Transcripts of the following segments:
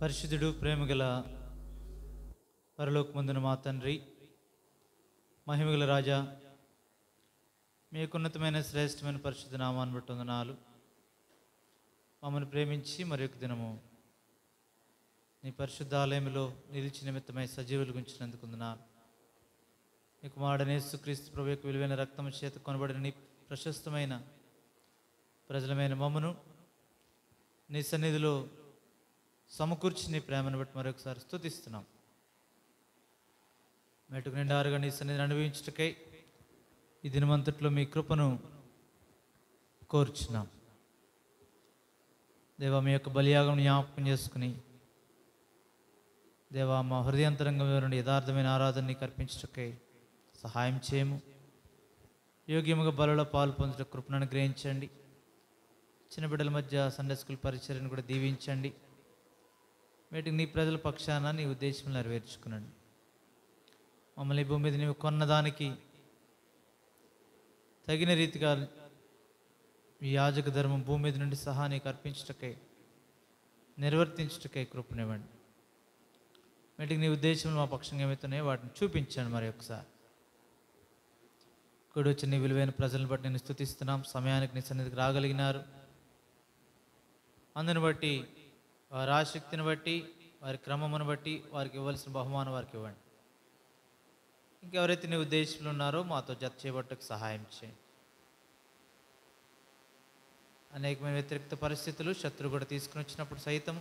పరిశుద్ధుడు ప్రేమగల పరలోకమందున మా తండ్రి, మహిమగల రాజా, మీకున్నతమైన శ్రేష్టమైన పరిశుద్ధ నామాన్ని బట్టి వందనాలు. మమ్మల్ని ప్రేమించి మరి యొక్క దినము నీ పరిశుద్ధ ఆలయంలో నిలిచి నిమిత్తమై సజీవులు గుంచినందుకు వందనాలు. నీ కుమారుడైన యేసుక్రీస్తు ప్రభు యొక్క విలువైన రక్తము చేత కొనబడిన నీ ప్రశస్తమైన ప్రజలమైన మమ్మను నీ సన్నిధిలో సమకూర్చి నీ ప్రేమను బట్టి మరొకసారి స్తుతిస్తున్నాం. మెటుకు నిండారుగా నీ సన్నిధిని అనుభవించుటకై ఈ దినమంతట్లో మీ కృపను కోరుచున్నాం. దేవా, మీ యొక్క బలియాగం జ్ఞాపకం చేసుకుని దేవా, మా హృదయాంతరంగంలో నుండి యథార్థమైన ఆరాధన నీకు అర్పించుటకై సహాయం చేయము. యోగ్యముగా బలలో పాలు పొందుట కృపను అనుగ్రహించండి. చిన్న బిడ్డల మధ్య సండే స్కూల్ పరిచర్యను కూడా దీవించండి. వీటికి నీ ప్రజల పక్షాన నీ ఉద్దేశం నెరవేర్చుకునండి. మమ్మల్ని భూమి మీద నీవు కొన్నదానికి తగిన రీతిగా ఈ యాజక ధర్మం భూమి మీద నుండి సహా నీకు అర్పించుటకై నిర్వర్తించుటకై కృపనివ్వండి. వీటికి నీ ఉద్దేశంలో మా పక్షంగా ఏమవుతున్నాయో వాటిని చూపించండి. మరి ఒకసారి కూడి వచ్చిన నీ విలువైన ప్రజలను బట్టి నేను స్తుతిస్తున్నాం. సమయానికి నీ సన్నిధికి రాగలిగినారు. అందుని బట్టి వారి ఆసక్తిని బట్టి, వారి క్రమమును బట్టి వారికి ఇవ్వాల్సిన బహుమానం వారికి ఇవ్వండి. ఇంకెవరైతే నీ ఉద్దేశంలో ఉన్నారో మాతో జత చేయబట్టకు సహాయం చేయండి. అనేకమైన వ్యతిరేక్త పరిస్థితులు శత్రువు కూడా తీసుకుని వచ్చినప్పుడు సైతం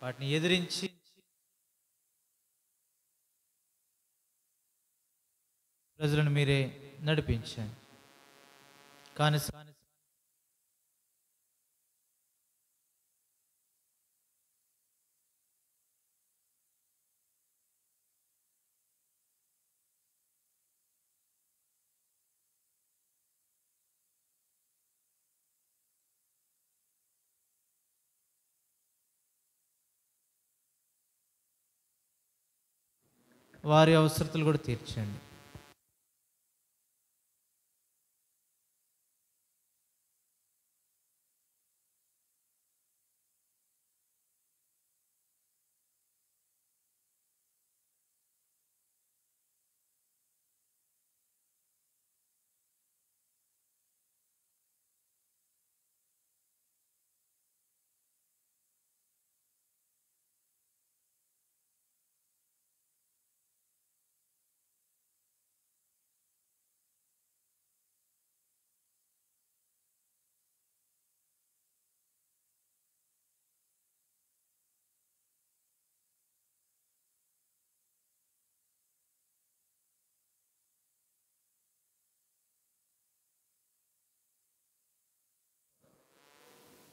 వాటిని ఎదిరించి ప్రజలను మీరే నడిపించండి. కానీ వారి అవసరతలు కూడా తీర్చండి.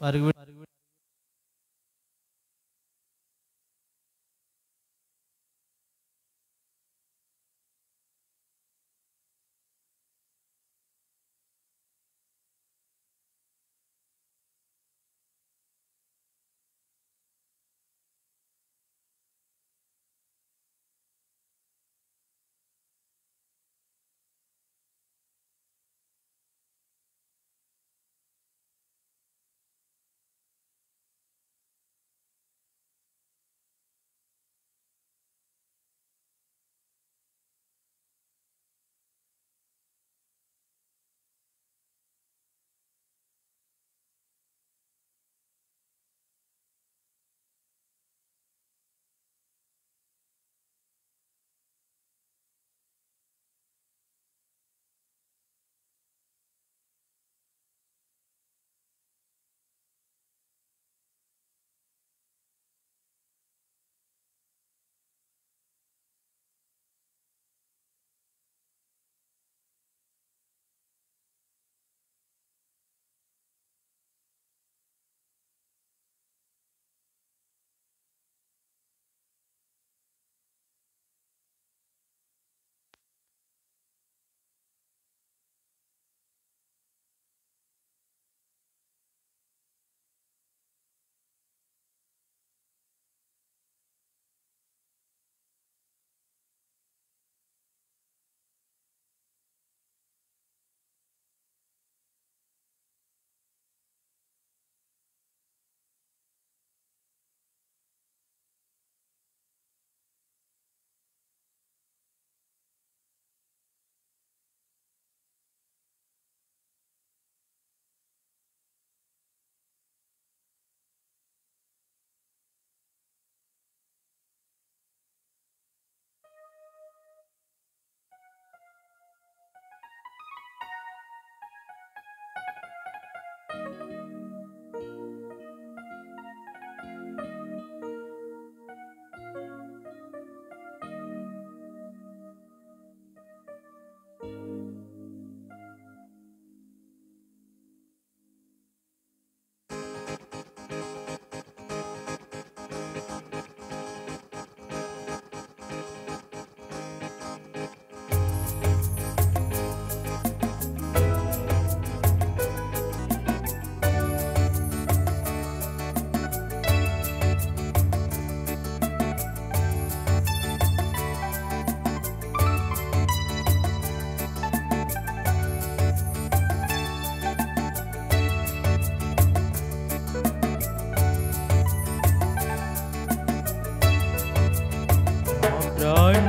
వారికి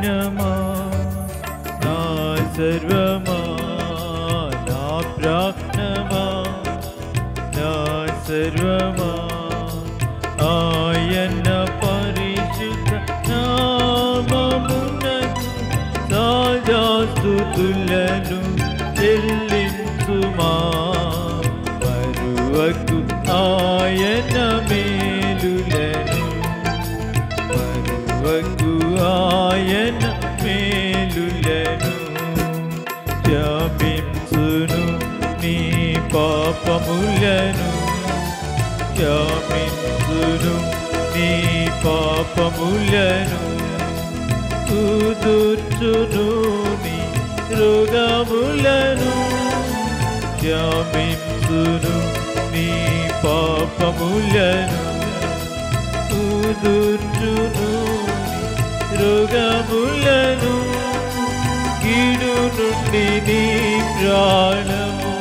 ప్రాణమా నా సర్వమా నా ప్రాణమా నా సర్వమా ఆయన పరిశుద్ధ నామమునకు సదాస్తుతులను చెల్లించుమా మరువకు ఆయన మేలులను మరువకు ఆయన మేలులను క్షమించును నీ పాపములను క్షమించును నీ పాపములను కుదుర్చును నీ రోగములను క్షమించును నీ పాపములను కుదుర్చును రోగములను కీడు నుండి నీ ప్రాణము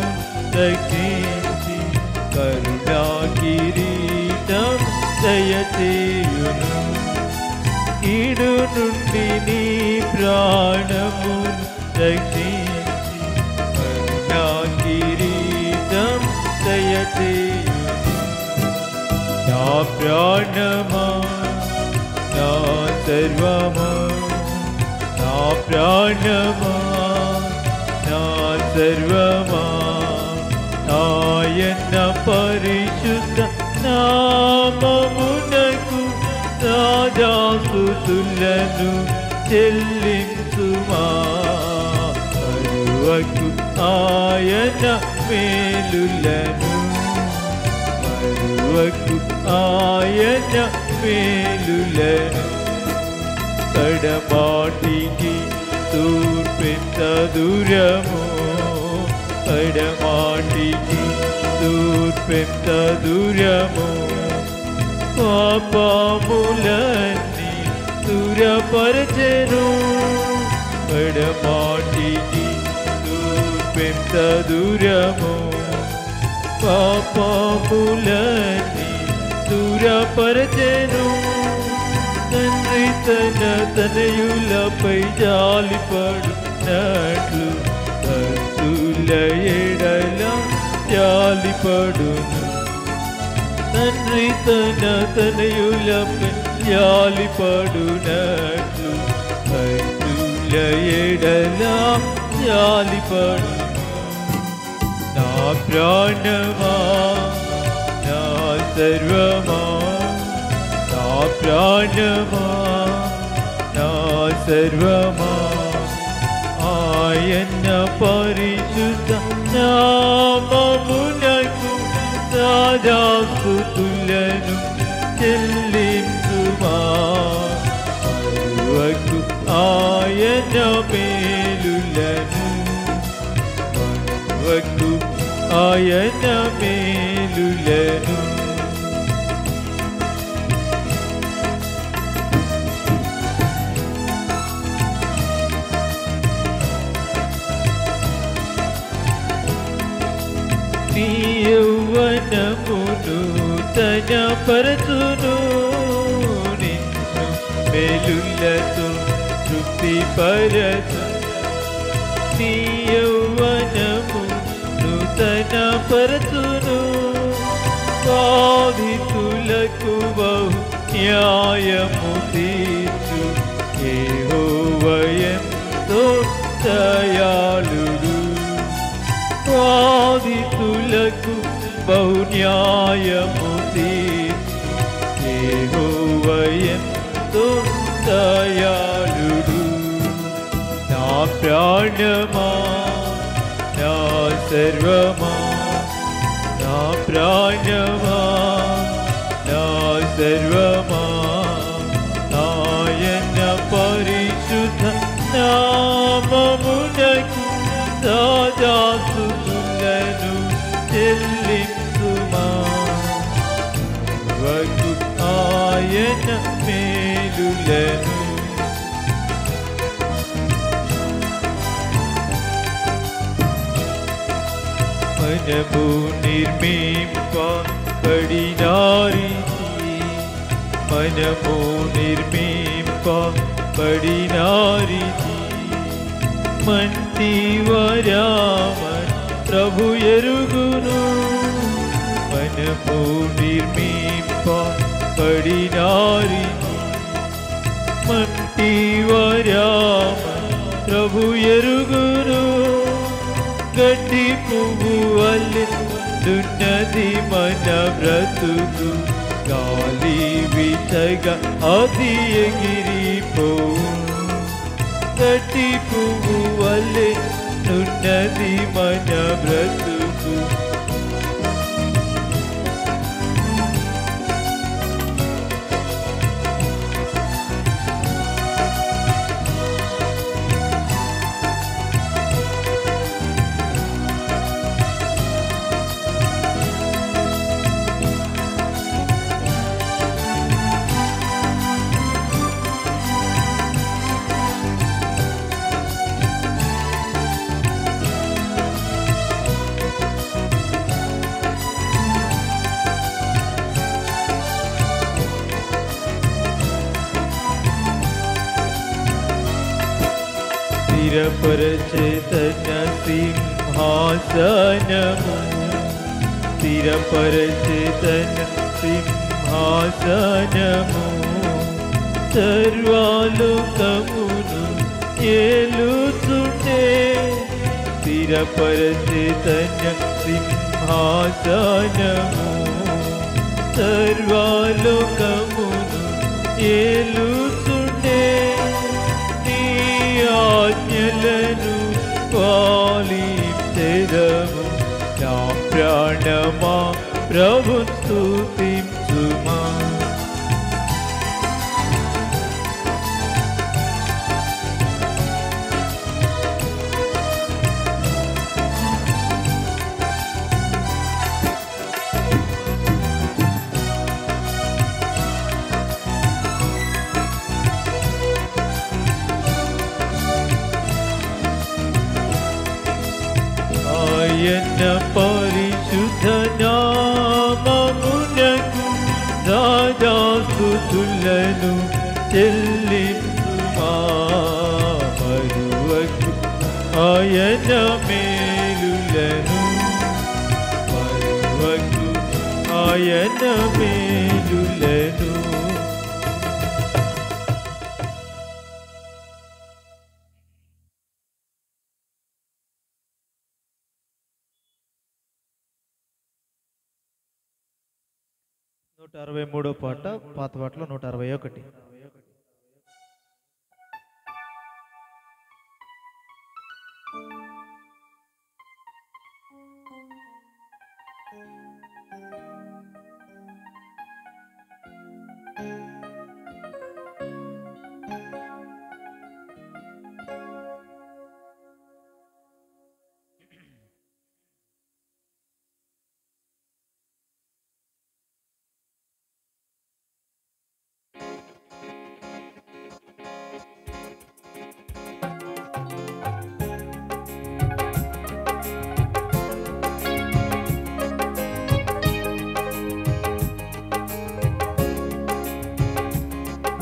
రక్షించి కరుణా కిరీటం దయచేయును కీడు నుండి నీ ప్రాణము రక్షించి కరుణా కిరీటం దయచేయును నా ప్రాణమా నా సర్వమా నా ప్రాణమా నా సర్వమా ఆయన పరిశుద్ధ నామమునకు సదాస్తుతులను చెల్లించుమా మరువకు ఆయన మేలులను మరువకు ఆయన మేలులను కడమాటికి తూర్పెంత దూరము కడమాటికి తూర్పెంత దూరము పాపములన్నీ దూరపరచెను కడమాటికి తూర్పెంత దూరము పాపములన్నీ దూరపరచెను తండ్రి తన తనయులపై జాలిపడునట్లు భక్తుల ఎడల జాలిపడును తండ్రి తన తనయులపై జాలిపడునట్లు భక్తుల ఎడల జాలిపడును నా ప్రాణమా నా సర్వమా నా ప్రాణమా నా సర్వమా ఆయన పరిశుద్ధ నామమునకు సదాస్తుతులను చెల్లించుమా మరువకు ఆయన మేలులను మరువకు ఆయన మేలులను నీ యౌవనమును తన పరచును నిన్ను మేలులతో తృప్తి పరచు నీ యౌవనమును తన పరచును బాధితులకు బహు న్యాయము తీర్చు యెహోవా ఎంతో దయాళుడు బాధితులకు బహు న్యాయము తీర్చు యెహోవా ఎంతో దయాళుడు నా ప్రాణమా నా సర్వమా నా ప్రాణమా నా సర్వమా ఆయన పరిశుద్ధ నామమునకు సదాస్తుతులను చెల్లించుమా వకు ఆయన మేలులను మనము నిర్మింపబడినారి మనము నిర్మింపబడినారి పడినారిది మంటి వరామన్ ప్రభు ఎరుగును మనము నిర్మింప పడినారిది మంటి వరామన్ ప్రభు ఎరుగును గడ్డి పువ్వు వల్లె దున్నది మన బ్రతుకు గాలి వీచగా అది ఎగిరిపోవు గడ్డి పువ్వు వల్లె దున్నది మన బ్రతుకు స్థిరపరచేతన సింహాసనము స్థిరపరచేతన సింహాసనము సర్వలోకమును ఏలుచుండే స్థిరపరచేతన సింహాసనము సర్వలోకమును ఏలుచుండే ఆజ్ఞలను పాలించెదము నా ప్రాణమా ప్రభువును స్తుతించుమా 'Sulanu చెల్లించుమా మరువకు ఆయన మేలులను మరువకు ఆయన మేలులను. నూట 63వ పాట, పాత పాటలో 161.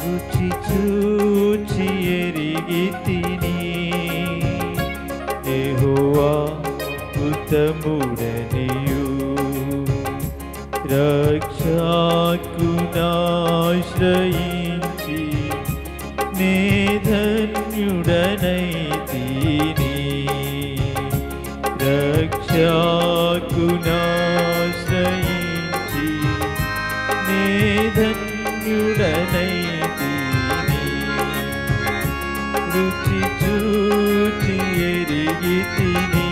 రుచి చూచి ఎరిగితిని యెహోవా ఉత్తముడనియు రక్షకునాశ్రయించి నే ధన్యుడనైతిని రక్షకునాశ్రయించి నే ధన్యుడనై రుచి చూచి ఎరిగితిని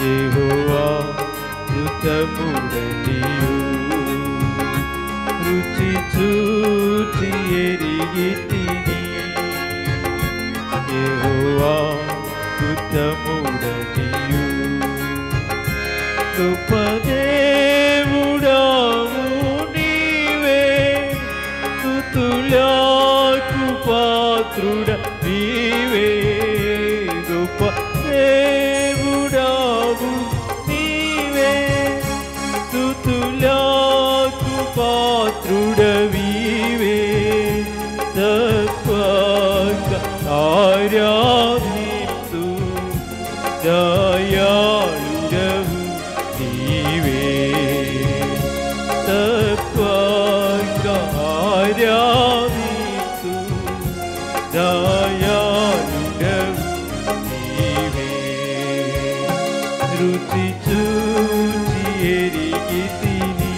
యెహోవా ఉత్తముడనియు రుచి చూచి ఎరిగితిని యెహోవా ఉత్తముడనియు. గొప్ప దేవుడవు నీవే, స్తుతులకు పాత్రుడ నీవే. గొప్ప దేవుడవు నీవే, స్తుతులకు పాత్రుడవీవే. ఆరాధిస్తూ దయాళుడవు నీవే. రుచి చూచి ఎరిగితిని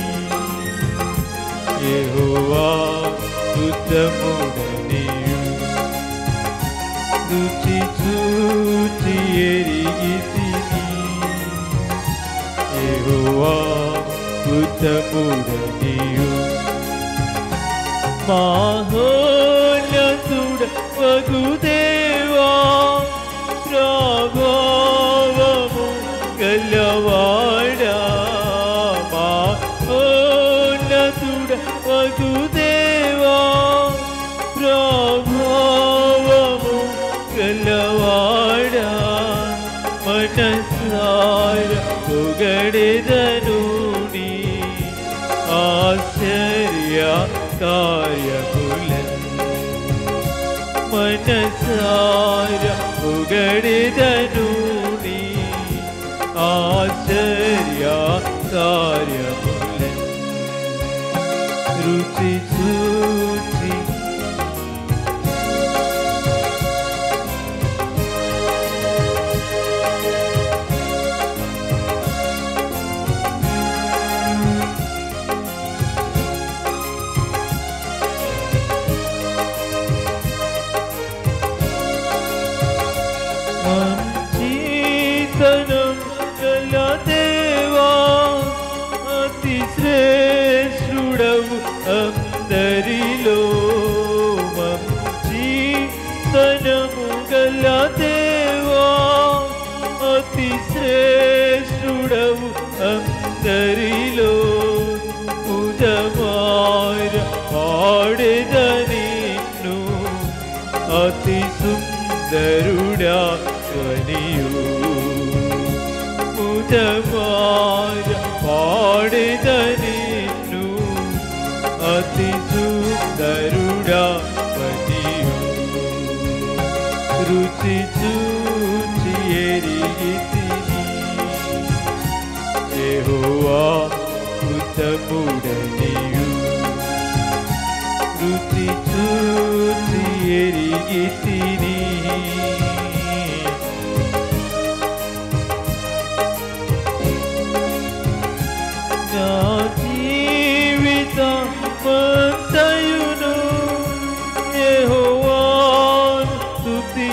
యెహోవా ఉత్తముడనియు. రుచి చూచి ఎరిగితిని యెహోవా ఉత్తముడనియు. మహోన్నతుడ వగుదేవా ప్రభావము గలవాడా. మహోన్నతుడ వగుదేవా ప్రభావము గలవాడా. మనసార పొగడెదను నీ ఆశ్చర్య కార్యములను. మనసార పొగడెదను నీ ఆశ్చర్య కార్యములను. రుచి చూచి మంచితనం గల దేవా అతి శ్రేష్ఠుడవు అందరిలో. మంచితనము గల దేవా అతి శ్రేష్ఠుడవు అందరిలో. ఉదమార పాడెద నిన్ను అతి సుందరుడా ధ్వనియు. ఉదమార పాడెద నిన్ను అతి సుందరుడా ధ్వనియు. రుచి చూచి ఎరిగితిని యెహోవా ఉత్తముడనియు. రుచి చూచి ఎరిగితిని నా జీవితమంతయును యెహోవాను స్తుతించెదను.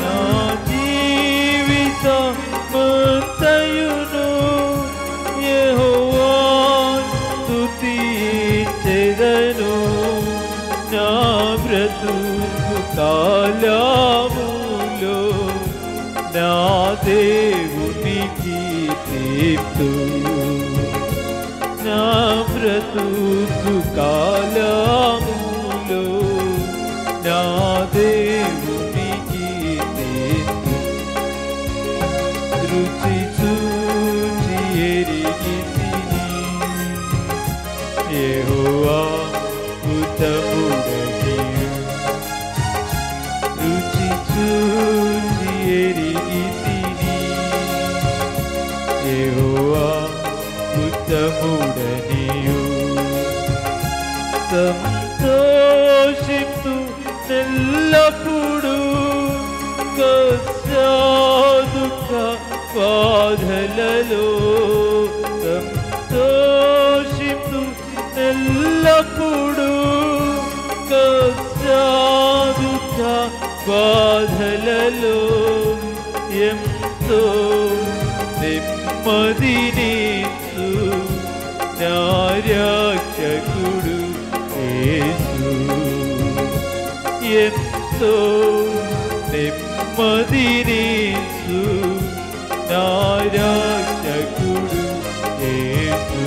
నా జీవితమంతయును యెహోవాను స్తుతించెదను. నా బ్రతుకు కాలములో నా దేవునికి కీర్తిస్తూ. నా బ్రతుకు కాలములో నా దేవునికి కీర్తిస్తూ. రుచి చూచి ఎరిగితిని యెహోవా ఉత్తముడనియు. రుచి చూచి ఎరిగితిని యెహోవా ఉత్తముడనియు. సంతోషిస్తూ ఎల్లప్పుడూ కష్ట దుఃఖ బాధలలో. సంతోషిస్తూ ఎల్లప్పుడూ కష్ట దుఃఖ బాధలలో. ఎంతో నెమ్మదినిచ్చు నా రక్షకుడు యేసు. ఎంతో నెమ్మదినిచ్చు నా రక్షకుడు యేసు.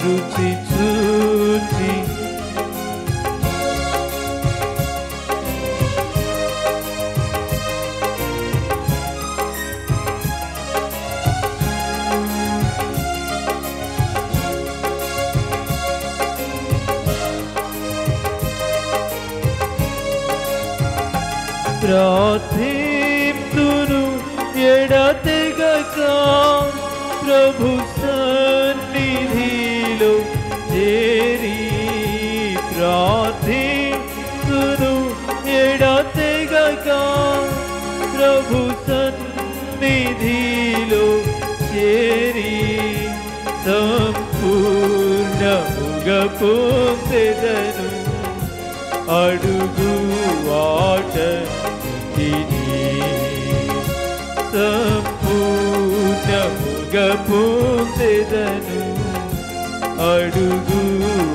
రుచి చూచి ప్రార్థింతును ఎడతెగక ప్రభు సన్నిధిలో. చేరి సంపూర్ణముగా పొందెదను. అడుగు వాటన్నిటినీ సంపూర్ణముగా పొందెదను. అడుగు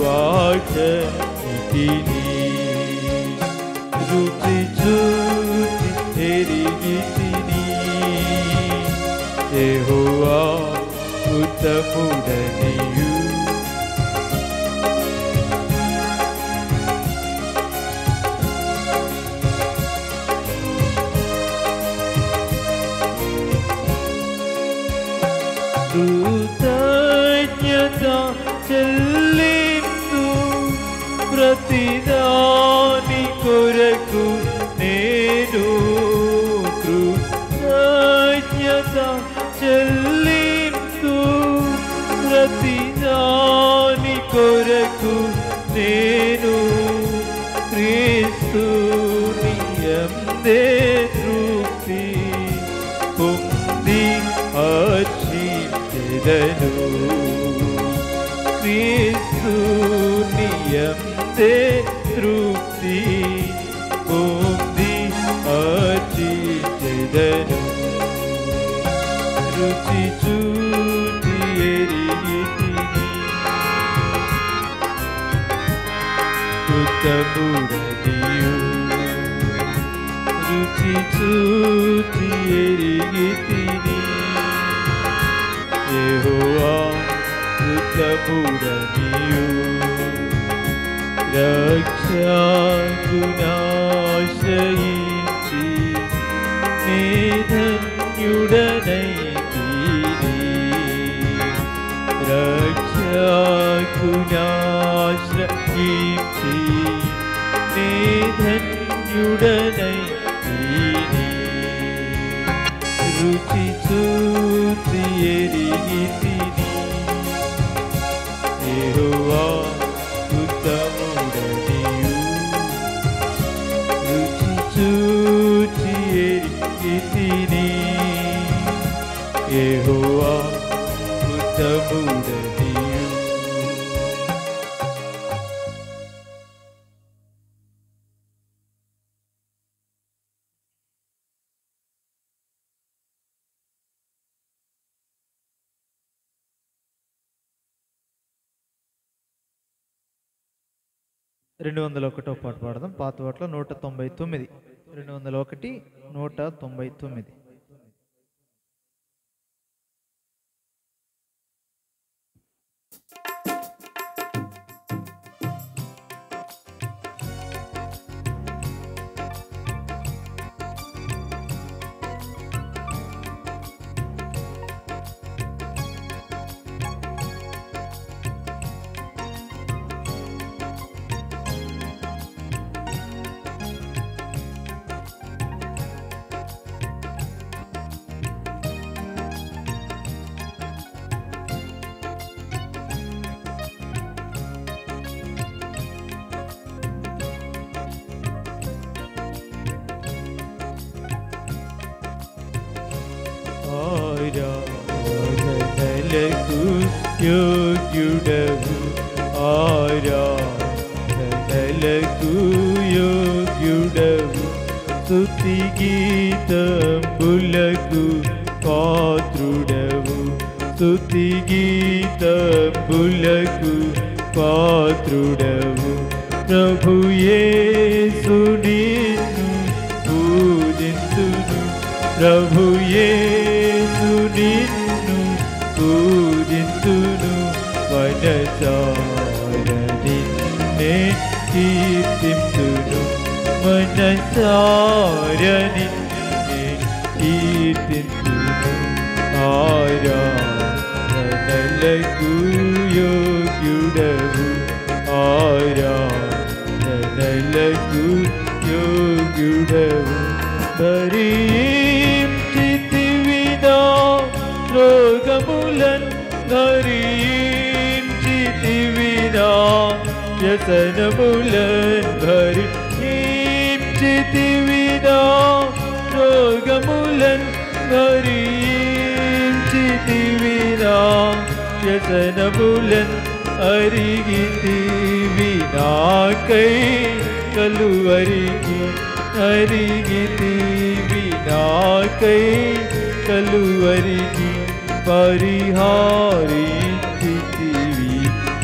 వాటన్నిటినీ రుచి చూచి ఎరిగి తిని యెహోవా ఉత్తముడనియు. కృతజ్ఞత చెల్లింతు ప్రతిదాని కొరకు నేను. కృతజ్ఞత చెల్లింతు ప్రతిదాని కొరకు నేను. క్రీస్తుని యందే తృప్తి పొంది హర్షించెదను. క్రీస్తుని యందే తృప్తి పొంది హర్షించెదను. రుచి చూచి ఎరిగి తిని ఉత్తముడనియు. రుచి చూచి ఎరిగి తిని యెహోవా ఉత్తముడనియు. రక్షకునాశ్రయించి నే ధన్యుడనైతిని. రక్షకునాశ్రయించి నే ధన్యుడనైతిని. రుచి చూచి ఎరిగి తిని యెహోవా ఉత్తముడనియు. రుచి చూచి ఎరిగి తిని యెహోవా ఉత్తముడనియు. రెండు వందల ఒకటో పాట పాడదాం. పాత పాటలో 199. 201 199. ఆరాధనలకు యోగ్యుడవు. ఆరాధనలకు యోగ్యుడవు. స్తుతి గీతంబులకు పాత్రుడవు. స్తుతి గీతంబులకు పాత్రుడవు. ప్రభు యేసు నిన్ను పూజింతును. ప్రభు యేసు నిన్ను పూజింతును. మనసార నిన్నే కీర్తింతును. మనసార నిన్నే కీర్తింతును. ఆరాధనలకు యోగ్యుడవు. ఆరాధనలకు యోగ్యుడవు. ధరించితివినా రోగములన్ ధరించితివినా వ్యసనములన్ ధరించితివినా రోగములన్ ధరించితివినా నా వ్యసనములన్ అరిగితివి నాకై కలువరికి అరిగితివి నాకై కలువరికి పరిహారించితివి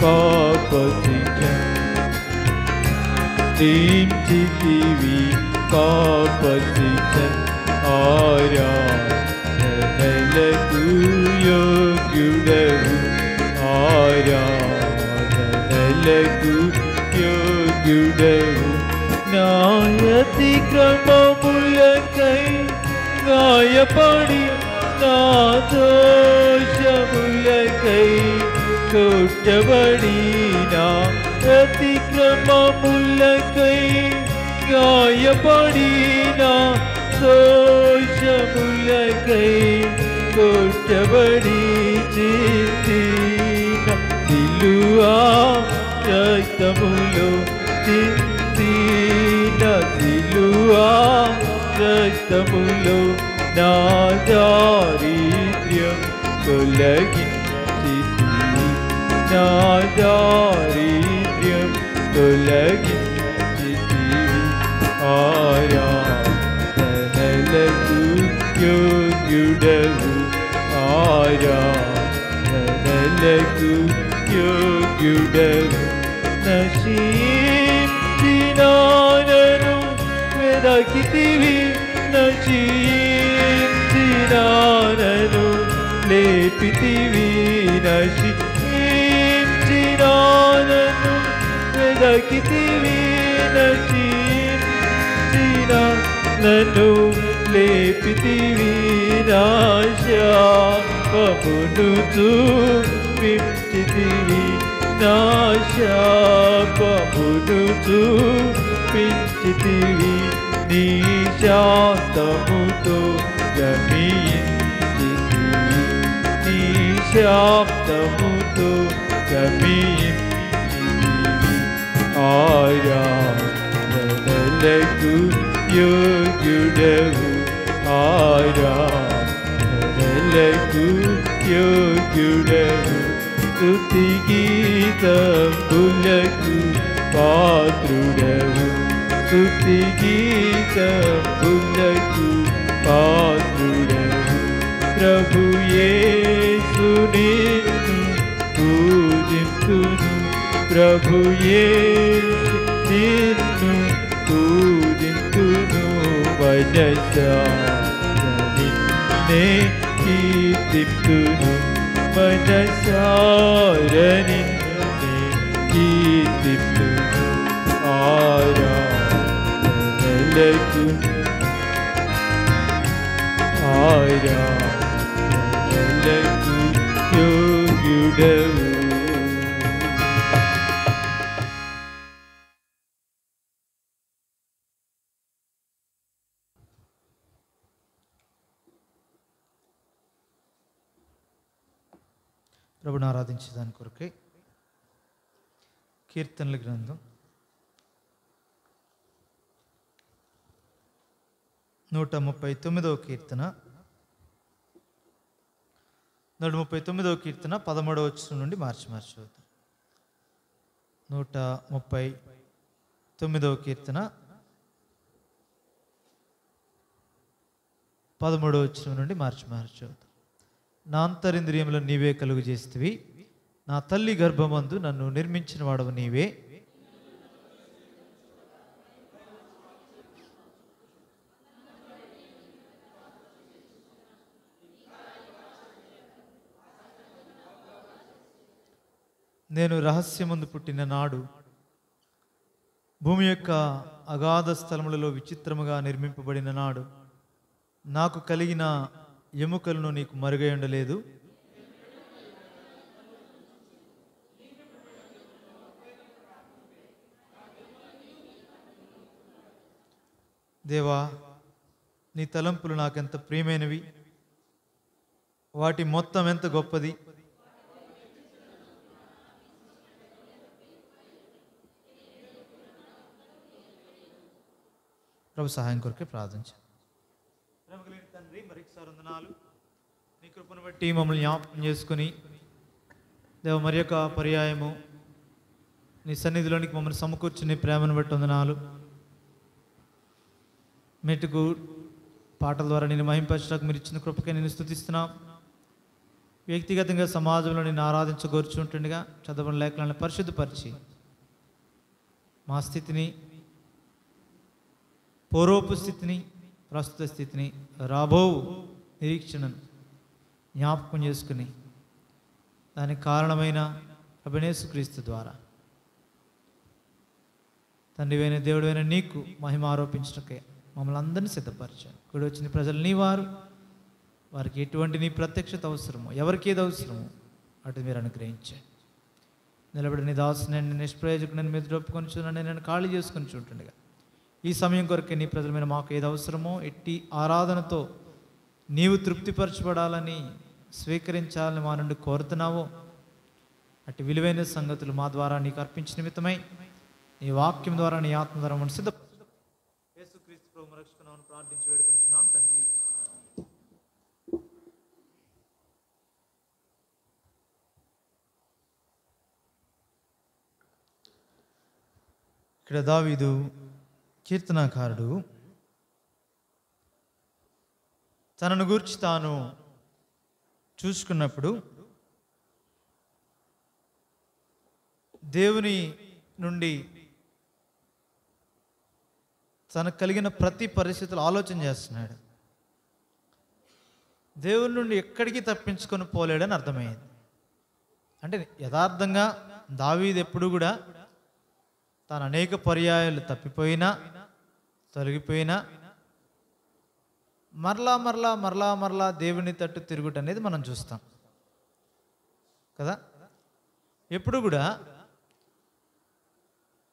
పాప శిక్ష తీర్చితివి పాప శిక్ష ఆరాధనలకు యోగ్యుడవు ఆరాధనలకు యోగ్యుడవు నా అతిక్రమములకై గాయపడి నా దోషములకై కొట్టబడి నా అతిక్రమములకై గాయపడి నా దోషములకై కొట్టబడి చింతిన సిలువా రక్తములో చింతిన సిలువా రక్తములో నా దారిద్ర్యం తొలగించితివి నా దారిద్ర్యం తొలగించితివి ఆరాధనలకు యోగ్యుడవు ఆరాధనలకు యోగ్యుడవు నశించినానను వెదకితివి నశించినానను లేపితివి నశించినానను వెదకితివి నశించినానను లేపితివి నాశాపమును చూపించితివి నాశాపమును చూపించితివి నీ శాంతముతో గమించితివి నీ శాంతముతో గమించితివి ఆరాధనలకు యోగ్యుడవు ఆరాధనలకు యోగ్యుడవు స్తుతి గీతములకు పాత్రుడవు స్తుతి గీతములకు పాత్రుడవు ప్రభు యేసు నిన్ను పూజింతును ప్రభు యేసు నిన్ను పూజింతును మనసార నిన్నే కీర్తింతును మనసార నిన్నే కీర్తింతును ఆరాధనలకు ఆరాధనలకు యోగ్యుడవు ప్రభుని ఆరాధించేదాని కొరకై కీర్తనల గ్రంథం 139వ కీర్తన 139వ కీర్తన 13వ వచనం నుండి మార్చి చదువుతాం. 139వ కీర్తన 13వ వచనం నుండి మార్చి చదువుతాం. నా అంతరింద్రియములను నీవే కలుగు చేస్తేవి, నా తల్లి గర్భమందు నన్ను నిర్మించిన వాడవు నీవే. నేను రహస్యమందు పుట్టిన నాడు భూమి యొక్క అగాధ స్థలములలో విచిత్రముగా నిర్మింపబడిన నాడు నాకు కలిగిన ఎముకలను నీకు మరుగై ఉండలేదు. దేవా, నీ తలంపులు నాకెంత ప్రియమైనవి, వాటి మొత్తం ఎంత గొప్పది. ప్రభు సహాయం కొరకే ప్రార్థించాను. తండ్రి, మరొకసారి వందనాలు. నీ కృపను బట్టి మమ్మల్ని జ్ఞాపకం చేసుకుని దేవ మరి యొక్క పర్యాయము నీ సన్నిధిలోనికి మమ్మల్ని సమకూర్చుని ప్రేమను బట్టి వందనాలు. మెట్టుకు పాటల ద్వారా నేను మహింపరచడానికి మీరు ఇచ్చిన కృపకే నేను స్తుతిస్తున్నాం. వ్యక్తిగతంగా సమాజంలో నేను ఆరాధించగోర్చుంటుండగా చదవని లేఖలను పరిశుద్ధపరిచి మా స్థితిని, పూర్వపు స్థితిని, ప్రస్తుత స్థితిని, రాబో నిరీక్షణను జ్ఞాపకం చేసుకుని దానికి కారణమైన ప్రభుయేసుక్రీస్తు ద్వారా తండ్రివైన దేవుడైన నీకు మహిమ ఆరోపించటకే మమ్మల్ని అందరినీ సిద్ధపరిచాను. ఇక్కడ వచ్చిన ప్రజలు నీ వారు, వారికి ఎటువంటి నీ ప్రత్యక్షత అవసరమో, ఎవరికి ఏది అవసరమో అటు మీరు అనుగ్రహించాను. నిలబడి నీ దాసుని నేను నిష్ప్రయోజకుని మీద ఒప్పుకొని చూడండి, నేను ఖాళీ చేసుకొని చూంటుండగా ఈ సమయం కొరకే నీ ప్రజల మీద మాకు ఏది అవసరమో ఎట్టి ఆరాధనతో నీవు తృప్తిపరచబడాలని, స్వీకరించాలని మా నుండి కోరుతున్నావో అట్టి విలువైన సంగతులు మా ద్వారా నీకు అర్పించిన నిమిత్తమై నీ వాక్యం ద్వారా నీ ఆత్మ ద్వారా మనం యేసుక్రీస్తు ప్రభువు రక్షకునామమున ప్రార్థించి వేడుకొంచున్నాం తండ్రి. ఇక్కడ దావీదు కీర్తనాకారుడు తనను గూర్చి తాను చూసుకున్నప్పుడు దేవుని నుండి తనకు కలిగిన ప్రతి పరిస్థితులు ఆలోచన చేస్తున్నాడు. దేవుని నుండి ఎక్కడికి తప్పించుకొని పోలేడని అర్థమైంది. అంటే యథార్థంగా దావీదు ఎప్పుడు కూడా తాను అనేక పర్యాయాలు తప్పిపోయినా, తొలగిపోయినా మరలా మరలా మరలా మరలా దేవుని తట్టు తిరుగుట అనేది మనం చూస్తాం కదా. ఎప్పుడు కూడా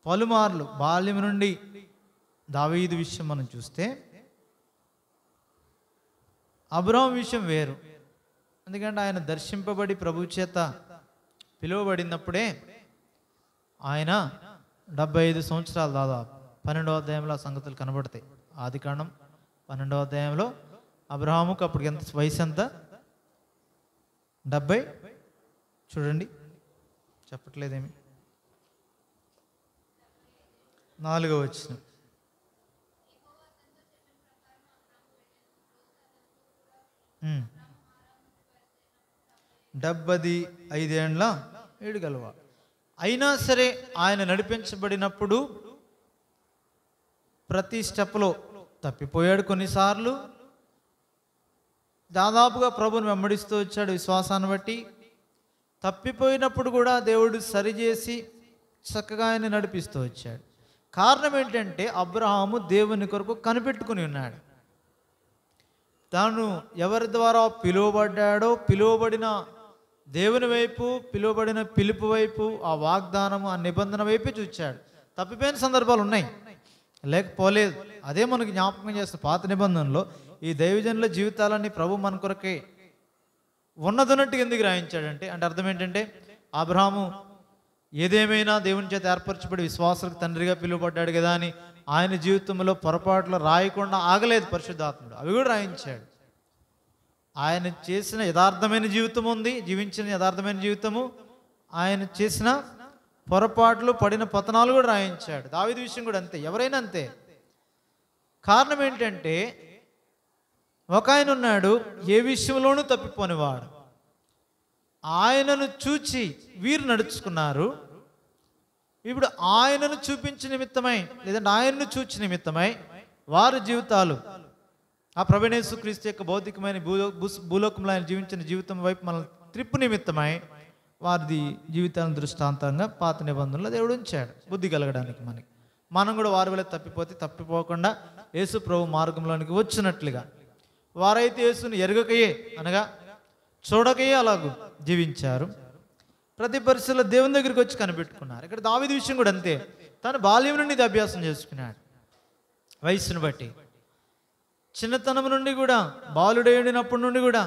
పలుమార్లు బాల్యం నుండి దావీదు విషయం మనం చూస్తే అబ్రహాం విషయం వేరు. ఎందుకంటే ఆయన దర్శింపబడి ప్రభు చేత పిలువబడినప్పుడే ఆయన 75 సంవత్సరాలు దాదాపు 12వ అధ్యాయంలో ఆ సంగతులు కనబడతాయి. ఆదికాండం 12వ అధ్యాయంలో అబ్రహాముకు అప్పటికి ఎంత వయసు, ఎంత 70. చూడండి, చెప్పట్లేదేమి. 4వ వచనం, డెబ్బది 5 ఏండ్ల ఏడుగలవాడు. అయినా సరే ఆయన నడిపించబడినప్పుడు ప్రతి స్టెప్లో తప్పిపోయాడు. కొన్నిసార్లు దాదాపుగా ప్రభుని వెంబడిస్తూ వచ్చాడు విశ్వాసాన్ని బట్టి. తప్పిపోయినప్పుడు కూడా దేవుడు సరిచేసి చక్కగా ఆయన నడిపిస్తూ వచ్చాడు. కారణం ఏంటంటే అబ్రహాము దేవుని కొరకు కనిపెట్టుకుని ఉన్నాడు. తాను ఎవరి ద్వారా పిలువబడ్డాడో, పిలువబడిన దేవుని వైపు, పిలువబడిన పిలుపు వైపు, ఆ వాగ్దానము, ఆ నిబంధన వైపు చూచాడు. తప్పిపోయిన సందర్భాలు ఉన్నాయి, లేకపోలేదు. అదే మనకి జ్ఞాపకం చేస్తే పాత నిబంధనలో ఈ దైవజనుల జీవితాలన్నీ ప్రభు మన కొరకే ఉన్నదన్నట్టు ఎందుకు రాయించాడంటే, అంటే అర్థం ఏంటంటే అబ్రహాము ఏదేమైనా దేవుని చేత ఏర్పరచబడి విశ్వాసులకు తండ్రిగా పిలువబడ్డాడు కదా అని ఆయన జీవితంలో పొరపాట్లు రాయకుండా ఆగలేదు పరిశుద్ధాత్ముడు. అవి కూడా రాయించాడు. ఆయన చేసిన యథార్థమైన జీవితం ఉంది, జీవించిన యథార్థమైన జీవితము, ఆయన చేసిన పొరపాట్లు, పడిన పతనాలు కూడా రాయించాడు. దావీదు విషయం కూడా అంతే, ఎవరైనా అంతే. కారణం ఏంటంటే ఒక ఆయన ఉన్నాడు ఏ విషయంలోనూ తప్పిపోనివాడు. ఆయనను చూచి వీరు నడుచుకున్నారు. ఇప్పుడు ఆయనను చూపించిన నిమిత్తమై, లేదంటే ఆయనను చూచి నిమిత్తమై వారి జీవితాలు ఆ ప్రభువైన యేసుక్రీస్తు యొక్క భౌతికమైన భూలోకంలో ఆయన జీవించిన జీవితం వైపు మన త్రిప్పు నిమిత్తమై వారి జీవితాలను దృష్టాంతంగా పాత నిబంధనలో దేవుడు ఉంచాడు, బుద్ధి కలగడానికి. మనం కూడా వారి వల్ల తప్పిపోకుండా యేసు ప్రభు మార్గంలోనికి వచ్చినట్లుగా, వారైతే యేసుని ఎరగకయే అనగా చూడకయే అలాగూ జీవించారు. ప్రతి పరిస్థితుల్లో దేవుని దగ్గరికి వచ్చి కనిపెట్టుకున్నారు. ఇక్కడ దావీదు విషయం కూడా అంతే. తను బాల్యం నుండి ఇది అభ్యాసం చేసుకున్నాడు. వయస్సును బట్టి చిన్నతనం నుండి కూడా, బాలుడైనప్పటి నుండి కూడా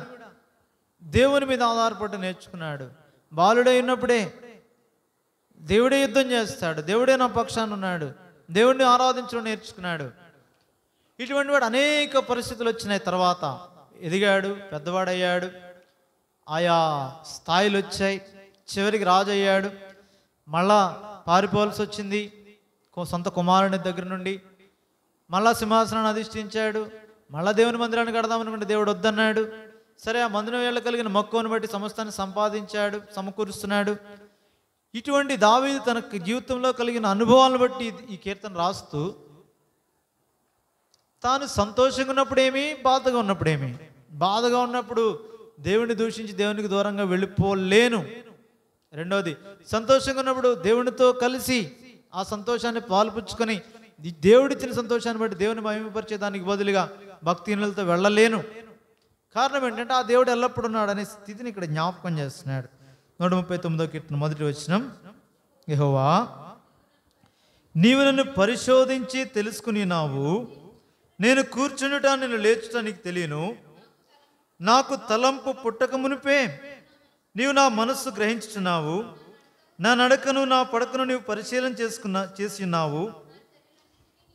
దేవుని మీద ఆధారపడి నేర్చుకున్నాడు. బాలుడై ఉన్నప్పుడే దేవుడే యుద్ధం చేస్తాడు, దేవుడే నా పక్షాన ఉన్నాడు, దేవుడిని ఆరాధించడం నేర్చుకున్నాడు. ఇటువంటి వాడు అనేక పరిస్థితులు వచ్చినాయి. తర్వాత ఎదిగాడు, పెద్దవాడయ్యాడు, ఆయా స్థాయిలు వచ్చాయి. చివరికి రాజు అయ్యాడు. మళ్ళా పారిపోవాల్సి వచ్చింది సొంత కుమారుని దగ్గర నుండి. మళ్ళా సింహాసనాన్ని అధిష్ఠించాడు. మళ్ళా దేవుని మందిరాన్ని కడదామనుకుంటే దేవుడు వద్దన్నాడు. సరే, ఆ మందిరం వేళ కలిగిన మక్కువను బట్టి సమస్తాన్ని సంపాదించాడు, సమకూరుస్తున్నాడు. ఇటువంటి దావీదు తన జీవితంలో కలిగిన అనుభవాలను బట్టి ఈ కీర్తన రాస్తూ తాను సంతోషంగా ఉన్నప్పుడేమి, బాధగా ఉన్నప్పుడేమి, బాధగా ఉన్నప్పుడు దేవుని దూషించి దేవునికి దూరంగా వెళ్ళిపోలేను. రెండోది, సంతోషంగా ఉన్నప్పుడు దేవునితో కలిసి ఆ సంతోషాన్ని పాల్పుచ్చుకొని దేవుడిచ్చిన సంతోషాన్ని బట్టి దేవుని మహిమపరిచే దానికి బదులుగా భక్తిహీనులతో వెళ్ళలేను. కారణం ఏంటంటే ఆ దేవుడు ఎల్లప్పుడూ ఉన్నాడు అనే స్థితిని ఇక్కడ జ్ఞాపకం చేస్తున్నాడు. 139వ కీర్తన మొదటి వచనం, యెహోవా నీవు నన్ను పరిశోధించి తెలుసుకునినావు, నేను కూర్చుండుట నేను లేచుట నీకు తెలియను. నాకు తలంపు పుట్టక మునిపే నీవు నా మనస్సు గ్రహించుచున్నావు, నా నడకను నా పడకను నీవు పరిశీలన చేసినావు,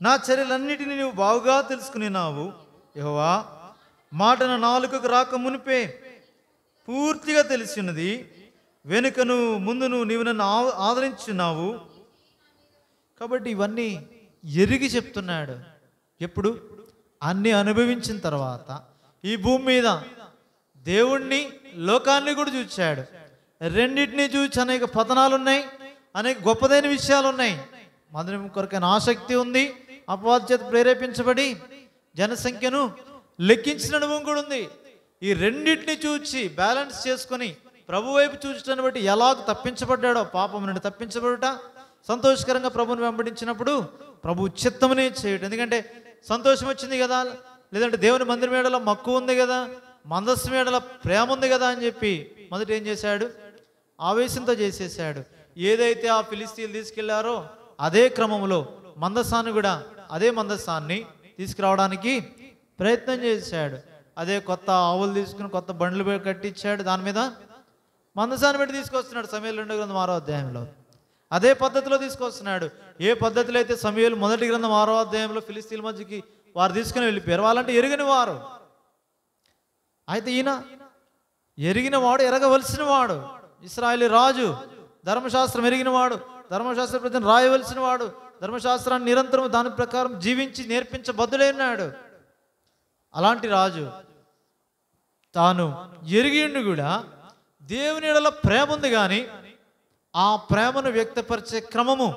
నా చర్యలన్నిటిని నీవు బాగుగా తెలుసుకునినావు. యెహోవా మాట నా నాలుకకు రాక మునిపే పూర్తిగా తెలిసినది, వెనుకను ముందును నీవు నన్ను ఆదరించున్నావు. కాబట్టి ఇవన్నీ ఎరిగి చెప్తున్నాడు. ఎప్పుడు? అన్ని అనుభవించిన తర్వాత ఈ భూమి మీద దేవుణ్ణి, లోకాన్ని కూడా చూచాడు. రెండింటినీ చూచి అనేక పతనాలు ఉన్నాయి, అనేక గొప్పదైన విషయాలు ఉన్నాయి. మందిరం కొరకైన ఆసక్తి ఉంది, అపవాది చేత ప్రేరేపించబడి జనసంఖ్యను లెక్కించిన అనుభవం కూడా ఉంది. ఈ రెండింటిని చూచి బ్యాలెన్స్ చేసుకొని ప్రభు వైపు చూచడాన్ని బట్టి ఎలాగ తప్పించబడ్డాడో, పాపం నుండి తప్పించబడుట, సంతోషకరంగా ప్రభుని వెంబడించినప్పుడు ప్రభు చిత్తమునే చేయటం. ఎందుకంటే సంతోషం వచ్చింది కదా, లేదంటే దేవుని మందిరం మేడలో మక్కువ ఉంది కదా, మందస్సు మేడల ప్రేమ ఉంది కదా అని చెప్పి మొదట ఏం చేశాడు? ఆవేశంతో చేసేసాడు. ఏదైతే ఆ ఫిలిస్తీన్లు తీసుకెళ్లారో అదే క్రమంలో మందస్సాన్ని కూడా, అదే మందస్సాన్ని తీసుకురావడానికి ప్రయత్నం చేశాడు. అదే కొత్త ఆవులు తీసుకుని కొత్త బండ్లు కట్టించాడు, దాని మీద మందసాన్ని పెట్టి తీసుకొస్తున్నాడు. సమూయేలు 2వ గ్రంథం 6వ అధ్యాయంలో అదే పద్ధతిలో తీసుకొస్తున్నాడు. ఏ పద్ధతిలో అయితే సమూయేలు 1వ గ్రంథం 6వ అధ్యాయంలో ఫిలిస్తీన్ల మధ్యకి వారు తీసుకుని వెళ్ళిపోయారు, వాళ్ళంటే ఎరిగిన వారు. అయితే ఈయన ఎరిగిన వాడు, ఎరగవలసిన వాడు, ఇశ్రాయేలు రాజు, ధర్మశాస్త్రం ఎరిగిన వాడు, ధర్మశాస్త్ర ప్రజలను రాయవలసిన వాడు, ధర్మశాస్త్రాన్ని నిరంతరం దాని ప్రకారం జీవించి నేర్పించబద్దులైనాడు. అలాంటి రాజు తాను ఎరిగిండు కూడా దేవుని ఎడల ప్రేమ ఉంది, కానీ ఆ ప్రేమను వ్యక్తపరిచే క్రమము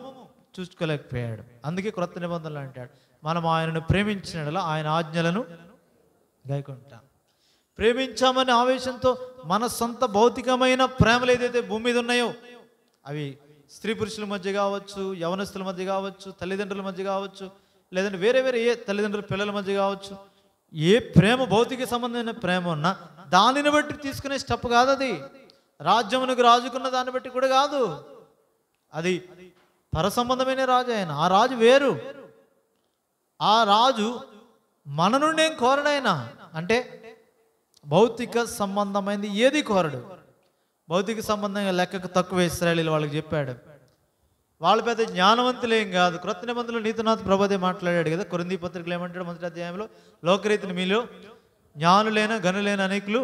చూసుకోలేకపోయాడు. అందుకే క్రొత్త నిబంధనలు అంటాడు, మనం ఆయనను ప్రేమించిన ఎడల ఆయన ఆజ్ఞలను గైకొంటాం. ప్రేమించామనే ఆవేశంతో మన సొంత భౌతికమైన ప్రేమలు ఏదైతే భూమి మీద ఉన్నాయో, అవి స్త్రీ పురుషుల మధ్య కావచ్చు, యవనస్తుల మధ్య కావచ్చు, తల్లిదండ్రుల మధ్య కావచ్చు, లేదంటే వేరే వేరే ఏ తల్లిదండ్రుల పిల్లల మధ్య కావచ్చు, ఏ ప్రేమ భౌతిక సంబంధమైన ప్రేమ ఉన్నా దానిని బట్టి తీసుకునే స్టెప్ కాదు అది. రాజ్యమునకు రాజుకున్న దాన్ని బట్టి కూడా కాదు, అది పర సంబంధమైన రాజు. ఆయన ఆ రాజు వేరు. ఆ రాజు మన నుండి ఏం కోరడైనా, అంటే భౌతిక సంబంధమైనది ఏది కోరడు. భౌతిక సంబంధంగా లెక్కకు తక్కువ ఇశ్రాయేలీయులు వాళ్ళకి చెప్పాడు. వాళ్ళు పెద్ద జ్ఞానవంతులేం కాదు. క్రొత్త నిబంధనలో నీతినాథ్ ప్రభుదే మాట్లాడాడు కదా, కొరింథీ పత్రికలు ఏమంటాడు 1వ అధ్యాయంలో, లోకరీతిని మీలో జ్ఞానులైన గనులైన అనేకులు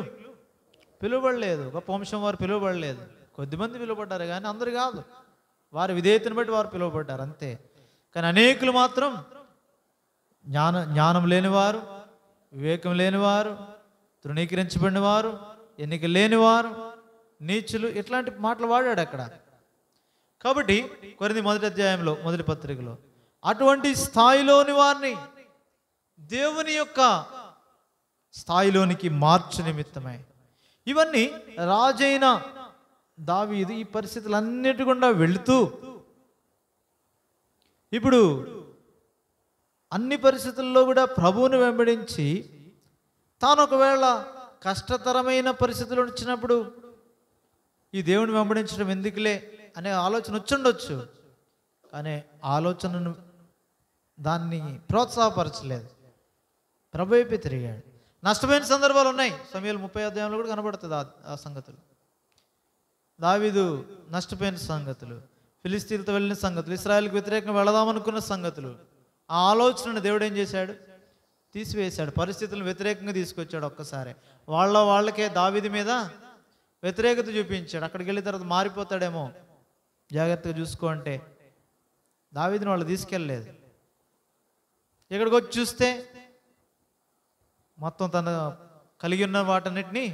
పిలువబడలేదు, గొప్ప వంశం వారు పిలువబడలేదు. కొద్దిమంది పిలువబడ్డారు కానీ అందరు కాదు. వారి విధేయతను బట్టి వారు పిలువబడ్డారు అంతే. కానీ అనేకులు మాత్రం జ్ఞానం లేనివారు, వివేకం లేనివారు, తృణీకరించబడిన వారు, ఎన్నిక లేనివారు, నీచులు, ఇట్లాంటి మాటలు వాడాడు అక్కడ. కాబట్టి కొరింథీ 1వ అధ్యాయంలో 1వ పత్రికలో అటువంటి స్థాయిలోని వారిని దేవుని యొక్క స్థాయిలోనికి మార్చు నిమిత్తమై ఇవన్నీ రాజైన దావీదు ఈ పరిస్థితులన్నిటి గుండా వెళుతూ ఇప్పుడు అన్ని పరిస్థితుల్లో కూడా ప్రభువుని వెంబడించి తాను ఒకవేళ కష్టతరమైన పరిస్థితులు వచ్చినప్పుడు ఈ దేవుని వెంబడించడం ఎందుకులే అనే ఆలోచన వచ్చుండొచ్చు, కానీ ఆలోచనను దాన్ని ప్రోత్సాహపరచలేదు. ప్రభు వైపే తిరిగాడు. నష్టమైన సందర్భాలు ఉన్నాయి. సమూయేలు 30వ అధ్యాయంలో కూడా కనబడుతుంది ఆ సంగతులు. దావీదు నష్టపోయిన సంగతులు, ఫిలిస్తీన్లతో వెళ్ళిన సంగతులు, ఇశ్రాయేలుకు వ్యతిరేకంగా వెళదామనుకున్న సంగతులు. ఆ ఆలోచనను దేవుడు ఏం చేశాడు? తీసివేశాడు. పరిస్థితులను వ్యతిరేకంగా తీసుకొచ్చాడు. ఒక్కసారి వాళ్ళకే దావీదు మీద వ్యతిరేకత చూపించాడు. అక్కడికి వెళ్ళిన తర్వాత మారిపోతాడేమో, జాగ్రత్తగా చూసుకో అంటే దావీదుని వాళ్ళు తీసుకెళ్ళలేదు. ఇక్కడికి వచ్చి చూస్తే మొత్తం తన కలిగి ఉన్న వాటన్నిటినీ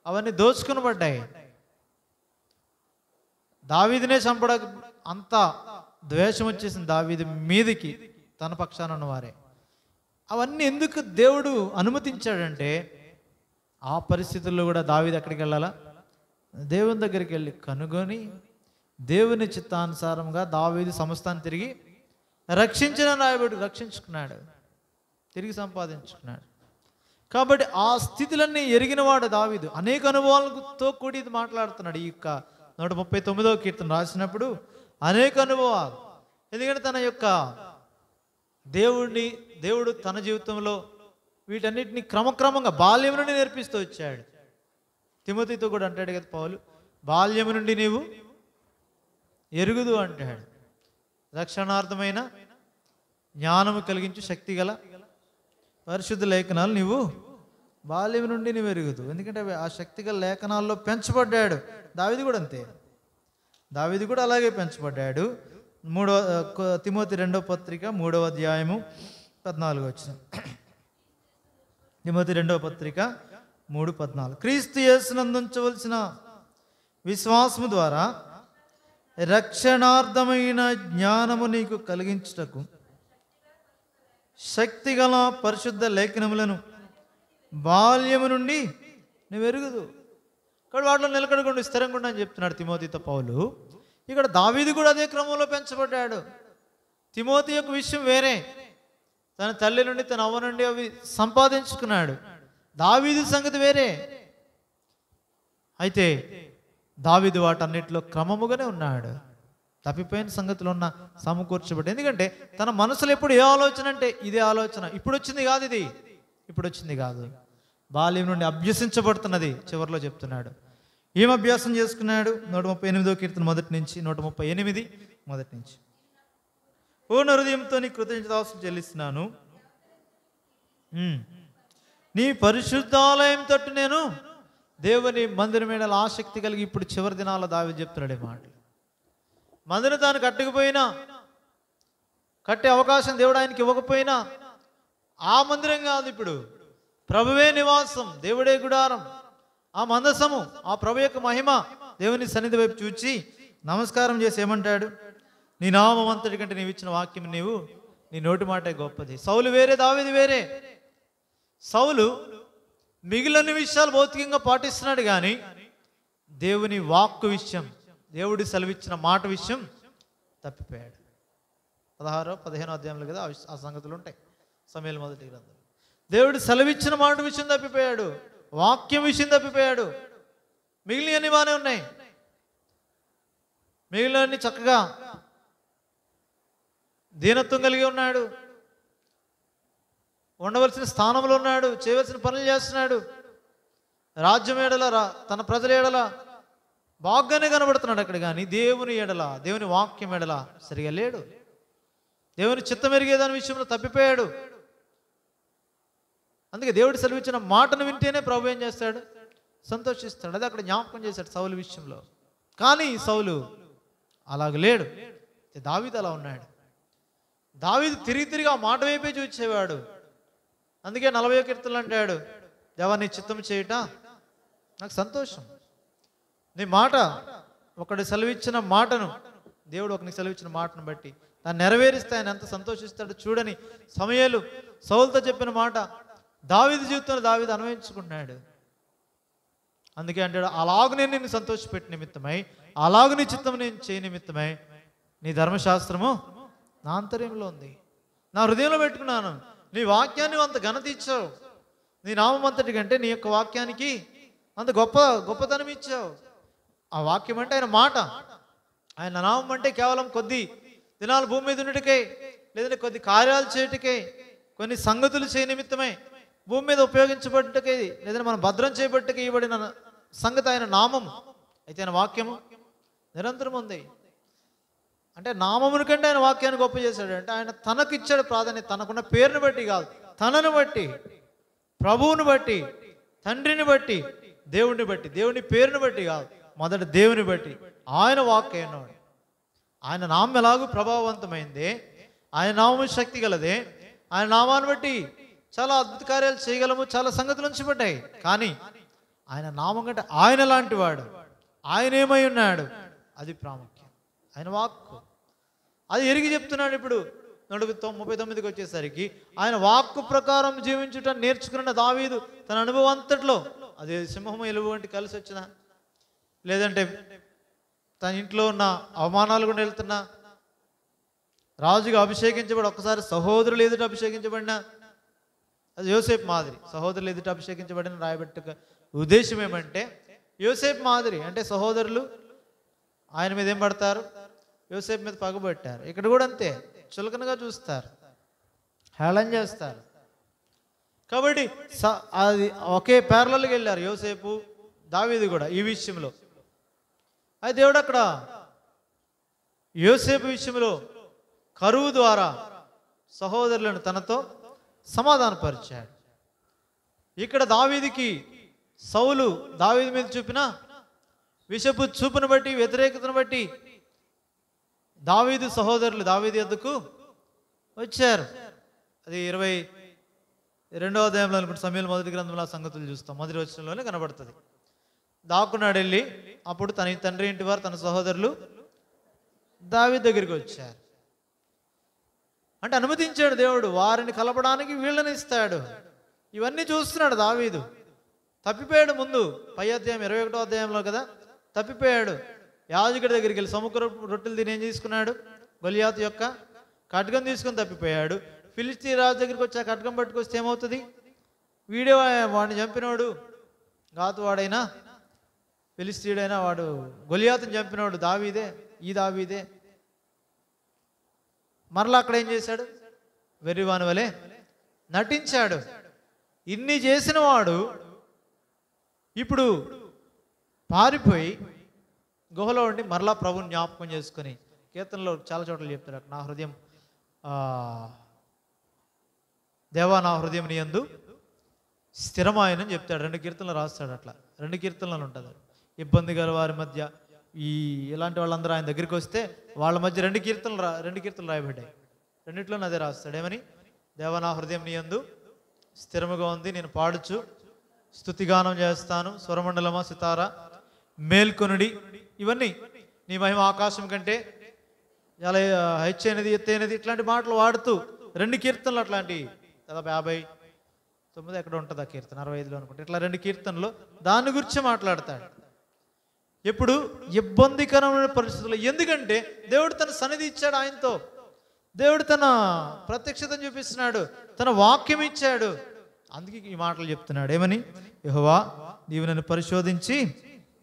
అవన్నీ దోచుకుని పడ్డాయి. దావీదునే చంపడ అంత ద్వేషం వచ్చేసింది దావీదు మీదికి, తన పక్షాన ఉన్నవారే. అవన్నీ ఎందుకు దేవుడు అనుమతించాడంటే ఆ పరిస్థితుల్లో కూడా దావీదు ఎక్కడికి వెళ్ళాలా? దేవుని దగ్గరికి వెళ్ళి కనుగొని దేవుని చిత్తానుసారంగా దావీదు సమస్తాన్ని తిరిగి రక్షించిన రాయబడి రక్షించుకున్నాడు, తిరిగి సంపాదించుకున్నాడు. కాబట్టి ఆ స్థితులన్నీ ఎరిగినవాడు దావీదు. అనేక అనుభవాలతో కూడి ఇది మాట్లాడుతున్నాడు. ఈ యొక్క 139వ కీర్తన రాసినప్పుడు అనేక అనుభవాలు. ఎందుకంటే తన యొక్క దేవుడు తన జీవితంలో వీటన్నిటిని క్రమక్రమంగా బాల్యం నుండి నేర్పిస్తూ వచ్చాడు. తిమోతితో కూడా అంటాడు కదా పౌలు, బాల్యం నుండి నీవు ఎరుగుదు అంటాడు. రక్షణార్థమైన జ్ఞానము కలిగించు శక్తి గల పరిశుద్ధ లేఖనాలు నీవు బాల్యం నుండి నువ్వు ఎరుగుదు. ఎందుకంటే ఆ శక్తి గల లేఖనాల్లో పెంచబడ్డాడు. దావీదు కూడా అంతే, దావీదు కూడా అలాగే పెంచబడ్డాడు. తిమోతి 2వ పత్రిక 3వ అధ్యాయము 14 వచనం. తిమోతి 2వ పత్రిక 3:14. క్రీస్తు యేసునందు ఉంచవలసిన విశ్వాసము ద్వారా రక్షణార్థమైన జ్ఞానము నీకు కలిగించుటకు శక్తిగల పరిశుద్ధ లేఖనములను బాల్యము నుండి నువ్వు ఎరుగుదు. ఇక్కడ వాటిలో నిలకడకుండా స్థిరంగా అని చెప్తున్నాడు తిమోతితో పౌలు. ఇక్కడ దావీదు కూడా అదే క్రమంలో పెంచబడ్డాడు. తిమోతి యొక్క విషయం వేరే, తన తల్లి నుండి తన అవ్వ నుండి అవి సంపాదించుకున్నాడు. దావీదు సంగతి వేరే. అయితే దావీదు వాటన్నిటిలో క్రమముగానే ఉన్నాడు. తప్పిపోయిన సంగతులు ఉన్న సమకూర్చబడి. ఎందుకంటే తన మనసులో ఎప్పుడు ఏ ఆలోచన అంటే ఇదే ఆలోచన. ఇప్పుడు వచ్చింది కాదు, ఇది ఇప్పుడు వచ్చింది కాదు, బాల్యం నుండి అభ్యసించబడుతున్నది. చివరిలో చెప్తున్నాడు ఏం అభ్యాసం చేసుకున్నాడు. 138వ కీర్తన మొదటి నుంచి 138 మొదటి నుంచి. పూర్ణ హృదయంతో నీ కృతజ్ఞతాస్తుతులు చెల్లిస్తున్నాను, నీ పరిశుద్ధాలయం తట్టు నేను దేవుని మందిరం మీద ఆసక్తి కలిగి. ఇప్పుడు చివరి దినాల దావీదు చెప్తున్నాడు ఈ మాట. మందిరం తాను కట్టకపోయినా, కట్టే అవకాశం దేవుడు ఆయనకి ఇవ్వకపోయినా, ఆ మందిరం కాదు, ఇప్పుడు ప్రభువే నివాసం, దేవుడే గుడారం, ఆ మందసము, ఆ ప్రభు యొక్క మహిమ దేవుని సన్నిధి వైపు చూచి నమస్కారం చేసి ఏమంటాడు, నీ నామం అంతటి కంటే నీవు ఇచ్చిన వాక్యం నీవు నీ నోటి మాటే గొప్పది. సౌలు వేరే, దావీదు వేరే. సౌలు మిగిలిన విషయాలు భౌతికంగా పాటిస్తున్నాడు కానీ దేవుని వాక్కు విషయం, దేవుడి సెలవిచ్చిన మాట విషయం తప్పిపోయాడు. 16-15 అధ్యాయంలో కదా ఆ సంగతులు ఉంటాయి. సమూయేలు మొదటి గ్రంథం. దేవుడు సెలవిచ్చిన మాట విషయం తప్పిపోయాడు, వాక్యం విషయం తప్పిపోయాడు. మిగిలినవన్నీ బాగానే ఉన్నాయి, మిగిలినవన్నీ చక్కగా దీనత్వం కలిగి ఉన్నాడు, ఉండవలసిన స్థానంలో ఉన్నాడు, చేయవలసిన పనులు చేస్తున్నాడు, రాజ్యం ఏడల తన ప్రజల ఏడల బాగానే కనబడుతున్నాడు అక్కడ. కానీ దేవుని ఏడల, దేవుని వాక్యం ఏడల సరిగా లేడు. దేవుని చిత్తం ఎరిగేదాని విషయంలో తప్పిపోయాడు. అందుకే దేవుడు సెలవిచ్చిన మాటను వింటేనే ప్రభు ఏం చేస్తాడు, సంతోషిస్తాడు. అదే అక్కడ జ్ఞాపకం చేశాడు సౌలు విషయంలో. కానీ సౌలు అలాగ లేడు. దావీదు అలా ఉన్నాడు. దావీదు తిరిగి ఆ మాట వైపే చూచేవాడు. అందుకే 40వ కీర్తనలు అంటాడు, దేవా నీ చిత్తం చేయట నాకు సంతోషం. నీ మాట, ఒకటి సెలవిచ్చిన మాటను, దేవుడు ఒకరికి సెలవిచ్చిన మాటను బట్టి దాన్ని నెరవేరిస్తే ఆయన ఎంత సంతోషిస్తాడు చూడని సమూయేలు సౌలుతో చెప్పిన మాట దావీదు జీవితంలో దావీదు అన్వయించుకున్నాడు. అందుకే అంటాడు, అలాగు నేను నిన్ను సంతోషపెట్టి నిమిత్తమై, అలాగు నీ చిత్తం నేను చేయ నిమిత్తమై నీ ధర్మశాస్త్రము నా ఆంతర్యంలో ఉంది, నా హృదయంలో పెట్టుకున్నాను. నీ వాక్యాన్ని అంత ఘనత ఇచ్చావు, నీ నామం అంతటి కంటే నీ యొక్క వాక్యానికి అంత గొప్పతనం ఇచ్చావు. ఆ వాక్యం అంటే ఆయన మాట, ఆయన నామం అంటే కేవలం కొద్ది దినాలు భూమి మీద ఉండటకే, లేదంటే కొద్ది కార్యాలు చేయటకే, కొన్ని సంగతులు చేయ నిమిత్తమే భూమి మీద ఉపయోగించబడ్డకే, లేదంటే మనం భద్రం చేయబట్టకే ఇవ్వబడిన సంగతి ఆయన నామం. అయితే ఆయన వాక్యము నిరంతరం ఉంది. అంటే నామముని కంటే ఆయన వాక్యాన్ని గొప్ప చేశాడు. అంటే ఆయన తనకు ఇచ్చాడు ప్రాధాన్యత, తనకున్న పేరుని బట్టి కాదు, తనను బట్టి, ప్రభువుని బట్టి, తండ్రిని బట్టి దేవుని బట్టి, దేవుని పేరుని బట్టి కాదు, మొదట దేవుని బట్టి. ఆయన వాక్ అయినాడు. ఆయన నామం ఎలాగూ ప్రభావవంతమైందే, ఆయన నామం శక్తి గలదే. ఆయన నామాన్ని బట్టి చాలా అద్భుత కార్యాలు చేయగలము, చాలా సంగతులు ఉంచబడ్డాయి. కానీ ఆయన నామం కంటే ఆయన లాంటి వాడు, ఆయన ఏమై ఉన్నాడు, అది ప్రాముఖ్యం. ఆయన వాక్కు అది ఎరిగి చెప్తున్నాడు. ఇప్పుడు 39కి వచ్చేసరికి ఆయన వాక్కు ప్రకారం జీవించుట నేర్చుకున్న దావీదు తన అనుభవం అంతట్లో, అది సింహము ఎలుగు వంటి కలిసి వచ్చిన, లేదంటే తన ఇంట్లో ఉన్న అవమానాలు కూడా వెళ్తున్నా, రాజుగా అభిషేకించబడి ఒక్కసారి సహోదరులు ఎదుట అభిషేకించబడిన, అది యోసేపు మాదిరి. సహోదరులు ఎదుట అభిషేకించబడిన రాయబెట్ట ఉద్దేశం ఏమంటే, యోసేపు మాదిరి అంటే సహోదరులు ఆయన మీద ఏం పడతారు, యోసేపు మీద పగబట్టారు. ఇక్కడ కూడా అంతే, చులకనగా చూస్తారు, హేళన చేస్తారు. కాబట్టి అది ఒకే ప్యారలల్కి వెళ్ళారు యోసేపు దావీదు కూడా ఈ విషయంలో. అయితే దేవుడు అక్కడ యోసేపు విషయంలో కరువు ద్వారా సహోదరులను తనతో సమాధానపరిచాడు. ఇక్కడ దావీదుకి సౌలు దావీదు మీద చూపిన విషపు చూపును బట్టి, వ్యతిరేకతను బట్టి దావీదు సహోదరులు దావీదు యొద్దకు వచ్చారు. అది 22వ అధ్యాయంలో అనుకుంటే సమూయేలు మొదటి గ్రంథంలో ఆ సంగతులు చూస్తాం. మొదటి వచనంలోనే కనబడుతుంది. దాక్కున్నాడు వెళ్ళి. అప్పుడు తన తండ్రి ఇంటి వారు, తన సహోదరులు దావీదు దగ్గరికి వచ్చారు. అంటే అనుమతించాడు దేవుడు, వారిని కలపడానికి వీళ్ళని ఇస్తాడు. ఇవన్నీ చూస్తున్నాడు దావీదు. తప్పిపోయాడు ముందు, పై అధ్యాయం 21వ అధ్యాయంలో కదా తప్పిపోయాడు. యాజకుడి దగ్గరికి వెళ్ళి సముద్ర రొట్టెలు తిని ఏం తీసుకున్నాడు, గొలియాతు యొక్క ఖడ్గం తీసుకొని తప్పిపోయాడు. ఫిలిస్తీ రాజు దగ్గరికి వచ్చి ఆ ఖడ్గం పట్టుకొస్తే ఏమవుతుంది, వీడే వాడిని చంపినవాడు, గాతువాడైనా ఫిలిస్తీయుడైనా వాడు గొలియాతుని చంపినవాడు దావీదే, ఈ దావీదే. మరలా అక్కడ ఏం చేశాడు, వెర్రివాని వలె నటించాడు. ఇన్ని చేసిన వాడు ఇప్పుడు పారిపోయి గుహలో ఉండి మరలా ప్రభుని జ్ఞాపకం చేసుకొని, కీర్తనలో చాలా చోట్ల చెప్తాడు, నా హృదయం దేవా నా హృదయం నీ యందు స్థిరమాయనని చెప్తాడు. 2 కీర్తనలు రాస్తాడు. అట్లా 2 కీర్తనలు ఉంటుంది. ఇబ్బంది గల వారి మధ్య ఇలాంటి వాళ్ళందరూ ఆయన దగ్గరికి వస్తే వాళ్ళ మధ్య 2 కీర్తనలు రాయబడ్డాయి. రెండిట్లోనే అదే రాస్తాడు. ఏమని, దేవా నా హృదయం నీ యందు స్థిరముగా ఉంది, నేను పాడుచు స్తుతిగానం చేస్తాను, స్వరమండలమా సితారా మేల్కొనుడి. ఇవన్నీ నీ మహిమ ఆకాశం కంటే చాలా హెచ్చైనది, ఎత్తైనది, ఇట్లాంటి మాటలు వాడుతూ 2 కీర్తనలు అట్లాంటి దాదాపు 59 ఎక్కడ ఉంటుంది ఆ కీర్తన, 65లో అనుకుంటే. ఇట్లా 2 కీర్తనలు దాని గురించి మాట్లాడతాడు. ఎప్పుడు ఇబ్బందికరమైన పరిస్థితుల్లో, ఎందుకంటే దేవుడు తన సన్నిధి ఇచ్చాడు, ఆయనతో దేవుడు తన ప్రత్యక్షతను చూపిస్తున్నాడు, తన వాక్యం ఇచ్చాడు. అందుకే ఈ మాటలు చెప్తున్నాడు. ఏమని, యెహోవా నీవు నన్ను పరిశోధించి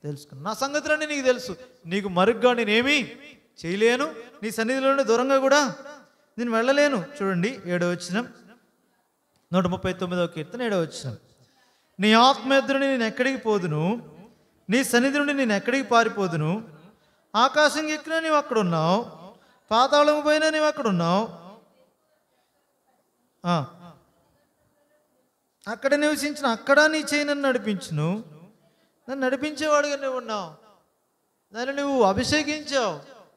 తెలుసుకున్నా, నా సంగతులన్నీ నీకు తెలుసు, నీకు మరుగ్గా నేనేమీ చేయలేను, నీ సన్నిధిలోనే దూరంగా కూడా నేను వెళ్ళలేను. చూడండి 7వ వచనం, 139వ కీర్తన 7వ వచనం, నీ ఆత్మ ఎదురుని నేను ఎక్కడికి పోదును, నీ సన్నిధి నుండి నేను ఎక్కడికి పారిపోదును, ఆకాశం ఎక్కినా నీవు అక్కడ ఉన్నావు, పాతాళం పోయినా నీవు అక్కడ ఉన్నావు, అక్కడ నివసించిన అక్కడ నీ చేయి నన్ను నడిపించును, నన్ను నడిపించేవాడుగా నువ్వు ఉన్నావు, నన్ను నువ్వు అభిషేకించావు,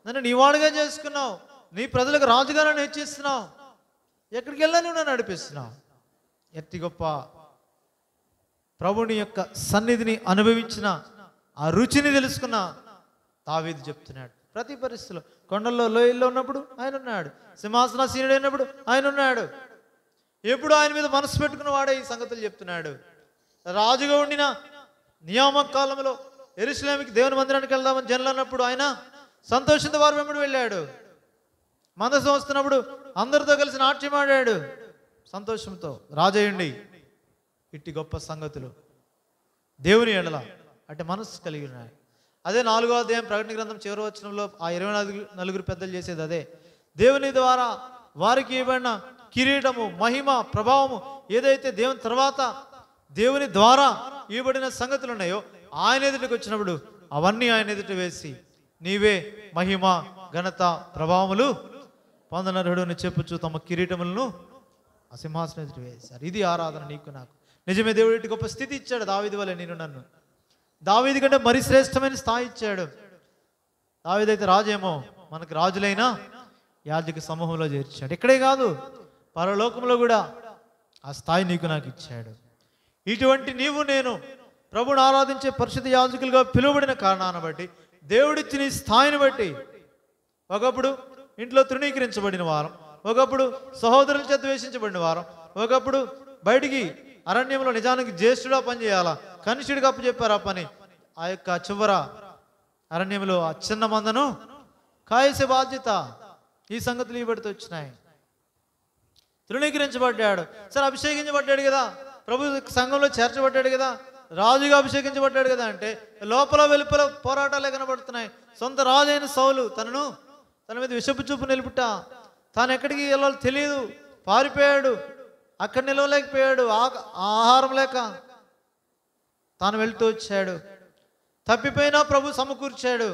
నన్ను నీవాడుగా చేసుకున్నావు, నీ ప్రజలకు రాజుగా నన్ను హెచ్చిస్తున్నావు, ఎక్కడికి వెళ్ళా నువ్వు నన్ను నడిపిస్తున్నావు. ఎత్తి గొప్ప ప్రభుని యొక్క సన్నిధిని అనుభవించిన ఆ రుచిని తెలుసుకున్న దావీదు చెప్తున్నాడు. ప్రతి పరిస్థితిలో, కొండల్లో లోయల్లో ఉన్నప్పుడు ఆయన ఉన్నాడు, సింహాసనాసీనుడు అయినప్పుడు ఆయన ఉన్నాడు, ఎప్పుడు ఆయన మీద మనసు పెట్టుకున్న వాడే ఈ సంగతులు చెప్తున్నాడు. రాజుగా ఉండిన నియామక కాలంలో యెరూషలేముకి దేవుని మందిరానికి వెళ్దామని జనులు అన్నప్పుడు ఆయన సంతోషంతో వారు వెంబడి వెళ్ళాడు. మందసం వస్తున్నప్పుడు అందరితో కలిసి నాట్యం ఆడాడు సంతోషంతో. రాజయ్యండి ఇట్టి గొప్ప సంగతులు దేవుని ఎడల అంటే మనస్సు కలిగి ఉన్నాయి. అదే 4వ అధ్యాయం ప్రకటన గ్రంథం చివరి వచనంలో ఆ 24 పెద్దలు చేసేది అదే. దేవుని ద్వారా వారికి ఇవ్వబడిన కిరీటము, మహిమ, ప్రభావము ఏదైతే దేవుని తర్వాత దేవుని ద్వారా ఇవ్వబడిన సంగతులు ఉన్నాయో ఆయన ఎదుటికి వచ్చినప్పుడు అవన్నీ ఆయన ఎదుట వేసి, నీవే మహిమ, ఘనత, ప్రభావములు పొందనర్హుడు చెప్పుచు తమ కిరీటములను ఆ సింహాసనం ఎదుట వేశారు. ఇది ఆరాధన నీకు నాకు. నిజమే, దేవుడి గొప్ప స్థితి ఇచ్చాడు దావీదు వలె నేను నన్ను. దావీదు కంటే మరి శ్రేష్టమైన స్థాయి ఇచ్చాడు. దావీదైతే రాజేమో, మనకు రాజులైనా యాజక సమూహంలో చేర్చాడు. ఇక్కడే కాదు, పరలోకంలో కూడా ఆ స్థాయి నీకు నాకు ఇచ్చాడు. ఇటువంటి నీవు నేను ప్రభుని ఆరాధించే పరిశుద్ధ యాజకులుగా పిలువబడిన కారణాన్ని బట్టి, దేవుడిచ్చిన ఈ స్థాయిని బట్టి, ఒకప్పుడు ఇంట్లో తృణీకరించబడిన వారం, ఒకప్పుడు సహోదరుల చేత ద్వేషించబడిన వారం, ఒకప్పుడు బయటికి అరణ్యంలో నిజానికి జ్యేష్ఠుడా పని చేయాలా, కనిష్ఠుడికి అప్పచెప్పారు ఆ పని. ఆ యొక్క చివర అరణ్యంలో ఆ చిన్న మందను కాయసే బాధ్యత. ఈ సంగతులు ఇవ్వబడితే వచ్చినాయి. తృణీకరించబడ్డాడు, సరే అభిషేకించబడ్డాడు కదా, ప్రభు సంఘంలో చేర్చబడ్డాడు కదా, రాజుగా అభిషేకించబడ్డాడు కదా అంటే లోపల వెలుపల పోరాటాలే కనబడుతున్నాయి. సొంత రాజు అయిన సౌలు తన మీద విషపు చూపు నిలుపుట, తాను ఎక్కడికి వెళ్ళాలో తెలియదు, పారిపోయాడు, అక్కడ నిలవలేకపోయాడు, ఆహారం లేక తాను వెళ్తూ వచ్చాడు. తప్పిపోయినా ప్రభు సమకూర్చాడు,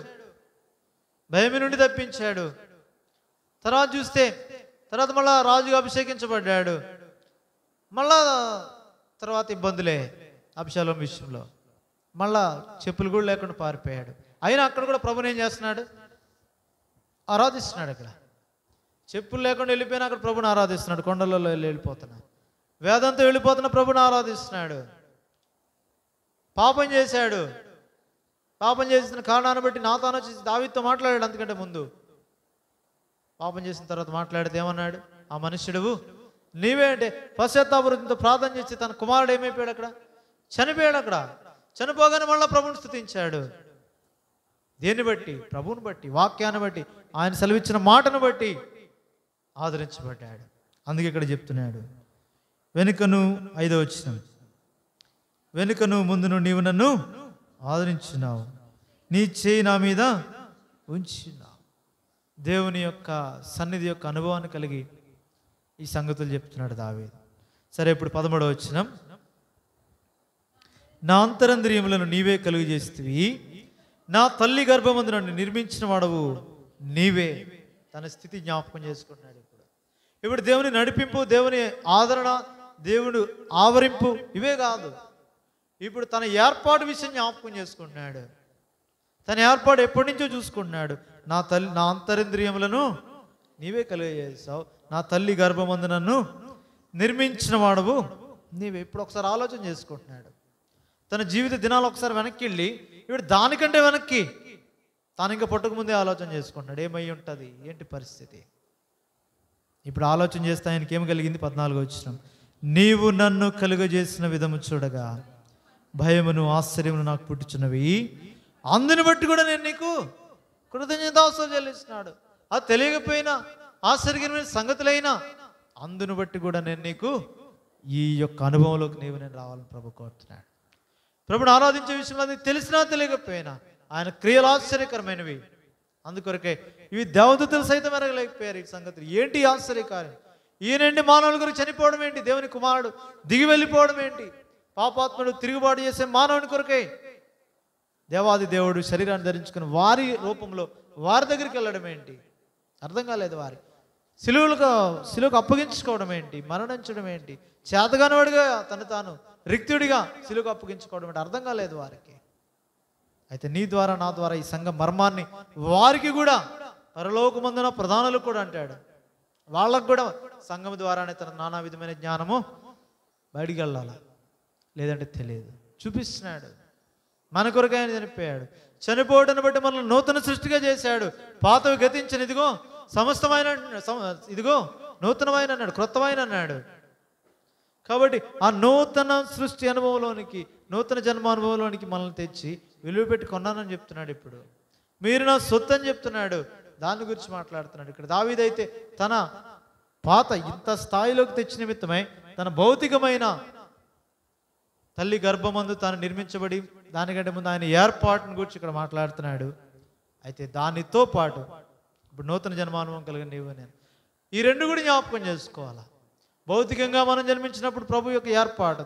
భయం నుండి తప్పించాడు. తర్వాత మళ్ళా రాజుగా అభిషేకించబడ్డాడు. మళ్ళా తర్వాత ఇబ్బందులే అభిషేకం విషయంలో, మళ్ళా చెప్పులు కూడా లేకుండా పారిపోయాడు. అయినా అక్కడ కూడా ప్రభుని ఏం చేస్తున్నాడు? ఆరాధిస్తున్నాడు. అక్కడ చెప్పులు లేకుండా వెళ్ళిపోయినా అక్కడ ప్రభుని ఆరాధిస్తున్నాడు. కొండలలో వెళ్ళిపోతున్నాడు, వేదంతో వెళ్ళిపోతున్న ప్రభుని ఆరాధిస్తున్నాడు. పాపం చేశాడు, పాపం చేసిన కారణాన్ని బట్టి నాతాను వచ్చి దావీదుతో మాట్లాడాడు. అందుకంటే ముందు పాపం చేసిన తర్వాత మాట్లాడితే ఏమన్నాడు? ఆ మనుష్యుడు నీవే అంటే పశ్చాత్తాపంతో ప్రార్థన చేసి తన కుమారుడు ఏమైపోయాడు? అక్కడ చనిపోయాడు. అక్కడ చనిపోగానే మళ్ళీ ప్రభుని స్తుతించాడు. దేన్ని బట్టి? ప్రభువుని బట్టి, వాక్యాన్ని బట్టి, ఆయన సెలవిచ్చిన మాటను బట్టి ఆదరించబడ్డాడు. అందుకే ఇక్కడ చెప్తున్నాడు, వెనుకను 5వ వచనం, వెనుకను ముందును నీవు నన్ను ఆదరించున్నావు, నీ చేయి నా మీద ఉంచున్నావు. దేవుని యొక్క సన్నిధి యొక్క అనుభవాన్ని కలిగి ఈ సంగతులు చెప్తున్నాడు దావీదు. సరే, ఇప్పుడు 13వ వచనం, నా అంతరంద్రియములను నీవే కలుగు చేస్తవి, నా తల్లి గర్భమందు నన్ను నిర్మించిన వాడవు నీవే. తన స్థితి జ్ఞాపకం చేసుకుంటున్నాడు. ఇప్పుడు దేవుని నడిపింపు, దేవుని ఆదరణ, దేవుడు ఆవరింపు ఇవే కాదు, ఇప్పుడు తన ఏర్పాటు విషయం జ్ఞాపకం చేసుకుంటున్నాడు. తన ఏర్పాటు ఎప్పటి నుంచో చూసుకుంటున్నాడు. నా అంతరింద్రియములను నీవే కలుగజేసావు, నా తల్లి గర్భమందు నన్ను నిర్మించిన వాడవు నీవే. ఇప్పుడు ఒకసారి ఆలోచన చేసుకుంటున్నాడు. తన జీవిత దినాలు ఒకసారి వెనక్కి వెళ్ళి, ఇప్పుడు దానికంటే వెనక్కి తాను ఇంకా పుట్టక ముందే ఆలోచన చేసుకుంటున్నాడు. ఏమై ఉంటుంది, ఏంటి పరిస్థితి? ఇప్పుడు ఆలోచన చేస్తే ఆయనకి ఏం కలిగింది? 14వ వచనం, నీవు నన్ను కలుగజేసిన విధము చూడగా భయమును ఆశ్చర్యమును నాకు పుట్టుచున్నవి, అందుని బట్టి కూడా నేను నీకు కృతజ్ఞతాస్తుతులు చెల్లిస్తున్నాడు. అది తెలియకపోయినా ఆశ్చర్యమైన సంగతులైనా అందును బట్టి కూడా నేను నీకు ఈ యొక్క అనుభవంలోకి నేను రావాలని ప్రభు కోరుతున్నాడు. ప్రభుని ఆరాధించే విషయంలో అది తెలిసినా తెలియకపోయినా ఆయన క్రియలు ఆశ్చర్యకరమైనవి. అందుకొరకే ఇవి దేవదూతలు సైతం ఎరగలేకపోయారు. ఈ సంగతులు ఏంటి ఆశ్చర్యకార్యం? ఈయనండి మానవుల గురించి చనిపోవడం ఏంటి? దేవుని కుమారుడు దిగి వెళ్ళిపోవడం ఏంటి? పాపాత్ముడు తిరుగుబాటు చేసే మానవుని కొరకే దేవాది దేవుడు శరీరాన్ని ధరించుకుని వారి రూపంలో వారి దగ్గరికి వెళ్ళడం ఏంటి? అర్థం కాలేదు. వారి సిలువకు అప్పగించుకోవడం ఏంటి? మరణించడం ఏంటి? చేతగానివాడిగా తను తాను రిక్తుడిగా సిలువకు అప్పగించుకోవడం ఏంటి? అర్థం కాలేదు వారికి. అయితే నీ ద్వారా నా ద్వారా ఈ సంఘ మర్మాన్ని వారికి కూడా, పరలోకమందున ప్రధానులకు కూడా అంటాడు, వాళ్ళకు కూడా సంఘం ద్వారానే తన నానా విధమైన జ్ఞానము బయటికి వెళ్ళాలి, లేదంటే తెలియదు. చూపిస్తున్నాడు. మన కొరకు ఆయన చనిపోయాడు. చనిపోవడాన్ని బట్టి మనల్ని నూతన సృష్టిగా చేశాడు. పాతవి గతించిన ఇదిగో సమస్తమైన, ఇదిగో నూతనమైన అన్నాడు, క్రొత్తమైన అన్నాడు. కాబట్టి ఆ నూతన సృష్టి అనుభవంలోనికి, నూతన జన్మానుభవంలోనికి మనల్ని తెచ్చి విలువ పెట్టి కొన్నానని చెప్తున్నాడు. ఇప్పుడు మీరు నా సొత్తు అని చెప్తున్నాడు. దాని గురించి మాట్లాడుతున్నాడు. ఇక్కడ దావీదైతే తన పాత ఇంత స్థాయిలోకి తెచ్చిన నిమిత్తమై తన భౌతికమైన తల్లి గర్భమందు తాను నిర్మించబడి దానికంటే ముందు ఆయన ఏర్పాటును గురించి ఇక్కడ మాట్లాడుతున్నాడు. అయితే దానితో పాటు ఇప్పుడు నూతన జన్మానుభవం కలిగిన నీవు నేను, ఈ రెండు కూడా జ్ఞాపకం చేసుకోవాలా. భౌతికంగా మనం జన్మించినప్పుడు ప్రభు యొక్క ఏర్పాటు,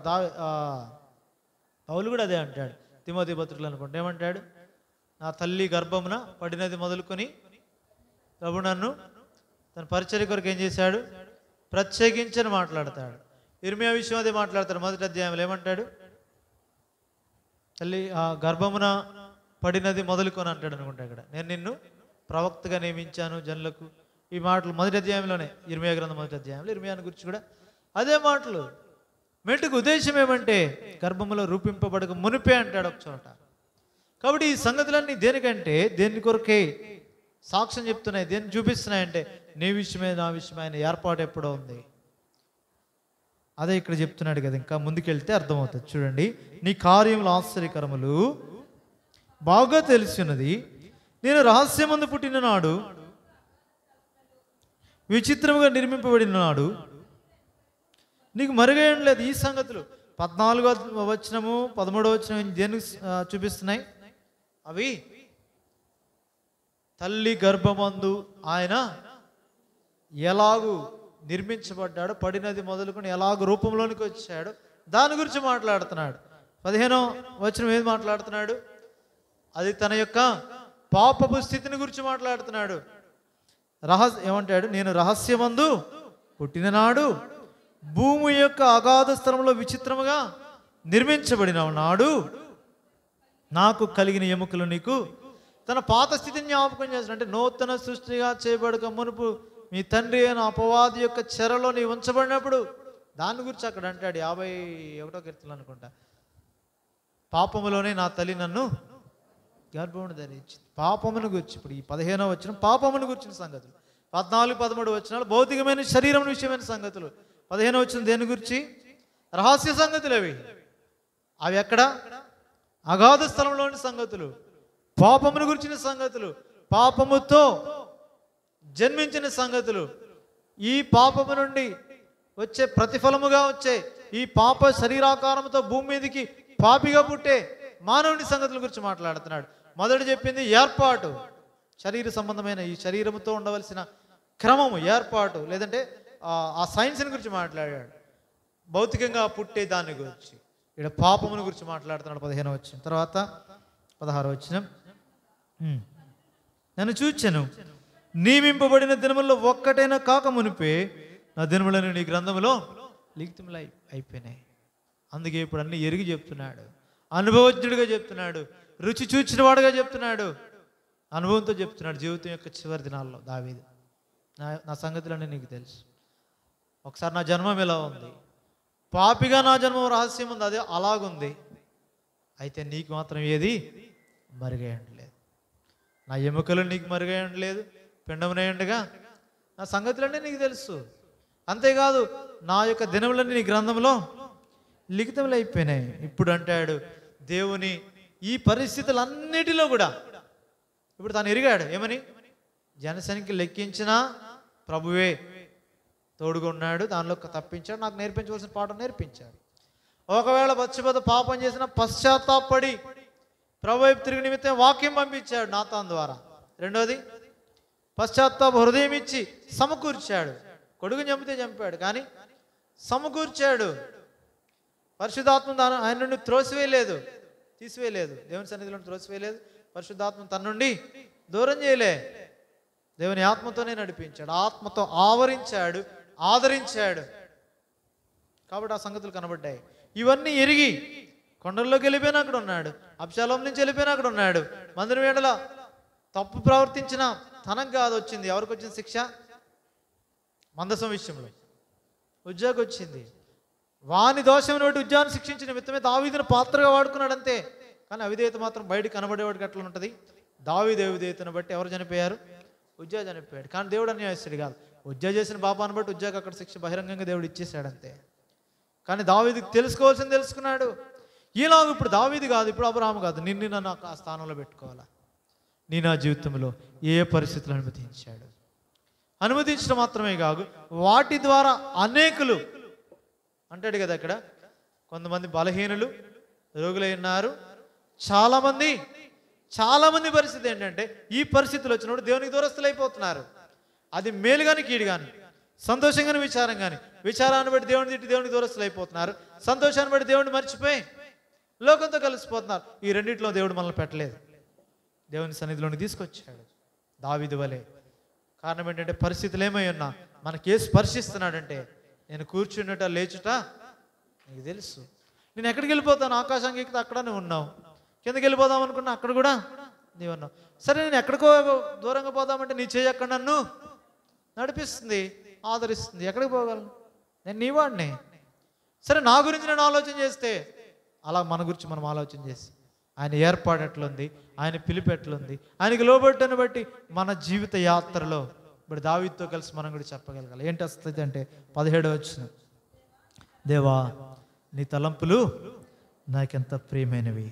పౌలు కూడా అదే అంటాడు తిమోతి పత్రికలు అనుకుంటే. ఏమంటాడు? నా తల్లి గర్భమున పడినది మొదలుకొని ప్రభు నన్ను తన పరిచర్య కొరకు ఏం చేశాడు? ప్రత్యేకించని మాట్లాడతాడు. ఇర్మియా విషయం అదే మాట్లాడతాడు. 1వ అధ్యాయంలో ఏమంటాడు? తల్లి ఆ గర్భమున పడినది మొదలుకొని అంటాడు అనుకుంటా ఇక్కడ. నేను నిన్ను ప్రవక్తగా నియమించాను జనులకు. ఈ మాటలు మొదటి అధ్యాయంలోనే, ఇర్మియా గ్రంథం మొదటి అధ్యాయంలో ఇర్మియాని గురించి కూడా అదే మాటలు. మెట్టుకు ఉద్దేశం ఏమంటే గర్భములో రూపింపబడక మునిపే అంటాడు ఒక చోట. కాబట్టి ఈ సంగతులన్నీ దేనికంటే, దేని కొరకే సాక్ష్యం చెప్తున్నాయి, దేన్ని చూపిస్తున్నాయంటే నీ విషయమే నా విషయమే ఆయన ఏర్పాటు ఎప్పుడో ఉంది. అదే ఇక్కడ చెప్తున్నాడు కదా. ఇంకా ముందుకెళ్తే అర్థమవుతుంది. చూడండి, నీ కార్యములు ఆశ్చర్యకరములు బాగా తెలిసినది. నేను రహస్యమందు పుట్టిన నాడు, విచిత్రముగా నిర్మింపబడిన నాడు నీకు మరుగేయం లేదు. ఈ సంగతులు 14వ వచనము 13వ వచనం దేనికి చూపిస్తున్నాయి? అవి తల్లి గర్భమందు ఆయన ఎలాగూ నిర్మించబడ్డాడు, పడినది మొదలుకొని ఎలాగూ రూపంలోనికి వచ్చాడు, దాని గురించి మాట్లాడుతున్నాడు. 15వ వచనం ఏది మాట్లాడుతున్నాడు? అది తన యొక్క పాపపు స్థితిని గురించి మాట్లాడుతున్నాడు. ఏమంటాడు? నేను రహస్యమందు పుట్టిన నాడు, భూమి యొక్క అగాధ స్థలంలో విచిత్రముగా నిర్మించబడిన నాడు నాకు కలిగిన ఎముకలు నీకు తన పాత స్థితిని జ్ఞాపకం చేస్తాడు. అంటే నూతన సృష్టిగా చేయబడక మునుపు మీ తండ్రి అయిన అపవాది యొక్క చెరలో నీ ఉంచబడినప్పుడు దాని గురించి అక్కడ అంటాడు. 51వ కీర్తనలు అనుకుంటా, పాపములోనే నా తల్లి నన్ను గర్భమును ధరించింది. పాపమును గురించి ఇప్పుడు ఈ 15వ వచనం పాపమును గురించిన సంగతులు, 14, 13 వచనాలు భౌతికమైన శరీరం విషయమైన సంగతులు, 15వ వచనం దేని గురించి? రహస్య సంగతులు. అవి ఎక్కడ? అగాధ స్థలంలోని సంగతులు, పాపమును గురించిన సంగతులు, పాపముతో జన్మించిన సంగతులు, ఈ పాపము నుండి వచ్చే ప్రతిఫలముగా వచ్చే ఈ పాప శరీరాకారంతో భూమి మీదకి పాపిగా పుట్టే మానవుని సంగతుల గురించి మాట్లాడుతున్నాడు. మొదటి చెప్పింది ఏర్పాటు, శరీర సంబంధమైన ఈ శరీరముతో ఉండవలసిన క్రమము, ఏర్పాటు, లేదంటే ఆ సైన్స్ని గురించి మాట్లాడాడు. భౌతికంగా పుట్టే దాని గురించి ఇక్కడ పాపముని గురించి మాట్లాడుతున్నాడు. 15వ వచనం. తర్వాత 16వ వచనం, నన్ను చూచెను, నియమింపబడిన దినముల్లో ఒక్కటైనా కాక మునిపే నా దినములను నీ గ్రంథములో లిఖితములు అయిపోయినాయి. అందుకే ఇప్పుడు అన్ని ఎరిగి చెప్తున్నాడు, అనుభవజ్ఞుడిగా చెప్తున్నాడు, రుచి చూచిన వాడుగా చెప్తున్నాడు, అనుభవంతో చెప్తున్నాడు. జీవితం యొక్క చివరి దినాల్లో దావీదు, నా సంగతులన్నీ నీకు తెలుసు. ఒకసారి నా జన్మం ఎలా ఉంది, పాపిగా నా జన్మం రహస్యం ఉంది, అదే అలాగుంది. అయితే నీకు మాత్రం ఏది మరుగేయండలేదు, నా ఎముకలు నీకు మరుగేయండలేదు, పిండమునేయండిగా నా సంగతులన్నీ నీకు తెలుసు. అంతేకాదు నా యొక్క దినములన్నీ నీ గ్రంథంలో లిఖితములు అయిపోయినాయి. ఇప్పుడు అంటాడు దేవుని ఈ పరిస్థితులన్నిటిలో కూడా ఇప్పుడు తాను ఎరిగాడు. ఏమని? జనసంఖ్య లెక్కించినా ప్రభువే తోడుగున్నాడు, దానిలో తప్పించాడు, నాకు నేర్పించవలసిన పాఠం నేర్పించాడు. ఒకవేళ బత్షెబ పాపం చేసిన పశ్చాత్తాపడి ప్రభు వైపు తిరిగి నిమిత్తం వాక్యం పంపించాడు నాతాన్ ద్వారా. రెండోది పశ్చాత్తాప హృదయం ఇచ్చి సమకూర్చాడు. కొడుకుని చంపితే చంపాడు, కానీ సమకూర్చాడు. పరిశుద్ధాత్మ ఆయన నుండి త్రోసివేయలేదు, తీసివేయలేదు, దేవుని సన్నిధిలో త్రోసివేయలేదు. పరిశుద్ధాత్మ తన నుండి దూరం చేయలే, దేవుని ఆత్మతోనే నడిపించాడు, ఆత్మతో ఆవరించాడు, ఆదరించాడు. కాబట్టి ఆ సంగతులు కనబడ్డాయి. ఇవన్నీ ఎరిగి కొండల్లోకి వెళ్ళిపోయినా అక్కడ ఉన్నాడు, అబ్షాలోం నుంచి వెళ్ళిపోయినా అక్కడ ఉన్నాడు. మందిరం వేళ తప్పు ప్రవర్తించిన తనకు కాదు వచ్చింది. ఎవరికి వచ్చింది శిక్ష? మందసం విషయంలో ఉజ్జాకి వచ్చింది. వాని దోషం బట్టి ఉజ్జాన్ని శిక్షించిన నిమిత్తమే దావీదును పాత్రగా వాడుకున్నాడు అంతే. కానీ అవిధేయత మాత్రం బయట కనబడేవాడికి ఎట్లా ఉంటుంది? దావీదు అవిధేయతను బట్టి ఎవరు చనిపోయారు? ఉజ్జా చనిపోయాడు. కానీ దేవుడు అన్యాయస్తుడు కాదు. ఉజ్జా చేసిన పాపాన్ని బట్టి ఉజ్జాకి అక్కడ శిక్ష బహిరంగంగా దేవుడు ఇచ్చేసాడు అంతే. కానీ దావీదుకి తెలుసుకోవాల్సింది తెలుసుకున్నాడు. ఈలాగ ఇప్పుడు దావీదు కాదు, ఇప్పుడు అబ్రహాము కాదు, నిన్ను నన్ను ఆ స్థానంలో పెట్టుకోవాలా. నీ నా జీవితంలో ఏ పరిస్థితులు అనుమతించాడు? అనుమతించడం మాత్రమే కాదు, వాటి ద్వారా అనేకులు అంటాడు కదా అక్కడ, కొంతమంది బలహీనులు రోగులై ఉన్నారు. చాలామంది పరిస్థితి ఏంటంటే ఈ పరిస్థితులు వచ్చినప్పుడు దేవునికి దూరస్తులు అయిపోతున్నారు. అది మేలు కానీ కీడు కానీ, సంతోషం కానీ విచారం కానీ. విచారాన్ని బట్టి దేవుని తిట్టి దేవునికి దూరస్తులు అయిపోతున్నారు, సంతోషాన్ని బట్టి దేవుడిని మర్చిపోయి లోకంతో కలిసిపోతున్నారు. ఈ రెండింటిలో దేవుడు మనల్ని పెట్టలేదు, దేవుని సన్నిధిలోని తీసుకొచ్చాడు దావీదు వలె. కారణం ఏంటంటే పరిస్థితులు ఏమై ఉన్నా మనకే స్పర్శిస్తున్నాడంటే, నేను కూర్చున్నట లేచుట నీకు తెలుసు. నేను ఎక్కడికి వెళ్ళిపోతాను? ఆకాశానికి ఎక్కితే అక్కడనే ఉన్నావు, కిందకి వెళ్ళిపోదాం అనుకున్నా, అక్కడ కూడా నీవన్నావు. సరే నేను ఎక్కడికో దూరంగా పోదామంటే నీ చేయి అక్కడ నన్ను నడిపిస్తుంది, ఆదరిస్తుంది. ఎక్కడికి పోగలను? నేను నీ వాడిని. సరే నా గురించి నేను ఆలోచన చేస్తే, అలా మన గురించి మనం ఆలోచన చేసి ఆయన ఏర్పాటు ఎట్లుంది, ఆయన పిలుపు ఎట్లుంది, ఆయనకి లోబట్టుని బట్టి మన జీవిత యాత్రలో ఇప్పుడు దావీదుతో కలిసి మనం కూడా చెప్పగలగాలి. ఏంటి వస్తుంది అంటే 17వ వచనం, దేవా నీ తలంపులు నాకెంత ప్రియమైనవి,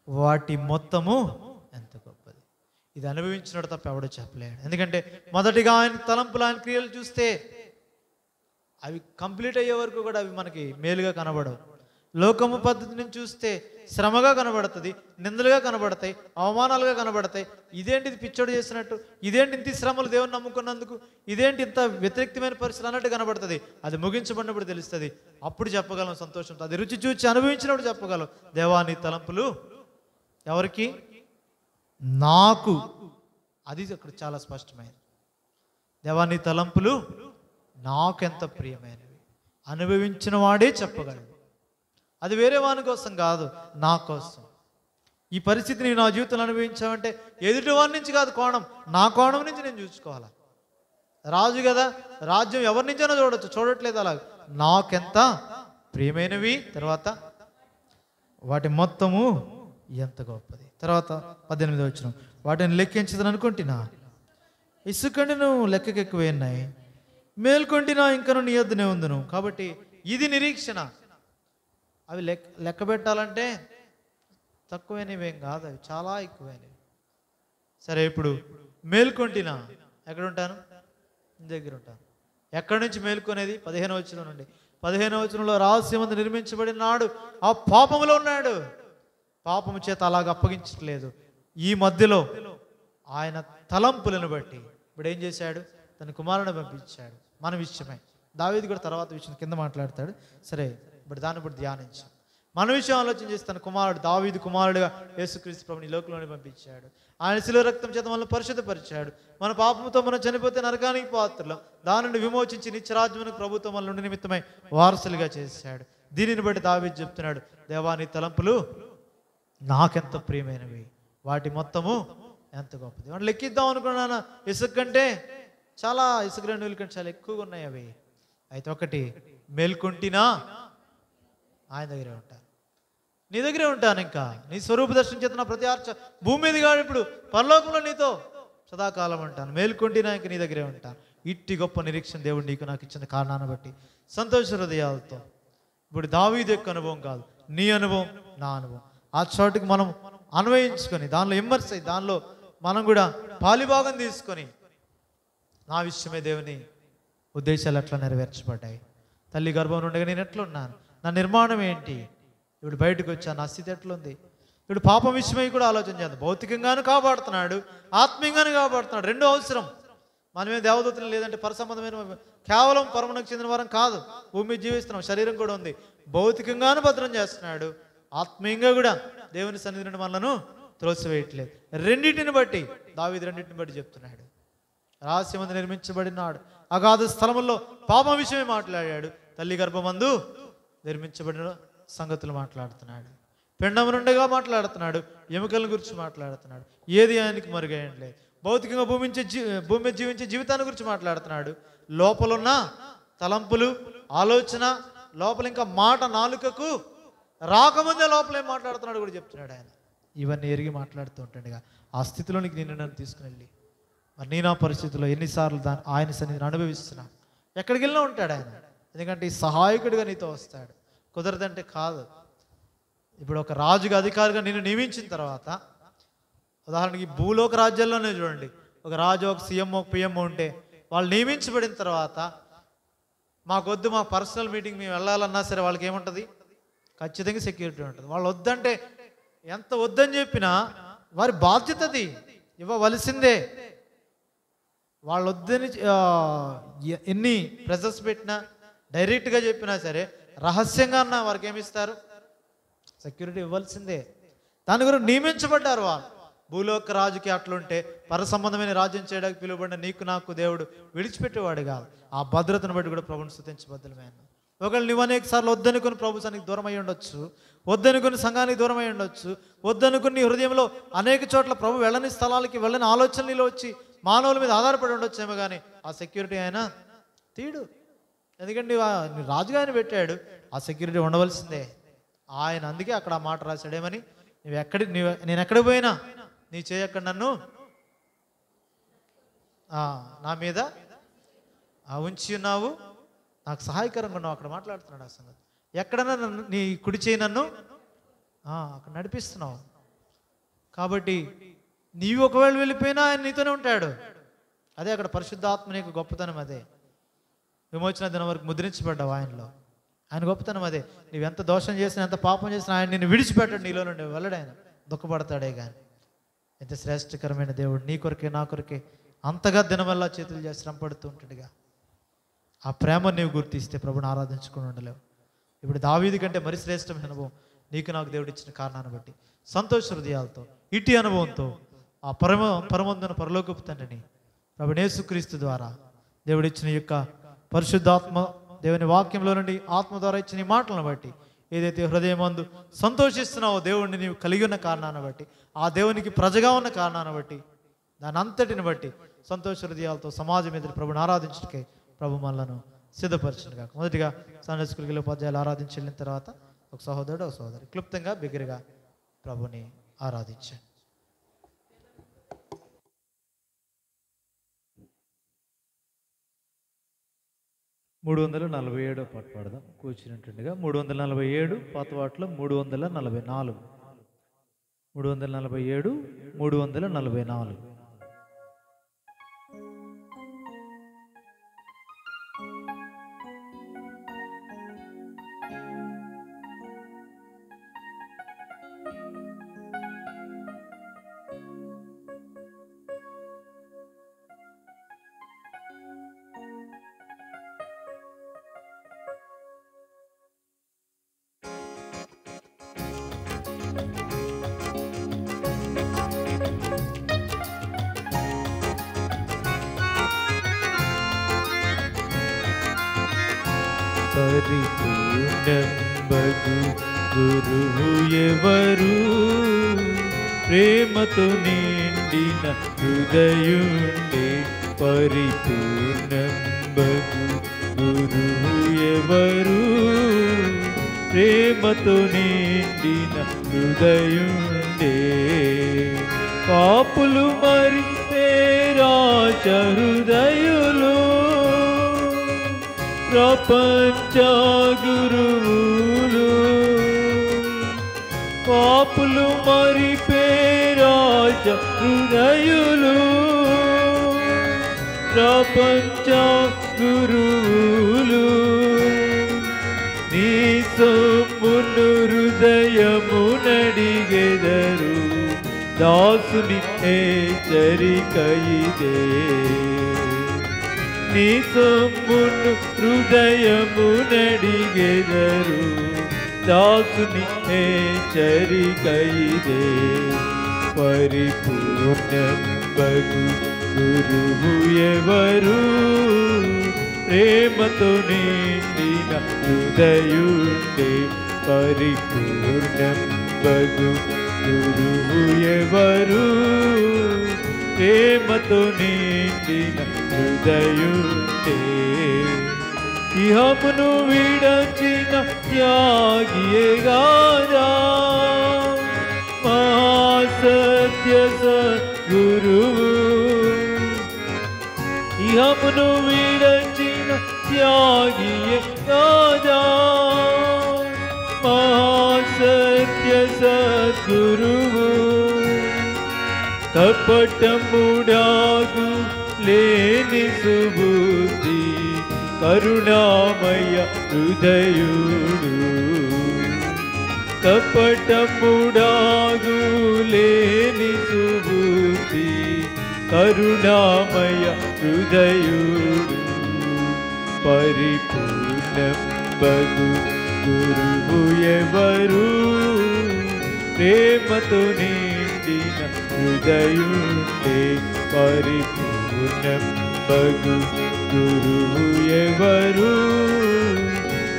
వాటి మొత్తము ఎంత గొప్పది. ఇది అనుభవించినట్టు తప్ప ఎవడో చెప్పలేడు. ఎందుకంటే మొదటిగా ఆయన తలంపులు, ఆయన క్రియలు చూస్తే అవి కంప్లీట్ అయ్యే వరకు కూడా అవి మనకి మేలుగా కనబడవు. లోకము పద్ధతిని చూస్తే శ్రమగా కనబడుతుంది, నిందలుగా కనబడతాయి, అవమానాలుగా కనబడతాయి. ఇదేంటి ఇది పిచ్చోడు చేసినట్టు, ఇదేంటి ఇంత శ్రమలు దేవుని నమ్ముకున్నందుకు, ఇదేంటి ఇంత వ్యతిరేక్తమైన పరిస్థితులు అన్నట్టు కనబడుతుంది. అది ముగించబడినప్పుడు తెలుస్తుంది. అప్పుడు చెప్పగలం సంతోషంతో. అది రుచి చూచి అనుభవించినప్పుడు చెప్పగలం, దేవా నీ తలంపులు ఎవరికి? నాకు. అది అక్కడ చాలా స్పష్టమైనది. దేవా నీ తలంపులు నాకెంత ప్రియమైనవి. అనుభవించిన వాడే చెప్పగలడు. అది వేరే వాని కోసం కాదు, నా కోసం. ఈ పరిస్థితిని నా జీవితంలో అనుభవించామంటే ఎదుటి వారి నుంచి కాదు కోణం, నా కోణం నుంచి నేను చూసుకోవాలా. రాజు కదా, రాజ్యం ఎవరి నుంచైనా చూడొచ్చు, చూడట్లేదు. అలా నాకెంత ప్రియమైనవి. తర్వాత వాటి మొత్తము ఎంత గొప్పది. తర్వాత 18వ వచనం, వాటిని లెక్కించదని అనుకుంటున్నా, ఇసుకండి నువ్వు లెక్కకి ఎక్కువ ఉన్నాయి, మేల్కొంటినా ఇంకను నీ యొద్దనే ఉందును. కాబట్టి ఇది నిరీక్షణ. అవి లెక్క పెట్టాలంటే తక్కువైనవేం కాదు, అవి చాలా ఎక్కువైనవి. సరే ఇప్పుడు మేల్కొంటినా ఎక్కడ ఉంటాను? నీ దగ్గర ఉంటాను. ఎక్కడి నుంచి మేల్కొనేది? 15వ వచనం నుండి. 15వ వచనంలో రహస్యమందు నిర్మించబడిన నాడు ఆ పాపములో ఉన్నాడు. పాపము చేత అలాగ అప్పగించట్లేదు. ఈ మధ్యలో ఆయన తలంపులను బట్టి ఇప్పుడు ఏం చేశాడు? తన కుమారుని పంపించాడు. మన విషయమై దావీదు కూడా తర్వాత విషయం కింద మాట్లాడతాడు. సరే ఇప్పుడు దాన్ని బట్టి ధ్యానించాం. మన విషయం ఆలోచన చేసి తన కుమారుడు దావీదు కుమారుడుగా యేసుక్రీస్తు ప్రభుని లోకంలోనే పంపించాడు. ఆయన శిలువ రక్తం చేత మనల్ని పరిశుద్ధపరిచాడు. మన పాపంతో మనం చనిపోతే నరకానికి పాత్రలో దాని నుండి విమోచించి నిత్యరాజ్యమునకు ప్రభుత్వం మన నుండి నిమిత్తమై వారసులుగా చేశాడు. దీనిని బట్టి దావీదు చెప్తున్నాడు, దేవా నీ తలంపులు నాకెంత ప్రియమైనవి, వాటి మొత్తము ఎంత గొప్పది. వాడు లెక్కిద్దాం అనుకున్నాను, ఇసుక కంటే చాలా, ఇసుక రేణువుల కంటే చాలా ఎక్కువగా ఉన్నాయి అవి. అయితే ఒకటి, మేల్కొంటినా ఆయన దగ్గరే ఉంటాను, నీ దగ్గరే ఉంటాను. ఇంకా నీ స్వరూప దర్శనం చేత నా ప్రతి ఆర్చ భూమి మీద కాదు, ఇప్పుడు పరలోకంలో నీతో సదాకాలం ఉంటాను. మేల్కొంటినా ఇంక నీ దగ్గరే ఉంటాను. ఇట్టి గొప్ప నిరీక్షణ దేవుడు నీకు నాకు ఇచ్చిన కారణాన్ని బట్టి సంతోష హృదయాలతో. ఇప్పుడు దావీదు యొక్క అనుభవం కాదు, నీ అనుభవం, నా అనుభవం. ఆ చోటుకి మనం అన్వయించుకొని దానిలో ఇమ్మర్స్ అయ్యి దానిలో మనం కూడా పాలిభాగం తీసుకొని నా విషయమే దేవుని ఉద్దేశాలు ఎట్లా నెరవేర్చబడ్డాయి, తల్లి గర్భం నుండి నేను ఎట్లున్నాను, నా నిర్మాణం ఏంటి, ఇప్పుడు బయటకు వచ్చాను, నా స్థితి ఎట్లుంది. ఇప్పుడు పాపం విషయమై కూడా ఆలోచన చేద్దాం. భౌతికంగాను కాపాడుతున్నాడు, ఆత్మీయంగాను కాపాడుతున్నాడు. రెండు అవసరం. మనమే దేవదూతలు లేదంటే పరసంబంధమైన కేవలం పరమునకు చెందిన వారం కాదు, భూమి మీద జీవిస్తున్నాం, శరీరం కూడా ఉంది. భౌతికంగాను భద్రం చేస్తున్నాడు, ఆత్మీయంగా కూడా దేవుని సన్నిధి నుండి మనలను త్రోసివేయట్లేదు. రెండింటిని బట్టి దావీదు రెండింటిని బట్టి చెప్తున్నాడు. రహస్యమందు నిర్మించబడినాడు, అగాధ స్థలముల్లో పాపం విషయమే మాట్లాడాడు, తల్లి గర్భమందు నిర్మించబడిన సంగతులు మాట్లాడుతున్నాడు, పిండం నుండిగా మాట్లాడుతున్నాడు, ఎముకల గురించి మాట్లాడుతున్నాడు. ఏది ఆయనకి మరుగైనట్లేదు. భౌతికంగా భూమి మీద జీవించే జీవితాన్ని గురించి మాట్లాడుతున్నాడు. లోపలున్న తలంపులు, ఆలోచన, లోపల ఇంకా మాట నాలుకకు రాకముందే లోపల ఏం మాట్లాడుతున్నాడు కూడా చెప్తున్నాడు ఆయన. ఇవన్నీ ఎరిగి మాట్లాడుతూ ఉంటాడుగా. ఆ స్థితిలోనికి నేను నన్ను తీసుకుని వెళ్ళి మరి నేను ఆ పరిస్థితుల్లో ఎన్నిసార్లు ఆయన సన్నిధిని అనుభవిస్తున్నా. ఎక్కడికి వెళ్ళినా ఉంటాడు ఆయన. ఎందుకంటే ఈ సహాయకుడిగా నీతో వస్తాడు. కుదరదంటే కాదు. ఇప్పుడు ఒక రాజుగా అధికారిగా నిన్ను నియమించిన తర్వాత, ఉదాహరణకి భూలోక రాజ్యాల్లోనే చూడండి, ఒక రాజు, ఒక సీఎం, ఒక పిఎం ఉంటే వాళ్ళు నియమించబడిన తర్వాత మాకొద్దు, మా పర్సనల్ మీటింగ్ మేము వెళ్ళాలన్నా సరే వాళ్ళకి ఏముంటుంది? ఖచ్చితంగా సెక్యూరిటీ ఉంటుంది. వాళ్ళు వద్దంటే ఎంత వద్దని చెప్పినా వారి బాధ్యతది, ఇవ్వవలసిందే. వాళ్ళు వద్దని ఎన్ని ప్రెజర్స్ పెట్టినా, డైరెక్ట్గా చెప్పినా సరే, రహస్యంగా అన్నా వారికి ఏమిస్తారు? సెక్యూరిటీ ఇవ్వాల్సిందే. దాని గురించి నియమించబడ్డారు వాళ్ళు. భూలోక రాజుకి అట్లుంటే పర సంబంధమైన రాజ్యం చేయడానికి పిలువబడిన నీకు నాకు దేవుడు విడిచిపెట్టేవాడు కాదు. ఆ భద్రతను బట్టి కూడా ప్రభువుని స్తుతించబద్దలమే. ఒకవేళ నువ్వు అనేక సార్లు వద్దనుకుని ప్రభు సన్నిధికి దూరం అయి ఉండొచ్చు, వద్దనుకుని సంఘానికి దూరం అయి ఉండొచ్చు, వద్దనుకుని నీ హృదయంలో అనేక చోట్ల ప్రభు వెళ్ళని స్థలాలకి వెళ్ళని ఆలోచనలు వచ్చి మానవుల మీద ఆధారపడి ఉండొచ్చేమో, కానీ ఆ సెక్యూరిటీ ఆయన తీడు. ఎందుకంటే నీ రాజుగా ఆయన పెట్టాడు, ఆ సెక్యూరిటీ ఉండవలసిందే ఆయన. అందుకే అక్కడ ఆ మాట రాశాడేమని, నేను ఎక్కడికి పోయినా నీ చేయక్కడ నన్ను నా మీద ఉంచి ఉన్నావు, నాకు సహాయకరంగా ఉన్నావు. అక్కడ మాట్లాడుతున్నాడు ఆ సంగతి. ఎక్కడన్నా నీ కుడి చేయి నన్ను అక్కడ నడిపిస్తున్నావు. కాబట్టి నీవు ఒకవేళ వెళ్ళిపోయినా ఆయన నీతోనే ఉంటాడు. అదే అక్కడ పరిశుద్ధాత్మ నీకు గొప్పతనం. అదే విమోచన దినం వరకు ముద్రించబడ్డావు ఆయనలో. ఆయన గొప్పతనం అదే. నువ్వు ఎంత దోషం చేసినా, ఎంత పాపం చేసినా ఆయన నిన్ను విడిచిపెట్టాడు, నీలో నుండి వెళ్ళడు. ఆయన దుఃఖపడతాడే కానీ. ఎంత శ్రేష్టకరమైన దేవుడు, నీ కొరకే నా కొరకే అంతగా దినవల్ల చేతులు చేసి శ్రమపడుతూ ఉంటాడుగా. ఆ ప్రేమను నీవు గుర్తిస్తే ప్రభుని ఆరాధించుకుని ఉండలేవు. ఇప్పుడు దావీదు కంటే మరి శ్రేష్టమైన అనుభవం నీకు నాకు దేవుడు ఇచ్చిన కారణాన్ని బట్టి సంతోష హృదయాలతో ఇటీ అనుభవంతో ఆ పరమందున పరలోకపు తండ్రిని ప్రభుని యేసుక్రీస్తు ద్వారా దేవుడిచ్చిన యొక్క పరిశుద్ధాత్మ దేవుని వాక్యంలో నుండి ఆత్మ ద్వారా ఇచ్చిన ఈ మాటలను బట్టి ఏదైతే హృదయమందు సంతోషిస్తున్నావో దేవుడిని నీవు కలిగి ఉన్న కారణాన్ని బట్టి, ఆ దేవునికి ప్రజగా ఉన్న కారణాన్ని బట్టి, దాని అంతటిని బట్టి సంతోష హృదయాలతో సమాజం ఎదురు ప్రభుని ఆరాధించడానికి ప్రభు మనలను సిద్ధపరచును కాక. మొదటిగా సండే స్కూల్కి ఉపాధ్యాయులు ఆరాధించి వెళ్ళిన తర్వాత ఒక సహోదరుడు ఒక సహోదరి క్లుప్తంగా బిగ్గరగా ప్రభుని ఆరాధించాను. మూడు 347 పాట పాడదాం కూర్చున్నట్టుగా. 347 పాత వాటిలో 344 347 344. పరిపూర్ణంబగు గురువు ఎవరు, ప్రేమతో నిండిన హృదయుండే. పరిపూర్ణంబగు గురువు ఎవరు, ప్రేమతో నిండిన హృదయుండే. పాపులు మరి రాజ హృదయులు, ప్రపంచ గురువులు. పాపులు మరి రాజ హృదయులు, ప్రపంచ గురువులు. నీ సొమ్మును హృదయము నడిగెదరు, దాసుని హెచ్చరిక ఇదే. నీ సొమ్మును హృదయము నడిగెదరు, దాసుని హెచ్చరిక ఇదే. పరిపూర్ణంబగు గురువు ఎవరు, ప్రేమతో నిండిన హృదయుండే. పరిపూర్ణంబగు గురువు ఎవరు, ప్రేమతో నిండిన హృదయుండే. ఇహమును విడచిన త్యాగియేగారా, మహాసత్య సద్గురువు. ఇహమును విడచిన త్యాగియేగారా, మహాసత్య సద్గురువు. కపటముడాగు లేని సుబుద్ధి, కరుణామయ హృదయుడు. కపటముడాగు లేని సుబుద్ధి, కరుణామయ హృదయుడు. పరిపూర్ణంబగు గురువు ఎవరు, ప్రేమతో నిండిన హృదయుండే. పరిపూర్ణంబగు గురువు ఎవరు,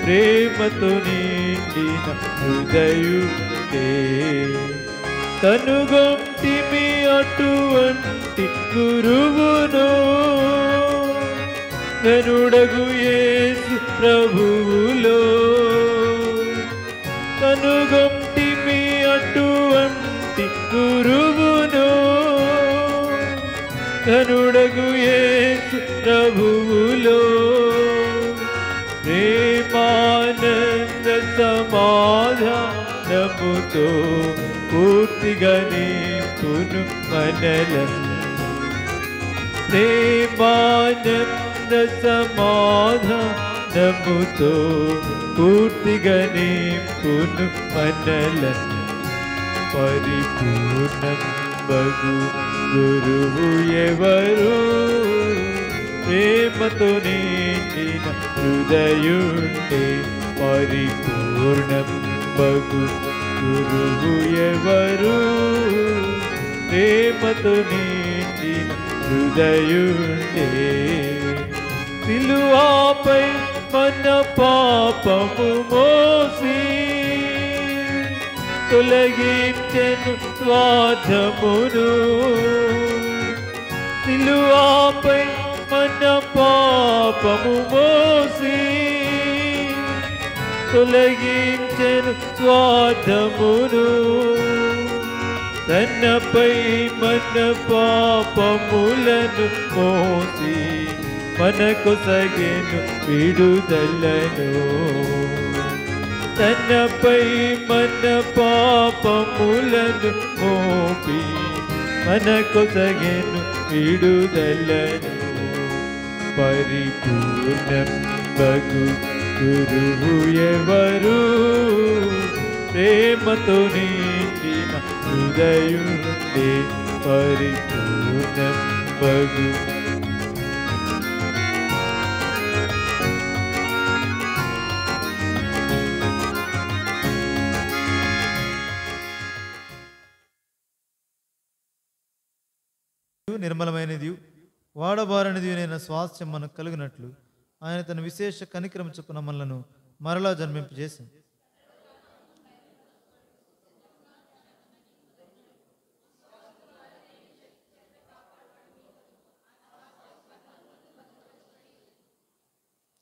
ప్రేమతో నిండిన హృదయుడే కనుగొంటిమి అటువంటి గురువును ఘనుడగు యేసు ప్రభువులో కనుగొంటిమి అటువంటి గురువును ఘనుడగు యేసు ప్రభువులో ప్రేమానంద సమాధానముతో పూర్తిగా నింపును మనలను ప్రేమానంద సమాధానముతో పూర్తిగా నింపును మనలను పరిపూర్ణం బగు గురువు ఎవరు ప్రేమతో నిండిన హృదయుండే పరిపూర్ణం బగు గురువు ఎవరు ప్రేమతో నిండిన హృదయుండే సిలువపై మన పాపము మోసి తొలగించెను స్వార్థమును సిలువపై మన పాపము మోసి తొలగించెను స్వార్థమును తనపై మన పాపములను మోసి మనకు సగెను విడుదలను తనపై మన పాపములను మోపి మనకు సగెను విడుదలను పరిపూర్ణం బగు గురువు ఎవరు ప్రేమతో నిండిన హృదయుండే పరిపూర్ణం బగు నిర్మలమైనది వాడబారనిది నేను స్వాస్థ్యం మనకు కలిగినట్లు ఆయన తన విశేష కనికరం చొప్పున మనలను మరలా జన్మింపజేసింది.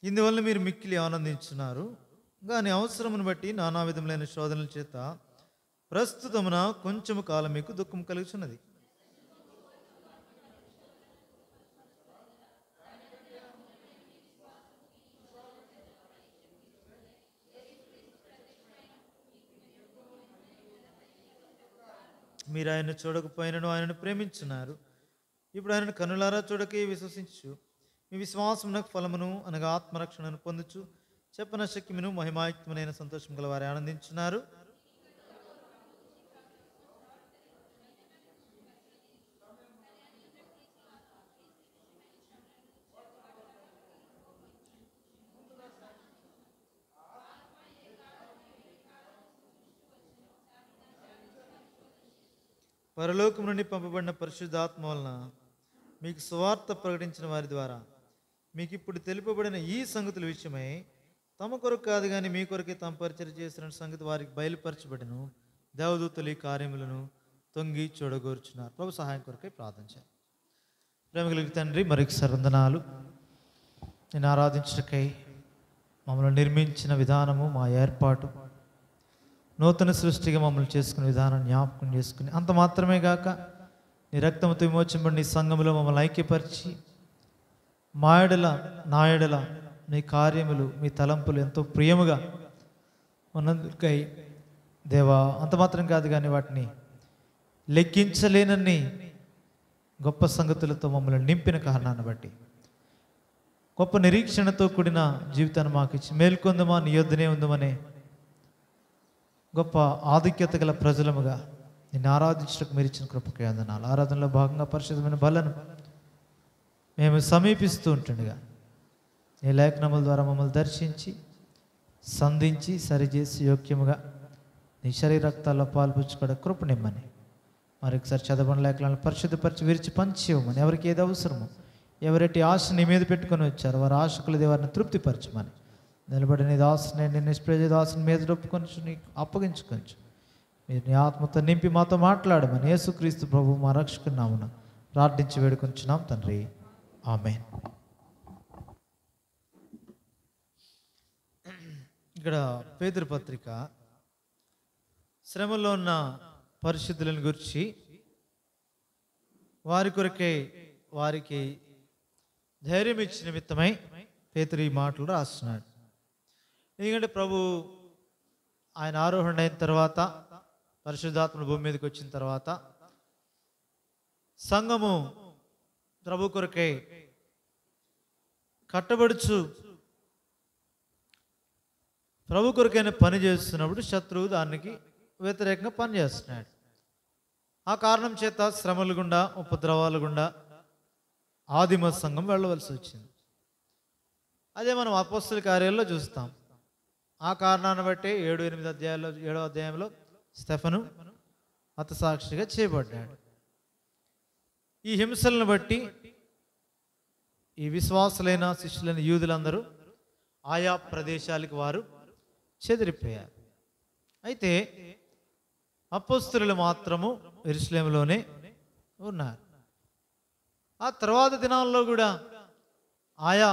ఇందువల్ల మీరు మిక్కిలి ఆనందించున్నారు. కానీ అవసరమును బట్టి నానా విధములైన శోధనల చేత ప్రస్తుతమున కొంచెము కాలం మీకు దుఃఖం కలుగుచున్నది. మీరు ఆయన చూడకపోయినను ఆయనను ప్రేమించున్నారు. ఇప్పుడు ఆయనను కనులారా చూడకే విశ్వసించు మీ విశ్వాసమునకు ఫలమును అనగా ఆత్మరక్షణను పొందుచు చెప్పన శక్తిమును మహిమాయుక్తమైన సంతోషం గల వారు ఆనందించున్నారు. పరలోకం నుండి పంపబడిన పరిశుద్ధాత్మ వలన మీకు సువార్త ప్రకటించిన వారి ద్వారా మీకు ఇప్పుడు తెలుపబడిన ఈ సంగతుల విషయమై తమ కొరకు కాదు కానీ మీ కొరకే తమ పరిచయం చేసిన సంగతి వారికి బయలుపరచబడిను. దేవదూతలు ఈ కార్యములను తొంగి చూడగోర్చున్నారు. ప్రభు సహాయం కొరకై ప్రార్థించారు. ప్రేమ కలిగిన తండ్రి, మరొకసారి వందనాలు. నేను ఆరాధించటకై మమ్మల్ని నిర్మించిన విధానము, మా ఏర్పాటు, నూతన సృష్టిగా మమ్మల్ని చేసుకునే విధానం జ్ఞాపకం చేసుకుని అంత మాత్రమే గాక నీ రక్తంతో విమోచింపబడి నీ సంఘములో మమ్మల్ని ఐక్యపరిచి మా ఎడల నా ఎడల నీ కార్యములు మీ తలంపులు ఎంతో ప్రియముగా ఉన్నందుకై దేవా, అంత మాత్రం కాదు కానీ వాటిని లెక్కించలేనన్ని గొప్ప సంగతులతో మమ్మల్ని నింపిన కారణాన్ని బట్టి గొప్ప నిరీక్షణతో కూడిన జీవితాన్ని మాకు ఇచ్చి మేల్కొందమా నీ యొద్దనే ఉందమనే గొప్ప ఆధిక్యత గల ప్రజలముగా నిన్ను ఆరాధించడానికి మీరు ఇచ్చిన కృపకే వందనాలు. ఆరాధనలో భాగంగా పరిశుద్ధమైన బలను మేము సమీపిస్తూ ఉంటుండగా నీ లేఖనముల ద్వారా మమ్మల్ని దర్శించి సంధించి సరిచేసి యోగ్యముగా నీ శరీర రక్తాల్లో పాల్పుచ్చుకోవడం కృప నిమ్మని మరొకసారి చదవని లేఖనాలను పరిశుద్ధపరిచి విరిచి పంచి ఇవ్వమని, ఎవరికి ఏది అవసరమో ఎవరెట్టి ఆశ నీ మీద పెట్టుకొని వచ్చారో వారి ఆశకులది వారిని తృప్తిపరచమని నిలబడి నీ దాసుని నేను నిష్ప్రయోజ దాసుని మీద ఒప్పుకొంచు నీకు అప్పగించుకొంచు. మీరు నీ ఆత్మతో నింపి మాతో మాట్లాడమని యేసుక్రీస్తు ప్రభు మా రక్షకుని నామమున ప్రార్థించి వేడుకొంచున్నాం తండ్రి. ఆమేన్. ఇక్కడ పేతురు పత్రిక శ్రమలో ఉన్న పరిశుద్ధులను గురించి వారి కొరకే వారికి ధైర్యం ఇచ్చిన నిమిత్తమై పేతురు ఈ మాటలు రాస్తున్నాడు. ఎందుకంటే ప్రభు ఆయన ఆరోహణ అయిన తర్వాత పరిశుద్ధాత్మ భూమి మీదకి వచ్చిన తర్వాత సంఘము ప్రభు కొరకే కట్టబడుచు ప్రభు కొరకైనా పని చేస్తున్నప్పుడు శత్రువు దానికి వ్యతిరేకంగా పనిచేస్తున్నాడు. ఆ కారణం చేత శ్రమలు గుండా ఉపద్రవాలు గుండా ఆదిమ సంఘం వెళ్ళవలసి వచ్చింది. అదే మనం అపోస్తల కార్యాల్లో చూస్తాం. ఆ కారణాన్ని బట్టి 7-8 అధ్యాయంలో స్టెఫను హతసాక్షిగా చేయబడ్డాడు. ఈ హింసలను బట్టి ఈ విశ్వాసులైన శిష్యులైన యూదులందరూ ఆయా ప్రదేశాలకు వారు చెదిరిపోయారు. అయితే అపోస్తలులు మాత్రము యెరూషలేములోనే ఉన్నారు. ఆ తర్వాత దినాల్లో కూడా ఆయా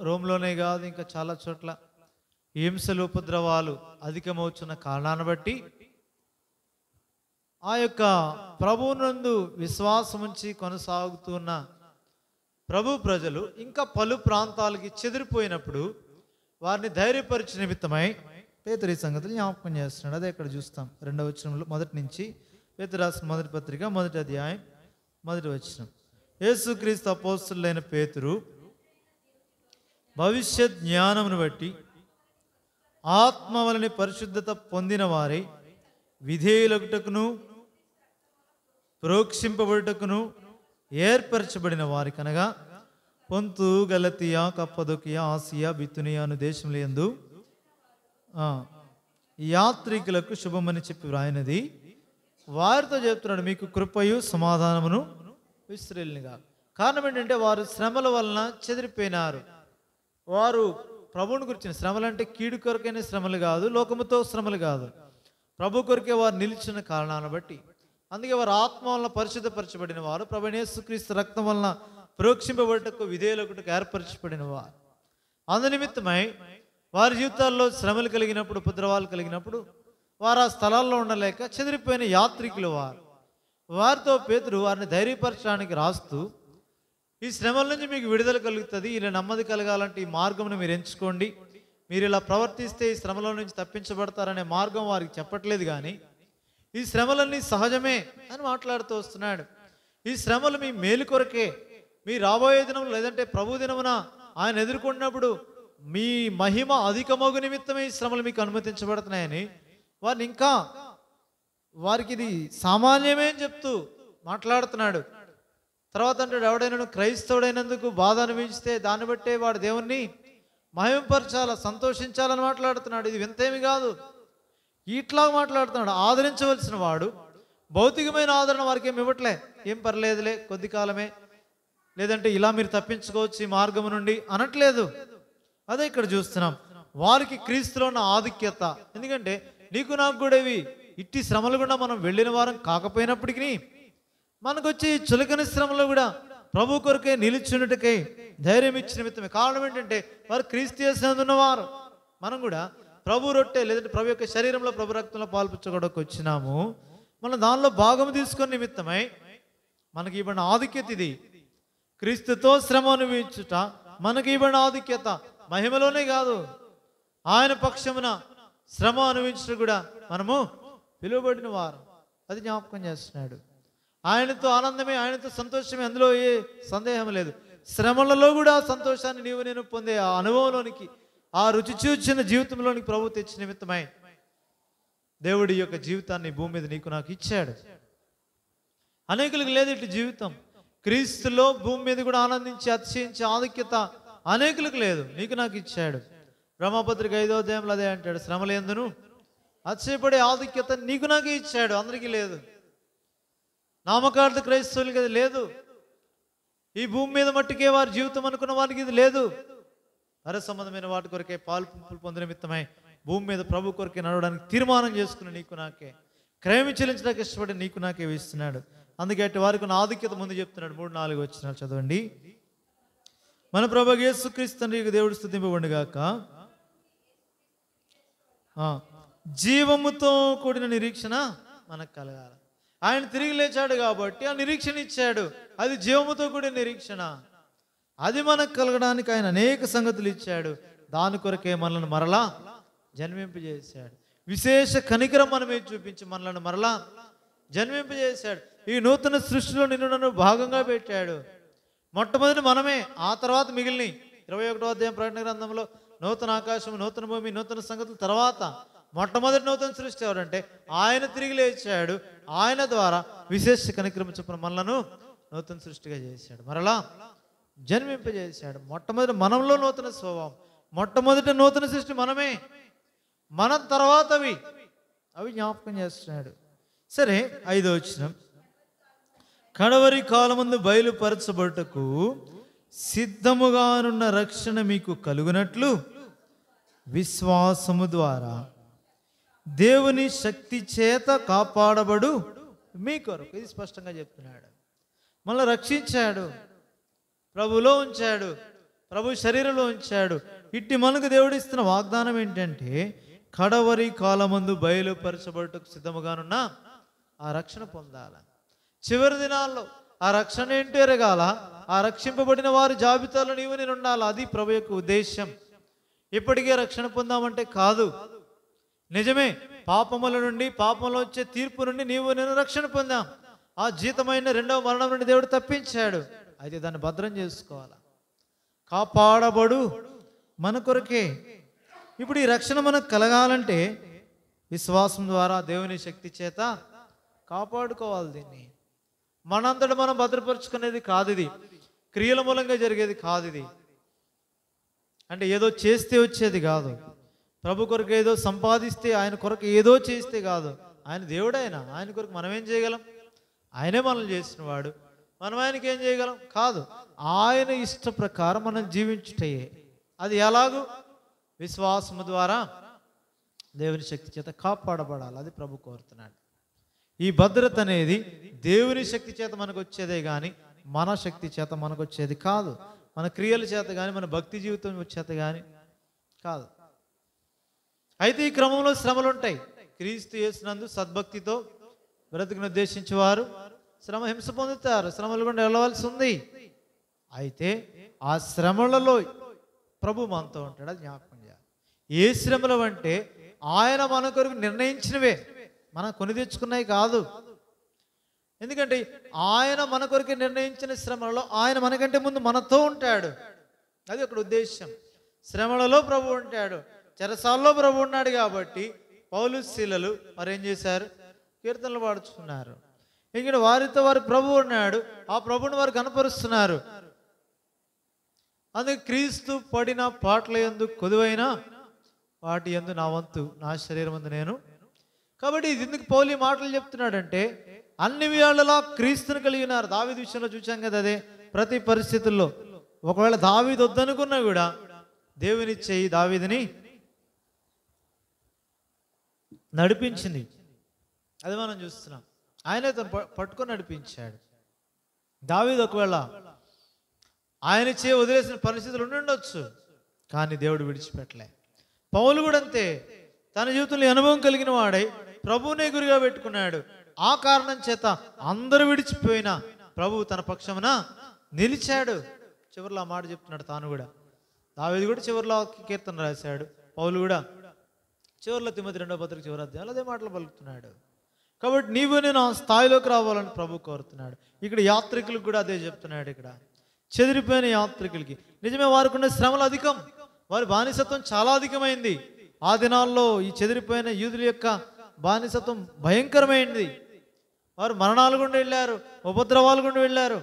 రోమ్లోనే కాదు ఇంకా చాలా చోట్ల హింసలు ఉపద్రవాలు అధికమవుతున్న కారణాన్ని బట్టి ఆ యొక్క ప్రభువునందు విశ్వాసం ఉంచి కొనసాగుతున్న ప్రభు ప్రజలు ఇంకా పలు ప్రాంతాలకి చెదిరిపోయినప్పుడు వారిని ధైర్యపరిచే నిమిత్తమై పేతురు ఈ సంగతులు జ్ఞాపకం చేస్తున్నాడు. అదే ఇక్కడ చూస్తాం 2వ వచనంలో మొదటి నుంచి పేతురు రాసిన మొదటి పత్రిక 1వ అధ్యాయం 1వ వచనం. యేసుక్రీస్తు అపోస్తలుడైన పేతురు భవిష్యత్ జ్ఞానమును బట్టి ఆత్మ వలని పరిశుద్ధత పొందిన వారై విధేయులగుటకును ప్రోక్షింపబడుటకును ఏర్పరచబడిన వారి కనగా పొంతు గలతియా కప్పదొకియా ఆసియా బితునియా అను దేశముల యందు యాత్రికులకు శుభమని చెప్పి వ్రాయినది. వారితో చెప్తున్నాడు, మీకు కృపయు సమాధానమును విస్తరిల్నిగా. కారణం ఏంటంటే వారు శ్రమల వలన చెదిరిపోయినారు. వారు ప్రభువుని గురించిన శ్రమలు అంటే కీడు కొరకైన శ్రమలు కాదు, లోకముతో శ్రమలు కాదు, ప్రభు కొరకే వారు నిలిచిన కారణాలను బట్టి. అందుకే వారు ఆత్మ వలన పరిశుద్ధపరచబడిన వారు, ప్రభువైన యేసుక్రీస్తు రక్తం వలన ప్రోక్షింపబడుటకు విధేయులకుటకు ఏర్పరచబడిన వారు. అందునిమిత్తమై వారి జీవితాల్లో శ్రమలు కలిగినప్పుడు ఉపద్రవాలు కలిగినప్పుడు వారు ఆ స్థలాల్లో ఉండలేక చెదిరిపోయిన యాత్రికులు వారు. వారితో పేతురు వారిని ధైర్యపరచడానికి రాస్తూ ఈ శ్రమల నుంచి మీకు విడుదల కలుగుతుంది, ఇలా నెమ్మది కలగాలంటే ఈ మార్గంను మీరు ఎంచుకోండి, మీరు ఇలా ప్రవర్తిస్తే ఈ శ్రమల నుంచి తప్పించబడతారనే మార్గం వారికి చెప్పట్లేదు. కానీ ఈ శ్రమలన్నీ సహజమే అని మాట్లాడుతూ వస్తున్నాడు. ఈ శ్రమలు మీ మేలు కొరకే, మీ రాబోయే దినం లేదంటే ప్రభు దినమున ఆయన ఎదుర్కొన్నప్పుడు మీ మహిమ అధికమగు నిమిత్తమే ఈ శ్రమలు మీకు అనుమతించబడుతున్నాయని వారిని ఇంకా వారికి ఇది సామాన్యమే అని చెప్తూ మాట్లాడుతున్నాడు. తర్వాత అంటాడు, ఎవడైనా క్రైస్తవుడైనందుకు బాధ అనిపించితే దాన్ని బట్టే వాడు దేవుణ్ణి మహిమపరచాల సంతోషించాలని మాట్లాడుతున్నాడు. ఇది వింతేమి కాదు, ఇట్లా మాట్లాడుతున్నాడు. ఆదరించవలసిన వాడు భౌతికమైన ఆదరణ వారికి ఏమి ఇవ్వట్లే, ఏం పర్లేదులే కొద్ది కాలమే, లేదంటే ఇలా మీరు తప్పించుకోవచ్చు ఈ మార్గం నుండి అనట్లేదు. అదే ఇక్కడ చూస్తున్నాం, వారికి క్రీస్తులో ఉన్న ఆధిక్యత. ఎందుకంటే నీకు నాకు కూడా ఇవి ఇట్టి శ్రమలు కూడా మనం వెళ్ళిన వారం కాకపోయినప్పటికీ మనకు వచ్చే ఈ చులకని శ్రమలో కూడా ప్రభు కొరకే నిలిచున్నట్టుకై ధైర్యం ఇచ్చిన నిమిత్తమే. కారణం ఏంటంటే వారు క్రీస్తు యేసునందు ఉన్నవారు. మనం కూడా ప్రభు రొట్టె లేదంటే ప్రభు యొక్క శరీరంలో ప్రభు రక్తంలో పాల్పుచ్చుకోవడానికి వచ్చినాము. మనం దానిలో భాగం తీసుకునే నిమిత్తమై మనకి ఇవ్వబడిన ఆధిక్యత ఇది. క్రీస్తుతో శ్రమ అనుభవించుట మనకి ఇవ్వబడిన ఆధిక్యత. మహిమలోనే కాదు, ఆయన పక్షమున శ్రమ అనుభవించడం కూడా మనము పిలువబడిన వారు. అది జ్ఞాపకం చేస్తున్నాడు. ఆయనతో ఆనందమే, ఆయనతో సంతోషమే, అందులో ఏ సందేహం లేదు. శ్రమలలో కూడా సంతోషాన్ని నీవు నేను పొందే ఆ అనుభవంలోనికి, ఆ రుచి చూచిన జీవితంలోనికి ప్రభు తెచ్చిన నిమిత్తమై దేవుడి యొక్క జీవితాన్ని భూమి మీద నీకు నాకు ఇచ్చాడు. అనేకులకు లేదు ఇటు జీవితం. క్రీస్తులో భూమి మీద కూడా ఆనందించి అతిశయించే ఆధిక్యత అనేకులకు లేదు, నీకు నాకు ఇచ్చాడు. బ్రహ్మపత్రిక 5వ అధ్యాయంలో అదే అంటాడు, శ్రమలు ఎందును అతిశయపడే ఆధిక్యత నీకు నాకే ఇచ్చాడు. అందరికీ లేదు, నామకార్థ క్రైస్తవులకి అది లేదు. ఈ భూమి మీద మట్టుకే వారి జీవితం అనుకున్న వారికి ఇది లేదు. నర సంబంధమైన వాటి కొరకే పాలు పంపులు పొందిన నిమిత్తమై భూమి మీద ప్రభు కొరకే నడవడానికి తీర్మానం చేసుకుని నీకు నాకే క్రయం చెల్లించడానికి ఇష్టపడి నీకు నాకే వేస్తున్నాడు. అందుకే అటు వారికి ఉన్న ఆధిక్యత ముందు చెప్తున్నాడు. 3-4 వచనాలు చదవండి. మన ప్రభువు యేసుక్రీస్తు తండ్రి దేవుడు స్తుతింపబడుగాక. జీవముతో కూడిన నిరీక్షణ మనకు కలగాలి. ఆయన తిరిగి లేచాడు కాబట్టి ఆ నిరీక్షణ ఇచ్చాడు. అది జీవముతో కూడిన నిరీక్షణ. అది మనకు కలగడానికి ఆయన అనేక సంగతులు ఇచ్చాడు. దాని కొరకే మనల్ని మరలా జన్మింపజేశాడు. విశేష కనికరం మనమే చూపించి మనల్ని మరలా జన్మింపజేశాడు. ఈ నూతన సృష్టిలో నిన్ను నన్ను భాగంగా పెట్టాడు. మొట్టమొదటి మనమే, ఆ తర్వాత మిగిలిన 21వ అధ్యాయం ప్రకటన గ్రంథంలో నూతన ఆకాశం, నూతన భూమి, నూతన సంగతుల తర్వాత మొట్టమొదటి నూతన సృష్టి ఎవరంటే ఆయన తిరిగి లేచాడు. ఆయన ద్వారా విశేష కనికరం చొప్పున మనలను నూతన సృష్టిగా చేశాడు, మరలా జన్మింపజేశాడు. మొట్టమొదటి మనంలో నూతన స్వభావం, మొట్టమొదటి నూతన సృష్టి మనమే. మన తర్వాత అవి జ్ఞాపకం చేస్తున్నాడు. సరే, 5వ వచనం, కడవరి కాలమందు బయలుపరచబడుటకు సిద్ధముగానున్న రక్షణ మీకు కలుగునట్లు విశ్వాసము ద్వారా దేవుని శక్తి చేత కాపాడబడు మీ కొరకు. ఇది స్పష్టంగా చెప్తున్నాడు. మనల్ని రక్షించాడు, ప్రభులో ఉంచాడు, ప్రభు శరీరంలో ఉంచాడు. ఇట్టి మనకు దేవుడు ఇస్తున్న వాగ్దానం ఏంటంటే కడవరి కాలమందు బయలుపరచబడుటకు సిద్ధముగానున్న ఆ రక్షణ పొందాల. చివరి దినాల్లో ఆ రక్షణ ఏంటో ఎరగాల. ఆ రక్షింపబడిన వారి జాబితాలో నీవు నేను ఉండాలి. అది ప్రభు యొక్క ఉద్దేశం. ఇప్పటికే రక్షణ పొందామంటే కాదు. నిజమే, పాపముల నుండి, పాపంలో వచ్చే తీర్పు నుండి నీవు నేను రక్షణ పొందాం. ఆ జీతమైన 2వ మరణం నుండి దేవుడు తప్పించాడు. అయితే దాన్ని భద్రం చేసుకోవాలి. కాపాడబడు మన కొరకే. ఇప్పుడు ఈ రక్షణ మనకు కలగాలంటే విశ్వాసం ద్వారా దేవుని శక్తి చేత కాపాడుకోవాలి. దీన్ని మనంతటా మనం భద్రపరుచుకునేది కాదు. ఇది క్రియల మూలంగా జరిగేది కాదు. ఇది అంటే ఏదో చేస్తే వచ్చేది కాదు. ప్రభు కొరకు ఏదో సంపాదిస్తే, ఆయన కొరకు ఏదో చేస్తే కాదు. ఆయన దేవుడైనా, ఆయన కొరకు మనం ఏం చేయగలం? ఆయనే మనల్ని చేసిన వాడు. మనం ఆయనకి ఏం చేయగలం? కాదు. ఆయన ఇష్ట ప్రకారం మనం జీవించుటయే. అది ఎలాగూ విశ్వాసము ద్వారా దేవుని శక్తి చేత కాపాడబడాలి. అది ప్రభు కోరుతున్నాడు. ఈ భద్రత అనేది దేవుని శక్తి చేత మనకు వచ్చేదే కానీ మన శక్తి చేత మనకు వచ్చేది కాదు. మన క్రియల చేత కానీ మన భక్తి జీవితం చేత కానీ కాదు. అయితే ఈ క్రమంలో శ్రమలు ఉంటాయి. క్రీస్తు యేసునందు సద్భక్తితో బ్రతుకును ఉద్దేశించేవారు శ్రమ హింస పొందుతారు. శ్రమలు గుండా వెళ్ళవలసి ఉంది. అయితే ఆ శ్రమలలో ప్రభు మనతో ఉంటాడు. అది జ్ఞాపకం చేయాలి. ఏ శ్రమలు అంటే ఆయన మన కొరకు నిర్ణయించినవే, మనం కొని తెచ్చుకున్నాయి కాదు. ఎందుకంటే ఆయన మన కొరకు నిర్ణయించిన శ్రమలలో ఆయన మనకంటే ముందు మనతో ఉంటాడు. అది అక్కడ ఉద్దేశం. శ్రమలలో ప్రభు ఉంటాడు, చెరసాల్లో ప్రభు ఉన్నాడు. కాబట్టి పౌలు శీలలు మరేం చేశారు? కీర్తనలు పాడుచుకున్నారు. ఇక్కడ వారితో వారి ప్రభు ఉన్నాడు. ఆ ప్రభుని వారు కనపరుస్తున్నారు. అందుకే క్రీస్తు పడిన పాటల యందు కొదువైన వాటి యందు నా వంతు, నా శరీరం అందు నేను. కాబట్టి ఇది ఎందుకు పౌలు ఈ మాటలు చెప్తున్నాడంటే అన్ని వేళలా క్రీస్తుని కలిగి ఉన్నారు. దావీదు విషయంలో చూసాం కదా. అదే ప్రతి పరిస్థితుల్లో ఒకవేళ దావీదు వద్దనుకున్నా కూడా దేవుని చెయ్యి దావీదుని నడిపించింది. అది మనం చూస్తున్నాం. ఆయనే తను పట్టుకొని నడిపించాడు. దావీదు ఒకవేళ ఆయన చేయి వదిలేసిన పరిస్థితులు ఉండుండొచ్చు, కానీ దేవుడు విడిచిపెట్టలే. పౌలు కూడా అంతే. తన జీవితంలో అనుభవం కలిగిన వాడై ప్రభువునే గురిగా పెట్టుకున్నాడు. ఆ కారణం చేత అందరూ విడిచిపోయినా ప్రభువు తన పక్షమున నిలిచాడు. చివరిలో ఆ మాట చెప్తున్నాడు తాను కూడా. దావీదు కూడా చివరిలో కీర్తన రాశాడు. పౌలు కూడా చివరిలో తిమోతి 2వ పత్రిక చివరి అధ్యాయంలో అదే మాటలు పలుకుతున్నాడు. కాబట్టి నీవు నేను ఆ స్థాయిలోకి రావాలని ప్రభు కోరుతున్నాడు. ఇక్కడ యాత్రికులకు కూడా అదే చెప్తున్నాడు. ఇక్కడ చెదిరిపోయిన యాత్రికులకి నిజమే వారికి ఉన్న శ్రమలు అధికం, వారి బానిసత్వం చాలా అధికమైంది. ఆ దినాల్లో ఈ చెదిరిపోయిన యూదుల యొక్క బానిసత్వం భయంకరమైంది. వారు మరణాలు గుండా వెళ్ళారు, ఉపద్రవాలు గుండా వెళ్ళారు.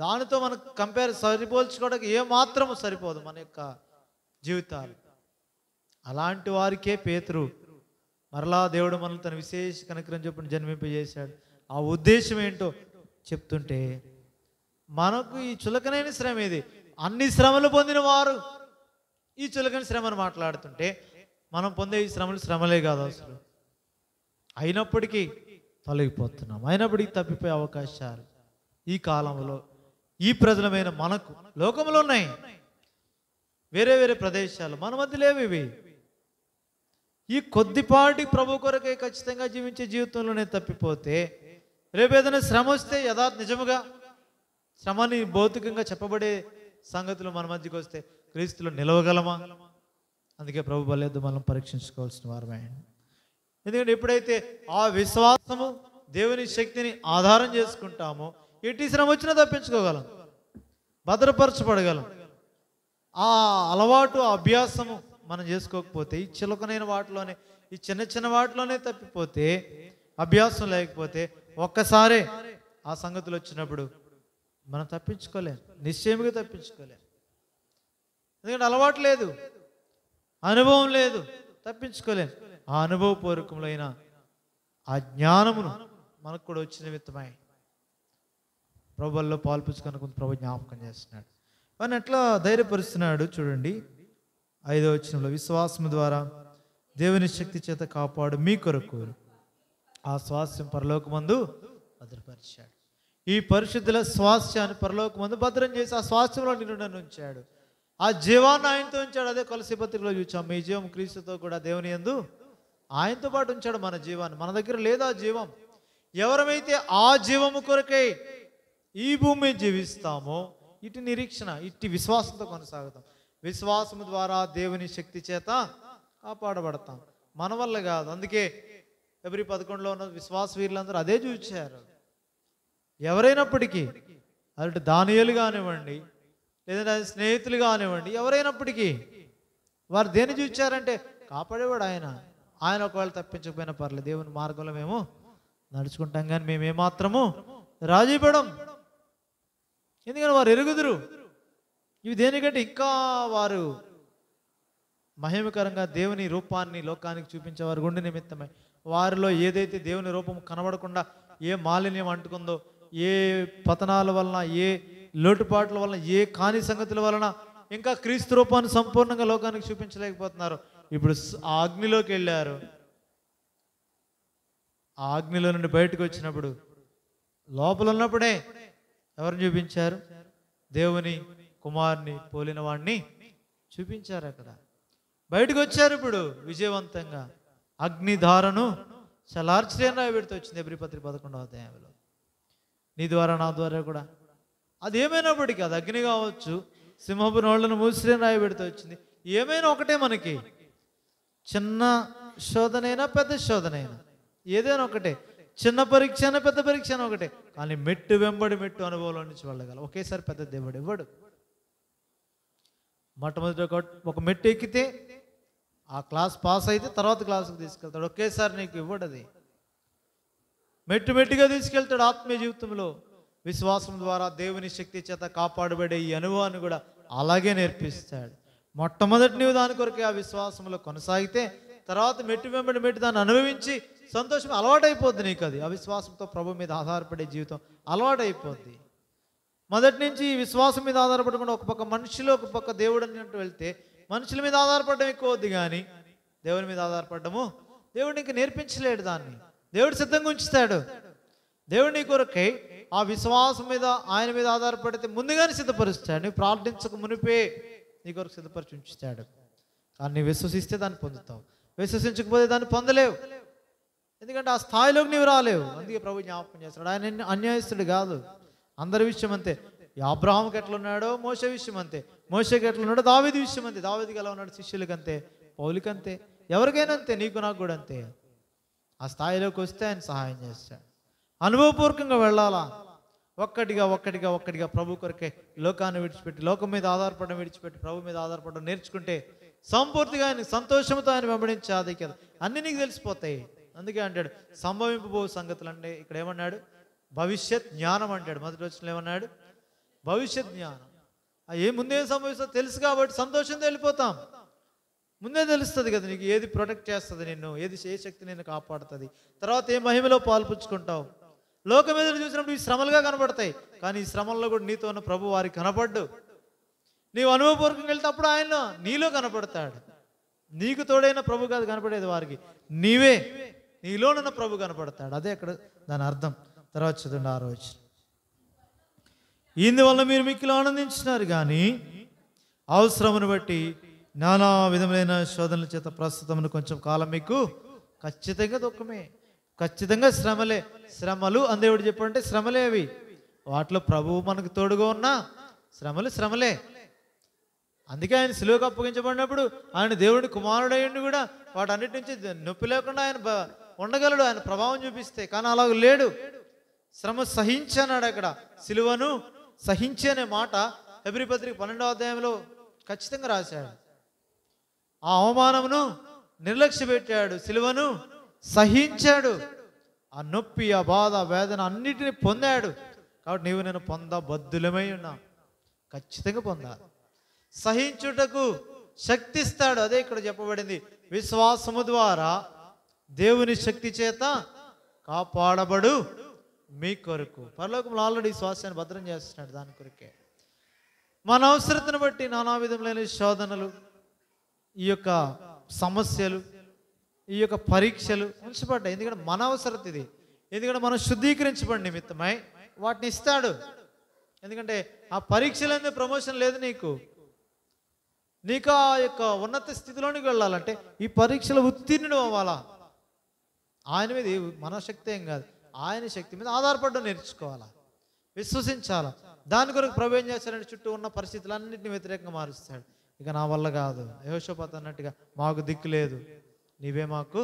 దానితో మనకు సరిపోల్చుకోవడానికి ఏమాత్రము సరిపోదు మన యొక్క జీవితాలు. అలాంటి వారికే పేతురు మరలా దేవుడు మనల్ని తన విశేష కనికరం చొప్పున జన్మింపజేశాడు. ఆ ఉద్దేశం ఏంటో చెప్తుంటే మనకు ఈ చులకనైన శ్రమ ఇది. అన్ని శ్రమలు పొందిన వారు ఈ చులకని శ్రమను మాట్లాడుతుంటే మనం పొందే ఈ శ్రమలు శ్రమలే కాదు అసలు. అయినప్పటికీ తొలగిపోతున్నాం, అయినప్పటికీ తప్పిపోయే అవకాశాలు ఈ కాలంలో ఈ ప్రజలమైన మనకు లోకంలో ఉన్నాయి. వేరే వేరే ప్రదేశాలు మన మధ్య లేవు ఇవి. ఈ కొద్దిపాటి ప్రభు కొరకే ఖచ్చితంగా జీవించే జీవితంలోనే తప్పిపోతే రేపు ఏదైనా శ్రమ వస్తే నిజముగా శ్రమని భౌతికంగా చెప్పబడే సంగతులు మన మధ్యకి వస్తే క్రీస్తులో నిలవగలమా? అందుకే ప్రభు బలేదు మనం పరీక్షించుకోవాల్సిన వారమే. ఎందుకంటే ఎప్పుడైతే ఆ విశ్వాసము దేవుని శక్తిని ఆధారం చేసుకుంటామో ఎట్టి శ్రమ వచ్చినా తప్పించుకోగలం, భద్రపరచబడగలం. ఆ అలవాటు ఆ అభ్యాసము మనం చేసుకోకపోతే ఈ చిలకనైన వాటిలోనే ఈ చిన్న చిన్న వాటిలోనే తప్పిపోతే, అభ్యాసం లేకపోతే ఒక్కసారే ఆ సంగతులు వచ్చినప్పుడు మనం తప్పించుకోలేం, నిశ్చయముగా తప్పించుకోలేం. ఎందుకంటే అలవాటు లేదు, అనుభవం లేదు, తప్పించుకోలేం. ఆ అనుభవపూర్వకములైన ఆ జ్ఞానమును మనకు కూడా వచ్చిన నిమిత్తమై ప్రభువుల్లో పాల్పుచ్చుకొని ప్రభు జ్ఞాపకం చేస్తున్నాడు. వాడిని ఎట్లా ధైర్యపరుస్తున్నాడు చూడండి. 5వ వచనంలో, విశ్వాసము ద్వారా దేవుని శక్తి చేత కాపాడు మీ కొరకు ఆ స్వాస్థ్యం పరలోకమందు భద్రపరిచాడు. ఈ పరిశుద్ధుల స్వాస్థ్యాన్ని పరలోకమందు భద్రం చేసి ఆ స్వాస్థ్యంలో నిన్ను ఉంచాడు. ఆ జీవాన్ని ఆయనతో ఉంచాడు. అదే కొలసీ పత్రికలో చూచాం, మీ జీవం క్రీస్తుతో కూడా దేవుని యందు ఆయనతో పాటు ఉంచాడు మన జీవాన్ని. మన దగ్గర లేదు ఆ జీవం. ఎవరమైతే ఆ జీవము కొరకై ఈ భూమి జీవిస్తామో ఇటు నిరీక్షణ, ఇటు విశ్వాసంతో కొనసాగుతాం. విశ్వాసము ద్వారా దేవుని శక్తి చేత కాపాడబడతాం, మన వల్ల కాదు. అందుకే ఫిబ్రవరి 11లో ఉన్న విశ్వాస వీరులందరూ అదే చూచారు. ఎవరైనప్పటికీ అటు దానియేలు కానివ్వండి, లేదంటే అది స్నేహితులు కానివ్వండి, ఎవరైనప్పటికీ వారు దేన్ని చూచారంటే కాపాడేవాడు ఆయన. ఆయన ఒకవేళ తప్పించకపోయినా పర్లేదు, దేవుని మార్గంలో మేము నడుచుకుంటాం, కానీ మేము ఏమాత్రము రాజీపడం. ఎందుకంటే వారు ఎరుగుదురు ఇవి దేనికంటే ఇంకా వారు మహిమకరంగా దేవుని రూపాన్ని లోకానికి చూపించేవారు గుండె నిమిత్తమై వారిలో ఏదైతే దేవుని రూపం కనబడకుండా ఏ మాలిన్యం అంటుకుందో, ఏ పతనాల వలన, ఏ లోటుపాట్ల వలన, ఏ కాని సంగతుల వలన ఇంకా క్రీస్తు రూపాన్ని సంపూర్ణంగా లోకానికి చూపించలేకపోతున్నారు. ఇప్పుడు ఆ అగ్నిలోకి వెళ్ళారు. ఆ అగ్నిలో నుండి బయటకు వచ్చినప్పుడు లోపల ఉన్నప్పుడే ఎవరిని చూపించారు? దేవుని కుమారుని పోలిన వాడిని చూపించారు. అక్కడ బయటకు వచ్చారు. ఇప్పుడు విజయవంతంగా అగ్నిధారను చలార్చలేని రాయబెడితే వచ్చింది ఫిబ్రవరి పత్రిక 11వ అధ్యాయంలో. నీ ద్వారా నా ద్వారా కూడా అది ఏమైనప్పటికీ, అది అగ్ని కావచ్చు, సింహపు నోళ్లను మూసిలేని రాయబెడితే వచ్చింది. ఏమైనా ఒకటే, మనకి చిన్న శోధనైనా పెద్ద శోధనైనా ఏదైనా ఒకటే, చిన్న పరీక్ష అయినా పెద్ద పరీక్ష అయినా ఒకటే. కానీ మెట్టు వెంబడి మెట్టు అనుభవంలో నుంచి వెళ్ళగల ఒకేసారి పెద్ద దేవుడు ఇవ్వడు. మొట్టమొదటి ఒక మెట్టు ఎక్కితే ఆ క్లాస్ పాస్ అయితే తర్వాత క్లాసుకు తీసుకెళ్తాడు. ఒకేసారి నీకు ఇవ్వడది, మెట్టు మెట్టుగా తీసుకెళ్తాడు. ఆత్మీయ జీవితంలో విశ్వాసం ద్వారా దేవుని శక్తి చేత కాపాడబడే ఈ అనుభవాన్ని కూడా అలాగే నేర్పిస్తాడు. మొట్టమొదటి నీవు దాని కొరకే ఆ విశ్వాసంలో కొనసాగితే తర్వాత మెట్టు వెంబడి మెట్టు దాన్ని అనుభవించి సంతోషం అలవాటైపోద్ది నీకు. అది అవిశ్వాసంతో ప్రభు మీద ఆధారపడే జీవితం అలవాటైపోద్ది. మొదటి నుంచి ఈ విశ్వాసం మీద ఆధారపడకుండా ఒక పక్క మనుషులు, ఒక పక్క దేవుడు అన్నట్టు వెళ్తే మనుషుల మీద ఆధారపడడం ఎక్కువ వద్దు, కానీ దేవుని మీద ఆధారపడము దేవుడు నీకు నేర్పించలేడు. దాన్ని దేవుడు సిద్ధంగా ఉంచుతాడు. దేవుడు నీ కొరకై ఆ విశ్వాసం మీద, ఆయన మీద ఆధారపడితే ముందుగానే సిద్ధపరుస్తాడు. నువ్వు ప్రార్థించక మునిపే నీ కొరకు సిద్ధపరిచి ఉంచుతాడు. కానీ నువ్వు విశ్వసిస్తే దాన్ని పొందుతావు, విశ్వసించకపోతే దాన్ని పొందలేవు. ఎందుకంటే ఆ స్థాయిలోకి నీవు రాలేవు. అందుకే ప్రభు జ్ఞాపకం చేస్తాడు, ఆయన అన్యాయస్తుడు కాదు. అందరి విషయం అంతే. అబ్రహాముకి ఎట్లున్నాడో మోషే విషయం అంతే, మోషేకి ఎట్లున్నాడో దావీదు విషయం అంతే, దావీదుకి ఎలా ఉన్నాడు శిష్యులకి అంతే, పౌలుకి అంతే, ఎవరికైనా అంతే, నీకు నాకు కూడా అంతే. ఆ స్థాయిలోకి వస్తే ఆయన సహాయం చేస్తాడు. అనుభవపూర్వకంగా వెళ్ళాలా, ఒక్కటిగా ప్రభు కొరకే లోకాన్ని విడిచిపెట్టి, లోకం మీద ఆధారపడడం విడిచిపెట్టి ప్రభు మీద ఆధారపడడం నేర్చుకుంటే సంపూర్తిగా ఆయన సంతోషంతో ఆయన వెంబడించే ఆధిక్యత అన్నీ నీకు తెలిసిపోతాయి. అందుకే అంటాడు సంభవింపబో సంగతులు. అంటే ఇక్కడ ఏమన్నాడు? భవిష్యత్ జ్ఞానం అంటాడు. మొదటి వచనంలో ఏమన్నాడు? భవిష్యత్ జ్ఞానం. ముందేం సంభవిస్తుందో తెలుసు కాబట్టి సంతోషంతో వెళ్ళిపోతాం. ముందే తెలుస్తుంది కదా నీకు, ఏది ప్రొటెక్ట్ చేస్తుంది నిన్ను, ఏ శక్తి నిన్ను కాపాడుతుంది, తర్వాత ఏ మహిమలో పాల్పుచ్చుకుంటావు. లోకం ఎదురు చూసినప్పుడు ఈ శ్రమలుగా కనబడతాయి, కానీ ఈ శ్రమల్లో కూడా నీతో ఉన్న ప్రభు వారికి కనపడ్డు. నీవు అనుభవపూర్వకంగా వెళ్తే అప్పుడు ఆయన నీలో కనపడతాడు. నీకు తోడైన ప్రభు కాదు కనపడేది వారికి, నీలోనున్న ప్రభు కనపడతాడు. అదే అక్కడ దాని అర్థం. తర్వాత చదువుండి 6వ వచనం. ఇందువల్ల మీరు మిక్కిలి ఆనందించినారు కానీ అవసరమును బట్టి నానా విధములైన శోధనల చేత ప్రస్తుతమును కొంచెం కాలం మీకు ఖచ్చితంగా దుఃఖమే, ఖచ్చితంగా శ్రమలే. శ్రమలు అందేవుడు చెప్పంటే శ్రమలే అవి. వాటిలో ప్రభువు మనకు తోడుగా ఉన్న శ్రమలే. అందుకే ఆయన సిలువకు అప్పగించబడినప్పుడు ఆయన దేవుడి కుమారుడయ్యండి కూడా వాటన్నిటి నుంచి నొప్పి లేకుండా ఆయన ఉండగలడు, ఆయన ప్రభావం చూపిస్తే. కానీ అలాగ లేడు. శ్రమ సహించన్నాడు. అక్కడ సిలువను సహించి అనే మాట హెబ్రీ పత్రిక 12వ అధ్యాయంలో ఖచ్చితంగా రాశాడు. ఆ అవమానమును నిర్లక్ష్య పెట్టాడు, సిలువను సహించాడు. ఆ నొప్పి, ఆ బాధ, వేదన అన్నిటిని పొందాడు. కాబట్టి నీవు నేను పొందబద్ధులమై ఉన్నాం, ఖచ్చితంగా పొందాలి. సహించుటకు శక్తిస్తాడు. అదే ఇక్కడ చెప్పబడింది. విశ్వాసము ద్వారా దేవుని శక్తి చేత కాపాడబడు మీ కొరకు. పరలోకంలో ఆల్రెడీ శ్వాసాన్ని భద్రం చేస్తున్నాడు. దాని కొరకే మన అవసరతను బట్టి నానా విధములైన శోధనలు, ఈ యొక్క సమస్యలు, ఈ యొక్క పరీక్షలు ఉంచబడ్డాయి. ఎందుకంటే మన అవసరత ఇది. ఎందుకంటే మనం శుద్ధీకరించబడి నిమిత్తమై వాటిని ఇస్తాడు. ఎందుకంటే ఆ పరీక్షలందు ప్రమోషన్ లేదు. నీకు ఆ యొక్క ఉన్నత స్థితిలోనికి వెళ్ళాలంటే ఈ పరీక్షలు ఉత్తీర్ణుడు అవ్వాలా. ఆయన మీద మన శక్తి ఏం కాదు, ఆయన శక్తి మీద ఆధారపడడం నేర్చుకోవాలా, విశ్వసించాలా. దాని కొరకు ప్రభు ఏం చేస్తాడంటే చుట్టూ ఉన్న పరిస్థితులన్నింటినీ వ్యతిరేకంగా మారుస్తాడు. ఇక నా వల్ల కాదు, యెహోషాపాతు అన్నట్టుగా మాకు దిక్కు లేదు, నీవే మాకు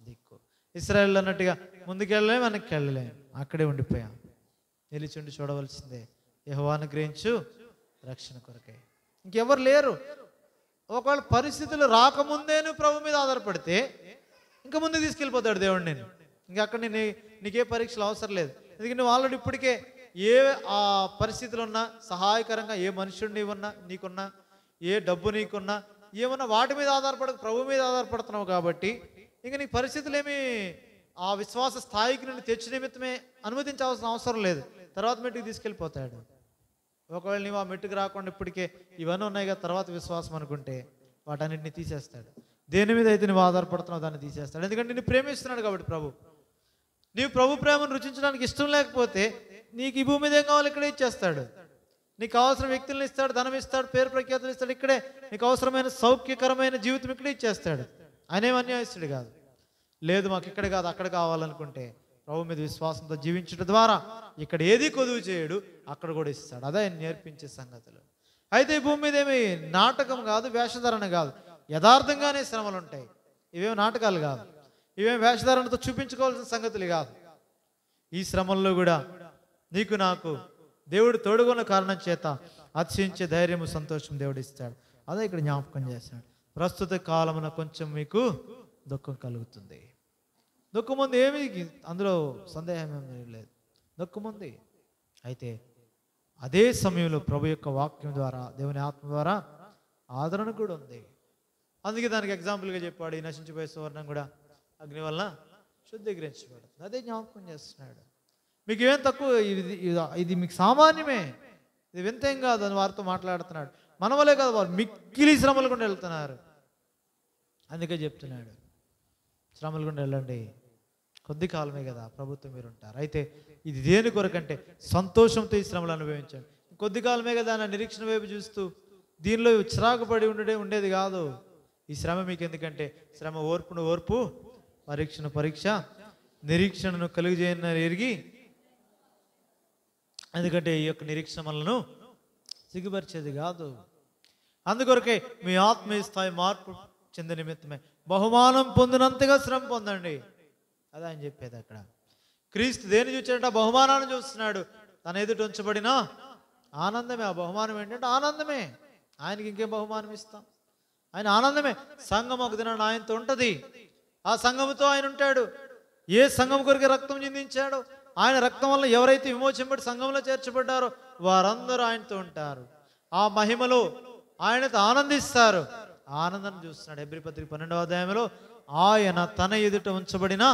దిక్కు. ఇశ్రాయేలు అన్నట్టుగా ముందుకెళ్ళలేం, వెనక్కి వెళ్ళలేం, అక్కడే ఉండిపోయాం. నిలిచుండి చూడవలసిందే యెహోవాను గ్రహించు రక్షణ కొరకే. ఇంకెవరు లేరు. ఒకవేళ పరిస్థితులు రాకముందే నువ్వు ప్రభు మీద ఆధారపడితే ఇంకా ముందుకు తీసుకెళ్ళిపోతాడు దేవుడు నేను. ఇంకా అక్కడ నీకే పరీక్షలు అవసరం లేదు. ఎందుకంటే నువ్వు ఆల్రెడీ ఇప్పటికే ఏ ఆ పరిస్థితులు ఉన్నా, సహాయకరంగా ఏ మనుషుడు నీకున్నా, ఏ డబ్బు నీకున్నా, ఏమన్నా వాటి మీద ఆధారపడక ప్రభు మీద ఆధారపడుతున్నావు. కాబట్టి ఇంకా నీ పరిస్థితులు ఏమి ఆ విశ్వాస స్థాయికి నుండి తెచ్చి నిమిత్తమే అనుమతించాల్సిన అవసరం లేదు. తర్వాత మెట్టుకు తీసుకెళ్ళిపోతాడు. ఒకవేళ నీవు ఆ మెట్టుకు రాకుండా ఇప్పటికే ఇవన్నీ ఉన్నాయి కదా తర్వాత విశ్వాసం అనుకుంటే వాటన్నిటిని తీసేస్తాడు. దేని మీద అయితే నువ్వు ఆధారపడుతున్నావు దాన్ని తీసేస్తాడు. ఎందుకంటే నిన్ను ప్రేమిస్తున్నాడు కాబట్టి ప్రభు. నీవు ప్రభు ప్రేమను రుచించడానికి ఇష్టం లేకపోతే నీకు ఈ భూమి మీద ఏం కావాలి ఇక్కడే ఇచ్చేస్తాడు. నీకు కావాల్సిన వ్యక్తులను ఇస్తాడు, ధనం ఇస్తాడు, పేరు ప్రఖ్యాతులు ఇస్తాడు. ఇక్కడే నీకు అవసరమైన సౌఖ్యకరమైన జీవితం ఇక్కడే ఇచ్చేస్తాడు. ఆయన ఏం అన్యాయస్తుడు కాదు. లేదు మాకు ఇక్కడ కాదు అక్కడ కావాలనుకుంటే ప్రభు మీద విశ్వాసంతో జీవించడం ద్వారా ఇక్కడ ఏది కొదువు చేయడు, అక్కడ కూడా ఇస్తాడు. అదే ఆయన నేర్పించే సంగతులు. అయితే ఈ భూమి మీద ఏమి నాటకం కాదు, వేషధారణ కాదు, యథార్థంగానే శ్రమలు ఉంటాయి. ఇవేమి నాటకాలు కాదు, ఇవేమి వేషధారణతో చూపించుకోవాల్సిన సంగతులు కాదు. ఈ శ్రమల్లో కూడా నీకు నాకు దేవుడు తోడుగున్న కారణం చేత అతిశయించే ధైర్యము, సంతోషం దేవుడు ఇస్తాడు. అదే ఇక్కడ జ్ఞాపకం చేస్తాడు. ప్రస్తుత కాలమున కొంచెం మీకు దుఃఖం కలుగుతుంది. దుఃఖం ఉంది, ఏమి అందులో సందేహం ఏమీ లేదు, దుఃఖం ఉంది. అయితే అదే సమయంలో ప్రభు యొక్క వాక్యం ద్వారా, దేవుని ఆత్మ ద్వారా ఆదరణ కూడా ఉంది. అందుకే దానికి ఎగ్జాంపుల్గా చెప్పాడు, ఈ నశించిపోయే సువర్ణం కూడా అగ్ని వల్ల శుద్ధీకరించబడుతుంది. అదే జ్ఞాపకం చేస్తున్నాడు. మీకు ఏం తక్కువ, ఇది మీకు సామాన్యమే, ఇది వింతేం కాదు అని వారితో మాట్లాడుతున్నాడు. మన వల్లే కాదు, వారు మిక్కిలి శ్రమలు గుండా వెళ్తున్నారు. అందుకే చెప్తున్నాడు శ్రమలు గుండా వెళ్ళండి, కొద్ది కాలమే కదా ప్రభుత్వం మీరు ఉంటారు. అయితే ఇది దేని కొరకంటే సంతోషంతో ఈ శ్రమలు అనుభవించండి. కొద్ది కాలమే కదా అన్న నిరీక్షణ వైపు చూస్తూ దీనిలో చిరాకుపడి ఉండేది కాదు. ఈ శ్రమ మీకు ఎందుకంటే శ్రమ ఓర్పును ఓర్పు, పరీక్షను పరీక్ష, నిరీక్షణను కలుగజేయని ఎరిగి, ఎందుకంటే ఈ యొక్క నిరీక్షణ మనలను సిగ్గుపరిచేది కాదు. అందుకొరకే మీ ఆత్మీయ స్థాయి మార్పు చెందిన నిమిత్తమే బహుమానం పొందినంతగా శ్రమ పొందండి. అదే ఆయన చెప్పేది అక్కడ. క్రీస్తు దేని చూచాడంటే ఆ బహుమానాన్ని చూస్తున్నాడు. తన ఎదుట ఉంచబడిన ఆనందమే. ఆ బహుమానం ఏంటంటే ఆనందమే. ఆయనకి ఇంకేం బహుమానం ఇస్తాం? ఆయన ఆనందమే. సంఘం ఒక దినాన్ని ఆయనతో ఉంటుంది. ఆ సంఘముతో ఆయన ఉంటాడు. ఏ సంఘం కొరకు రక్తం చిందించాడో, ఆయన రక్తం వల్ల ఎవరైతే విమోచింపబడి సంఘంలో చేర్చబడ్డారో వారందరూ ఆయనతో ఉంటారు. ఆ మహిమలో ఆయనతో ఆనందిస్తారు. ఆనందాన్ని చూస్తున్నాడు. హెబ్రీ పత్రిక 12వ అధ్యాయంలో ఆయన తన ఎదుట ఉంచబడిన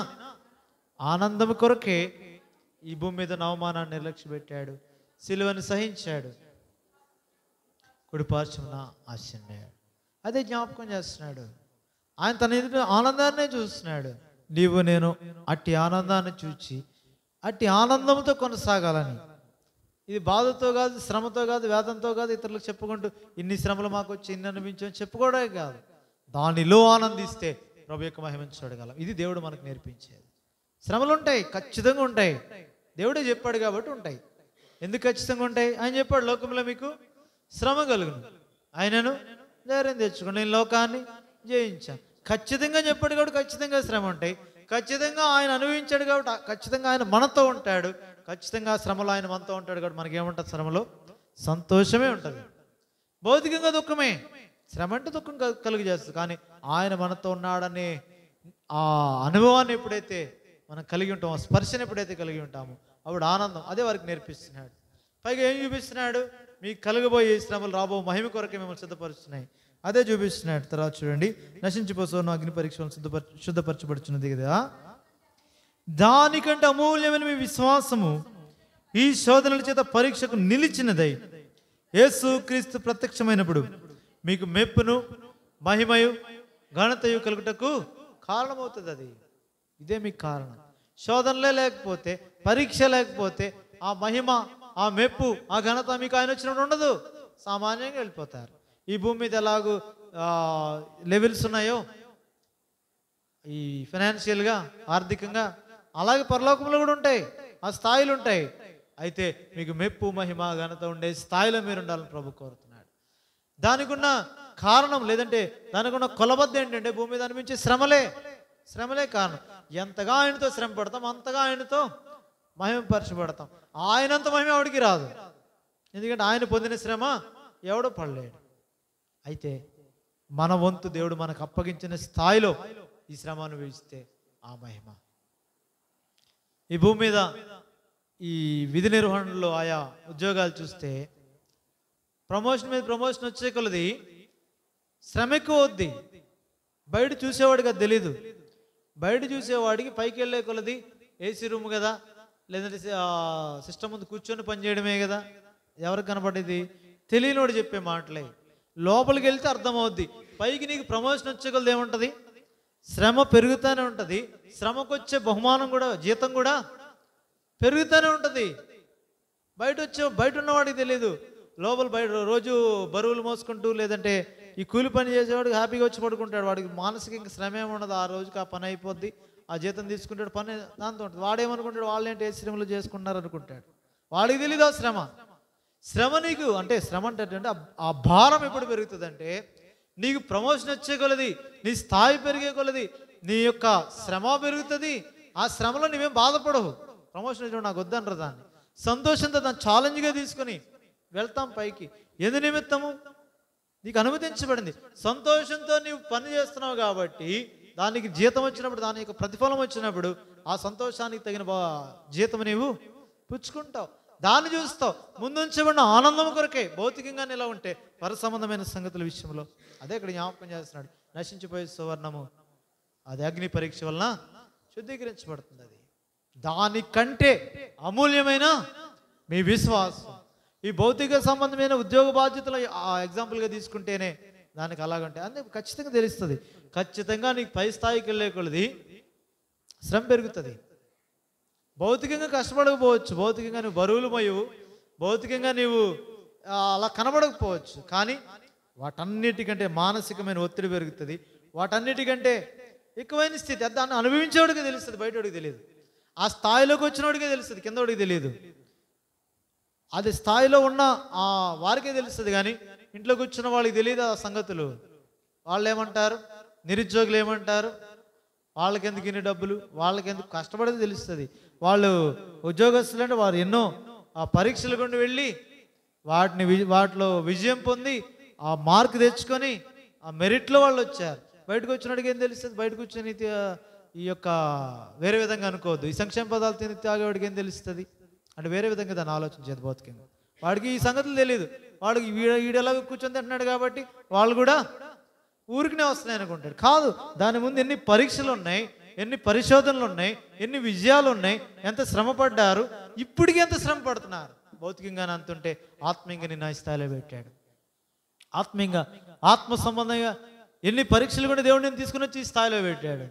ఆనందం కొరకే ఈ భూమి మీద అవమానాన్ని నిర్లక్ష్య పెట్టాడు, సిలువను సహించాడు. కుడిపార్శ్వమున ఆసీనుడయ్యాడు. అదే జ్ఞాపకం చేస్తున్నాడు. ఆయన తన ఎదుట ఆనందాన్నే చూస్తున్నాడు. నీవు నేను అట్టి ఆనందాన్ని చూచి అట్టి ఆనందంతో కొనసాగాలని. ఇది బాధతో కాదు, శ్రమతో కాదు, వేదంతో కాదు, ఇతరులకు చెప్పుకుంటూ ఇన్ని శ్రమలు మాకు వచ్చి ఇన్ని అనిపించని చెప్పుకోవడమే కాదు, దానిలో ఆనందిస్తే ప్రభు యొక్క మహిమను చూడగలం. ఇది దేవుడు మనకు నేర్పించేది. శ్రమలు ఉంటాయి, ఖచ్చితంగా ఉంటాయి. దేవుడే చెప్పాడు కాబట్టి ఉంటాయి. ఎందుకు ఖచ్చితంగా ఉంటాయి? ఆయన చెప్పాడు, లోకంలో మీకు శ్రమ కలుగును, ఆయనను ధైర్యం తెచ్చుకోండి, నేను లోకాన్ని జయించాను. ఖచ్చితంగా చెప్పాడు కాబట్టి ఖచ్చితంగా శ్రమ ఉంటాయి. ఖచ్చితంగా ఆయన అనుభవించాడు కాబట్టి ఖచ్చితంగా ఆయన మనతో ఉంటాడు. ఖచ్చితంగా శ్రమలో ఆయన మనతో ఉంటాడు కాబట్టి మనకేముంటుంది? శ్రమలో సంతోషమే ఉంటుంది. భౌతికంగా దుఃఖమే, శ్రమ అంటే దుఃఖం కలుగు చేస్తుంది. కానీ ఆయన మనతో ఉన్నాడనే ఆ అనుభవాన్ని ఎప్పుడైతే మనం కలిగి ఉంటామో, స్పర్శను ఎప్పుడైతే కలిగి ఉంటామో అప్పుడు ఆనందం. అదే వారికి నేర్పిస్తున్నాడు. పైగా ఏం చూపిస్తున్నాడు? మీకు కలుగబోయే శ్రమలు రాబో మహిమ కొరకే మిమ్మల్ని సిద్ధపరుస్తున్నాయి. అదే చూపిస్తున్నాడు. తర్వాత చూడండి, నశించిపోతున్న అగ్ని పరీక్షలను శుద్ధపరచబడుచున్నది కదా, దానికంటే అమూల్యమైన మీ విశ్వాసము ఈ శోధనల చేత పరీక్షకు నిలిచినదై యేసు క్రీస్తు ప్రత్యక్షమైనప్పుడు మీకు మెప్పును మహిమయు ఘనతయు కలుగుటకు కారణమవుతుంది. అది ఇదే మీకు కారణం. శోధనలే లేకపోతే, పరీక్ష లేకపోతే ఆ మహిమ, ఆ మెప్పు, ఆ ఘనత మీకు ఆయన వచ్చినప్పుడు ఉండదు. సామాన్యంగా వెళ్ళిపోతారు. ఈ భూమి మీద ఎలాగూ లెవెల్స్ ఉన్నాయో ఈ ఫైనాన్షియల్గా, ఆర్థికంగా, అలాగే పరలోకంలో కూడా ఉంటాయి. ఆ స్థాయిలు ఉంటాయి. అయితే మీకు మెప్పు మహిమ ఘనత ఉండే స్థాయిలో మీరు ఉండాలని ప్రభు కోరుతున్నాడు. దానికి ఉన్న కారణం, లేదంటే దానికి ఉన్న కొలబద్ద ఏంటంటే భూమి మీద అనిపించే శ్రమలే కారణం. ఎంతగా ఆయనతో శ్రమ పడతాం అంతగా ఆయనతో మహిమపరచబడతాం. ఆయనంత మహిమ ఎవడికి రాదు. ఎందుకంటే ఆయన పొందిన శ్రమ ఎవడో పడలేడు. అయితే మన వంతు దేవుడు మనకు అప్పగించిన స్థాయిలో ఈ శ్రమ అనుభవిస్తే ఆ మహిమ. ఈ భూమి మీద ఈ విధి నిర్వహణలో ఆయా ఉద్యోగాలు చూస్తే ప్రమోషన్ మీద ప్రమోషన్ వచ్చే కొలది శ్రమ ఎక్కువ అవుద్ది. బయట చూసేవాడికి అది తెలీదు. బయట చూసేవాడికి పైకి వెళ్ళే కొలది ఏసీ రూమ్ కదా, లేదంటే సిస్టమ్ ముందు కూర్చొని పనిచేయడమే కదా, ఎవరికి కనపడేది? తెలియనివాడు చెప్పే మాటలే. లోపలికి వెళ్తే అర్థమవుద్ది. పైకి నీకు ప్రమోషన్ వచ్చే కొలది ఏముంటుంది? శ్రమ పెరుగుతూనే ఉంటుంది. శ్రమకు వచ్చే బహుమానం కూడా, జీతం కూడా పెరుగుతూనే ఉంటుంది. బయట ఉన్నవాడికి తెలియదు. లోపల బయట రోజు బరువులు మోసుకుంటూ, లేదంటే ఈ కూలి పని చేసేవాడికి హ్యాపీగా వచ్చి పడుకుంటాడు. వాడికి మానసిక ఇంకా శ్రమ ఏముండదు. ఆ రోజుకి ఆ పని అయిపోద్ది, ఆ జీతం తీసుకుంటాడు, పని దాంతో ఉంటుంది. వాడేమనుకుంటాడు? వాళ్ళేంటి ఏ శ్రమలు చేసుకుంటున్నారు అనుకుంటాడు. వాడికి తెలీదు ఆ శ్రమ నీకు అంటే శ్రమ అంటే ఆ భారం ఎప్పుడు పెరుగుతుంది అంటే, నీకు ప్రమోషన్ వచ్చే కొలది, నీ స్థాయి పెరిగే కొలది నీ యొక్క శ్రమ పెరుగుతుంది. ఆ శ్రమలో నువ్వేం బాధపడవు. ప్రమోషన్ వచ్చి నాకు వద్దంటారు, దాన్ని సంతోషంతో దాన్ని ఛాలెంజ్గా తీసుకొని వెళ్తాం పైకి. ఎందు నిమిత్తము? నీకు అనుమతించబడింది. సంతోషంతో నీవు పని చేస్తున్నావు కాబట్టి దానికి జీతం వచ్చినప్పుడు, దాని యొక్క ప్రతిఫలం వచ్చినప్పుడు ఆ సంతోషానికి తగిన జీతం నీవు పుచ్చుకుంటావు. దాన్ని చూస్తావు. ముందుంచబడిన ఆనందం కొరకే. భౌతికంగా నిలా ఉంటే పర సంబంధమైన సంగతుల విషయంలో అదే ఇక్కడ జ్ఞాపకం చేస్తున్నాడు. నశించిపోయే సువర్ణము అది అగ్ని పరీక్ష వలన శుద్ధీకరించబడుతుంది. అది దానికంటే అమూల్యమైన మీ విశ్వాసం. ఈ భౌతిక సంబంధమైన ఉద్యోగ బాధ్యతలు ఎగ్జాంపుల్గా తీసుకుంటేనే దానికి అలాగంటే అందుకే ఖచ్చితంగా తెలుస్తుంది. ఖచ్చితంగా నీకు పై స్థాయికి వెళ్ళే కొలది శ్రమ పెరుగుతుంది. భౌతికంగా కష్టపడకపోవచ్చు, భౌతికంగా నువ్వు బరువులు మోయవు, భౌతికంగా నీవు అలా కనబడకపోవచ్చు. కానీ వాటన్నిటికంటే మానసికమైన ఒత్తిడి పెరుగుతుంది. వాటన్నిటికంటే ఎక్కువైన స్థితి దాన్ని అనుభవించేవాడికి తెలుస్తుంది, బయటవాడికి తెలియదు. ఆ స్థాయిలోకి వచ్చినవాడికే తెలుస్తుంది, కిందవాడికి తెలియదు. అది స్థాయిలో ఉన్న ఆ వారికే తెలుస్తుంది, కానీ ఇంట్లో కూర్చున్న వాళ్ళకి తెలియదు ఆ సంగతులు. వాళ్ళు ఏమంటారు? నిరుద్యోగులు ఏమంటారు? వాళ్ళకెందుకు ఇన్ని డబ్బులు, వాళ్ళకెందుకు కష్టపడేది తెలుస్తుంది. వాళ్ళు ఉద్యోగస్తులు అంటే వారు ఎన్నో ఆ పరీక్షలు గుండా వెళ్ళి వాటిలో విజయం పొంది ఆ మార్క్ తెచ్చుకొని ఆ మెరిట్లో వాళ్ళు వచ్చారు. బయటకు వచ్చినట్టుగా ఏం తెలుస్తుంది? బయటకు వచ్చిన ఈ యొక్క వేరే విధంగా అనుకోవద్దు. ఈ సంక్షేమ పదాలు తిని తాగేవాడికి ఏం తెలుస్తుంది అంటే వేరే విధంగా దాన్ని ఆలోచించేది. భౌతికంగా వాడికి ఈ సంగతులు తెలియదు. వాడికి వీడెలాగో కూర్చొని తింటున్నాడు కాబట్టి వాళ్ళు కూడా ఊరికినే వస్తున్నాయి అనుకుంటాడు. కాదు, దాని ముందు ఎన్ని పరీక్షలు ఉన్నాయి, ఎన్ని పరిశోధనలు ఉన్నాయి, ఎన్ని విజయాలు ఉన్నాయి, ఎంత శ్రమ పడ్డారు, ఇప్పటికీ ఎంత శ్రమ పడుతున్నారు. భౌతికంగానే అంతుంటే ఆత్మీయంగా నిన్న స్థాయిలో పెట్టాడు. ఆత్మీయంగా, ఆత్మ సంబంధంగా ఎన్ని పరీక్షలు కూడా దేవుడు నేను తీసుకుని వచ్చి ఈ స్థాయిలో పెట్టాడు.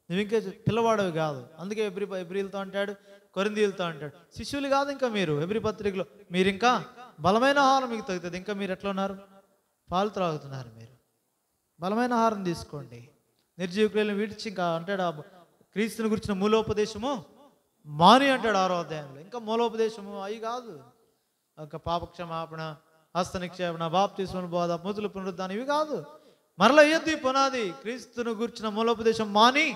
నువ్వు ఇంకా పిల్లవాడవి కాదు. అందుకే ఎబ్రిలతో అంటాడు, కొరింథీయులతో అంటాడు, శిష్యులు కాదు ఇంకా మీరు. ఎబ్రి పత్రికలో మీరు ఇంకా బలమైన ఆహారం మీకు తగ్గుతుంది. ఇంకా మీరు ఎట్లా ఉన్నారు? పాలు త్రాగుతున్నారు. మీరు బలమైన ఆహారం తీసుకోండి. నిర్జీవికులను విడిచి ఇంకా అంటాడు, క్రీస్తుని గురించిన మూలోపదేశము మాని అంటాడు 6వ అధ్యాయంలో. ఇంకా మూలోపదేశము అవి కాదు. ఇంకా పాపక్షమాపణ, హస్త నిక్షేపణ, బాప్తిస్మం, బోధ, మూతుల పునరుద్ధానం ఇవి కాదు. మరలా ఏంది పునాది? క్రీస్తును గురించిన మూలోపదేశం మాని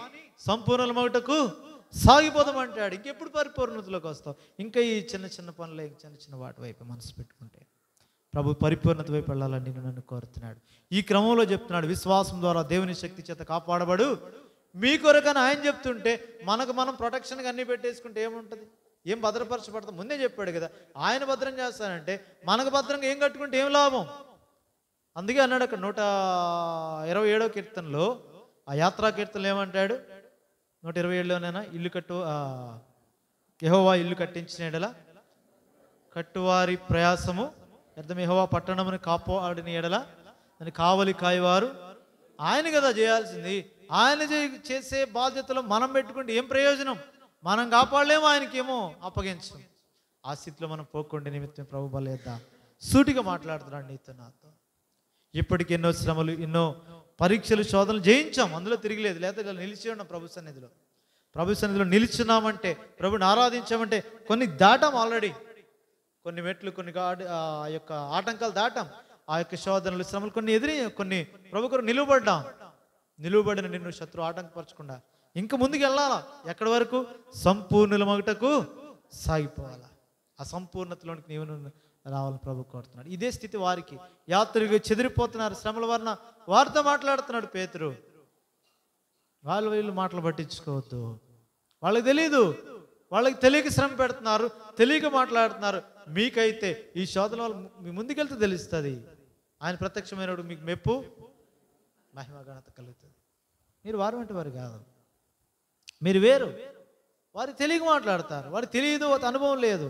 సంపూర్ణ మగుటకు సాగిపోదామంటాడు. ఇంకెప్పుడు పరిపూర్ణతలోకి వస్తావు? ఇంకా ఈ చిన్న చిన్న పనులే, చిన్న చిన్న వాటి వైపు మనసు పెట్టుకుంటే ప్రభు పరిపూర్ణత వైపు వెళ్ళాలని నేను నన్ను కోరుతున్నాడు. ఈ క్రమంలో చెప్తున్నాడు, విశ్వాసం ద్వారా దేవుని శక్తి చేత కాపాడబడు మీ కొరకని ఆయన చెప్తుంటే మనకు మనం ప్రొటెక్షన్గా అన్ని పెట్టేసుకుంటే ఏముంటుంది? ఏం భద్రపరచబడతాం? ముందే చెప్పాడు కదా, ఆయన భద్రం చేస్తానంటే మనకు భద్రంగా ఏం కట్టుకుంటే ఏం లాభం? అందుకే అన్నాడు అక్కడ 127వ కీర్తనలో, ఆ యాత్రా కీర్తనలు ఏమంటాడు? 127లోనైనా ఇల్లు యెహోవా ఇల్లు కట్టించిన ఎడల కట్టువారి ప్రయాసము అర్థం, యెహోవా పట్టణమును కాపాడిన ఎడల దాన్ని కావలి కాయవారు ఆయన కదా చేయాల్సింది. ఆయన చేసే బాధ్యతలో మనం పెట్టుకుంటే ఏం ప్రయోజనం? మనం కాపాడలేము, ఆయనకేమో అప్పగించం. ఆ స్థితిలో మనం పోకుండా నిమిత్తం ప్రభు బలేద్దాం. సూటిగా మాట్లాడుతున్నాడు నీతో నాతో. ఇప్పటికి ఎన్నో శ్రమలు, ఎన్నో పరీక్షలు, శోధనలు జయించాం, అందులో తిరిగిలేదు. లేకపోతే ఇలా నిలిచి ఉన్నాం ప్రభు సన్నిధిలో నిలిచున్నామంటే, ప్రభుని ఆరాధించామంటే కొన్ని దాటాం ఆల్రెడీ. కొన్ని మెట్లు, కొన్ని ఆ యొక్క ఆటంకాలు దాటాం. ఆ యొక్క శోధనలు, శ్రమలు కొన్ని కొన్ని ప్రభు కొరకు నిలువబడిన నిన్ను శత్రు ఆటంకపరచకుండా ఇంకా ముందుకు వెళ్ళాలా. ఎక్కడి వరకు? సంపూర్ణుల మగుటకు సాగిపోవాలా. ఆ సంపూర్ణతలోనికి నీవు రావాలని ప్రభు కోరుతున్నాడు. ఇదే స్థితి వారికి. యాత్రికులు చెదిరిపోతున్నారు శ్రమల వలన. వారితో మాట్లాడుతున్నాడు పేతురు. వీళ్ళు మాటలు పట్టించుకోవద్దు. వాళ్ళకి తెలియదు, వాళ్ళకి తెలియక శ్రమ పెడుతున్నారు, తెలియక మాట్లాడుతున్నారు. మీకైతే ఈ శోధన వల్ల మీ ముందుకెళ్తే తెలుస్తుంది. ఆయన ప్రత్యక్షమైనప్పుడు మీకు మెప్పు, మహిమ, ఘనత కలుగుతుంది. మీరు వారు అంటే వారు కాదు, మీరు వేరు. వారు తెలియక మాట్లాడతారు, వారు తెలియదు, అనుభవం లేదు,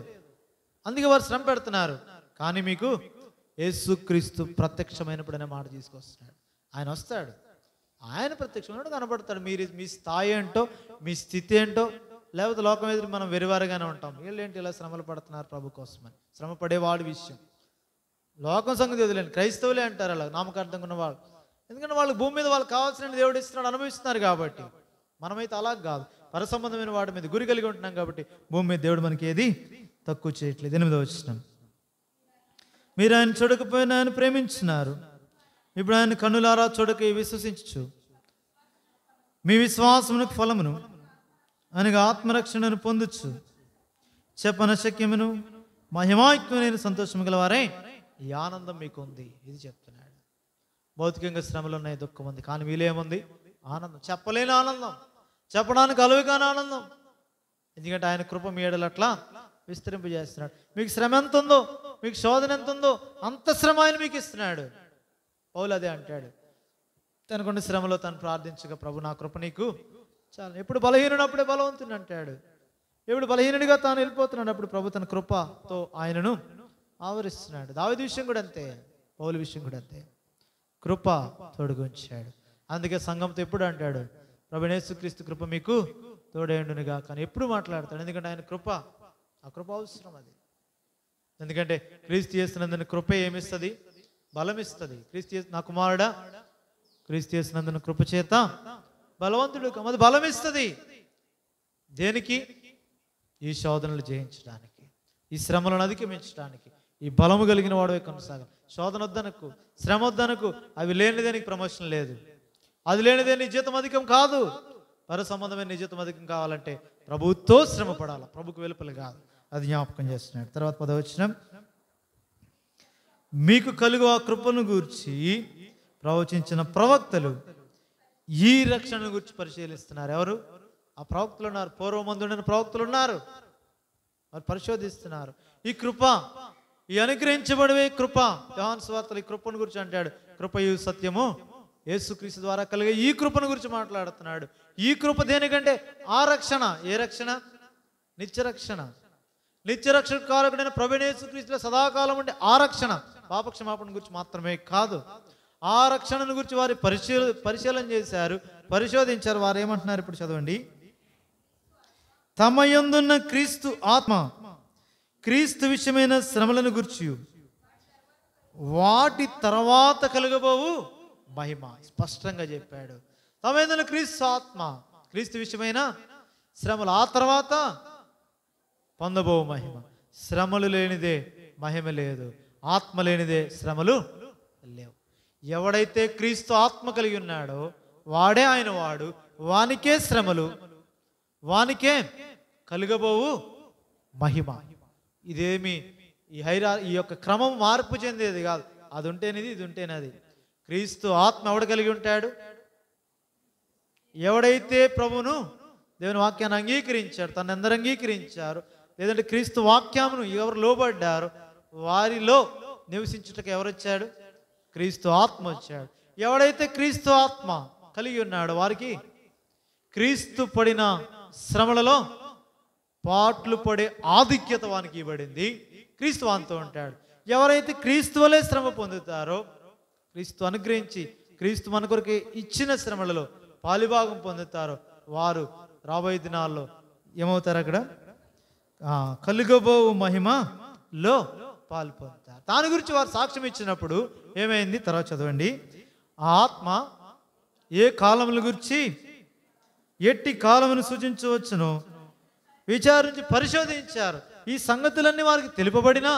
అందుకే వారు శ్రమ పెడుతున్నారు. కానీ మీకు యేసుక్రీస్తు ప్రత్యక్షమైనప్పుడు అనే మాట తీసుకొస్తున్నాడు. ఆయన వస్తాడు, ఆయన ప్రత్యక్షమైనప్పుడు కనబడతాడు. మీ స్థాయి ఏంటో, మీ స్థితి ఏంటో, లేకపోతే లోకం ఎదురు మనం వెరివారుగానే ఉంటాం. వీళ్ళేంటి ఇలా శ్రమలు పడుతున్నారు ప్రభు కోసమని. శ్రమ పడేవాడి విషయం లోకం సంగతి వదిలేండి, క్రైస్తవులే అంటారు అలా నామకార్థంగా ఉన్నవాళ్ళు. ఎందుకంటే వాళ్ళు భూమి మీద వాళ్ళకి కావాల్సిన దేవుడు ఇస్తున్నాడు, అనుభవిస్తున్నారు కాబట్టి. మనమైతే అలా కాదు, పరసంబంధమైన వాటి మీద గురి కలిగి ఉంటున్నాం కాబట్టి భూమి మీద దేవుడు మనకి ఏది తక్కువ చేయట్లేదు. 8వ వచనం, మీరు ఆయన చూడకపోయినా ఆయన ప్రేమించినారు, ఇప్పుడు ఆయన కన్నులారా చూడక విశ్వసించు, మీ విశ్వాసమునకు ఫలమును అనగా ఆత్మరక్షణను పొందొచ్చు, చెప్పనశక్యమును మహిమాయుక్తమైన సంతోషము గలవారే ఈ ఆనందం మీకు ఉంది. ఇది చెప్తున్నాడు. భౌతికంగా శ్రమలు ఉన్నాయి, దుఃఖం ఉంది, కానీ వీలేముంది? ఆనందం. చెప్పలేని ఆనందం, చెప్పడానికి అలువు కాని ఆనందం. ఎందుకంటే ఆయన కృప మీ ఎడల అట్లా విస్తరింపజేస్తున్నాడు. మీకు శ్రమ ఎంత ఉందో, మీకు శోధన ఎంత ఉందో అంత శ్రమ ఆయన మీకు ఇస్తున్నాడు. పౌలు అదే అంటాడు, తనకున్న శ్రమలో తను ప్రార్థించగా, ప్రభు నా కృప నీకు చాలు. ఎప్పుడు బలహీనుడప్పుడే బలవంతుని అంటాడు. ఎప్పుడు బలహీనుడిగా తాను వెళ్ళిపోతున్నాడు, అప్పుడు ప్రభు తన కృపతో ఆయనను ఆవరిస్తున్నాడు. దావీదు విషయం కూడా అంతే, పౌలు విషయం కూడా అంతే. కృప తోడుగుంచాడు. అందుకే సంఘంతో ఎప్పుడు అంటాడు, ప్రభు యేసుక్రీస్తు కృప మీకు తోడేండునుగా. కానీ ఎప్పుడు మాట్లాడతాడు, ఎందుకంటే ఆయన కృప, ఆ కృప అవసరం అది. ఎందుకంటే క్రీస్తు చేస్తున్నందున కృప ఏమిస్తుంది? బలం ఇస్తుంది. నా కుమారుడా, క్రీస్తు చేస్తున్నందున కృప చేత బలవంతుడు అది బలం ఇస్తుంది. దేనికి? ఈ శోధనలు జయించడానికి, ఈ శ్రమలను అధిగమించడానికి. ఈ బలము కలిగిన వాడు కొనసాగాలి. శోధన వద్దనకు, శ్రమ వద్దనకు, అవి లేనిదే నీకు ప్రమోషన్ లేదు, అది లేనిదే నీ జీతం అధికం కాదు. పర సంబంధమైన నీ జీతం అధికం కావాలంటే ప్రభువుతో శ్రమ పడాలి, ప్రభుకు వెలుపల కాదు. అది జ్ఞాపకం చేస్తున్నాడు. తర్వాత 10వ వచనం, మీకు కలుగు ఆ కృపను గూర్చి ప్రవచించిన ప్రవక్తలు ఈ రక్షణను గురించి పరిశీలిస్తున్నారు. ఎవరు? ఆ ప్రవక్తలు ఉన్నారు, పూర్వమందుండిన ప్రవక్తలు ఉన్నారు, వారు పరిశోధిస్తున్నారు. ఈ కృప, ఈ అనుగ్రహించబడే కృప, యోహాను సువార్తలో ఈ కృపను గురించి అంటాడు. కృపయు సత్యము యేసుక్రీస్తు ద్వారా కలిగే ఈ కృపను గురించి మాట్లాడుతున్నాడు. ఈ కృప దేనికంటే ఆ రక్షణ. ఏ రక్షణ? నిత్యరక్షణ. నిత్యరక్షణ కారకుడైన ప్రభువైన యేసుక్రీస్తులో సదాకాలం ఉండే ఆ రక్షణ, పాపక్షమాపణ గురించి మాత్రమే కాదు, ఆ రక్షణను గురించి వారు పరిశీలన చేశారు, పరిశోధించారు. వారు ఏమంటున్నారు ఇప్పుడు చదవండి. తమ యందున్న క్రీస్తు ఆత్మ క్రీస్తు విషయమైన శ్రమలను గురించి వాటి తర్వాత కలుగబోవు మహిమ స్పష్టంగా చెప్పాడు. తమ యందున్న క్రీస్తు ఆత్మ క్రీస్తు విషయమైన శ్రమలు, ఆ తర్వాత పొందబోవు మహిమ. శ్రమలు లేనిదే మహిమ లేదు, ఆత్మ లేనిదే శ్రమలు లేవు. ఎవడైతే క్రీస్తు ఆత్మ కలిగి ఉన్నాడో వాడే ఆయన వాడు, వానికే శ్రమలు, వానికే కలుగబోవు మహిమ. ఇదేమి ఈ యొక్క క్రమం మార్పు చెందేది కాదు. అది ఉంటేనేది, ఇది ఉంటేనేది. క్రీస్తు ఆత్మ ఎవడు కలిగి ఉంటాడు? ఎవడైతే ప్రభువును దేవుని వాక్యాన్ని అంగీకరించాడు, తను అందరూ అంగీకరించారు, లేదంటే క్రీస్తు వాక్యమును ఎవరు లోబడ్డారు, వారిలో నివసించుటకు ఎవరు వచ్చాడు? క్రీస్తు ఆత్మ వచ్చాడు. ఎవడైతే క్రీస్తు ఆత్మ కలిగి ఉన్నాడో వారికి క్రీస్తు పడిన శ్రమలలో పాట్లు పడే ఆధిక్యత వానికి ఇవ్వబడింది. క్రీస్తు వానితో ఉంటాడు. ఎవరైతే క్రీస్తు వలె శ్రమ పొందుతారో, క్రీస్తు అనుగ్రహించి క్రీస్తు మన కొరకు ఇచ్చిన శ్రమలలో పాలిభాగం పొందుతారో వారు రాబోయే దినాల్లో ఏమవుతారు? అక్కడ కలుగబోవు మహిమలో పాలు పొందుతారు. దాని గురించి వారు సాక్ష్యం ఇచ్చినప్పుడు ఏమైంది? తర్వాత చదవండి. ఆ ఆత్మ ఏ కాలముల గురించి ఎట్టి కాలమును సూచించవచ్చును విచారించి పరిశోధించారు. ఈ సంగతులన్నీ వారికి తెలుపబడినా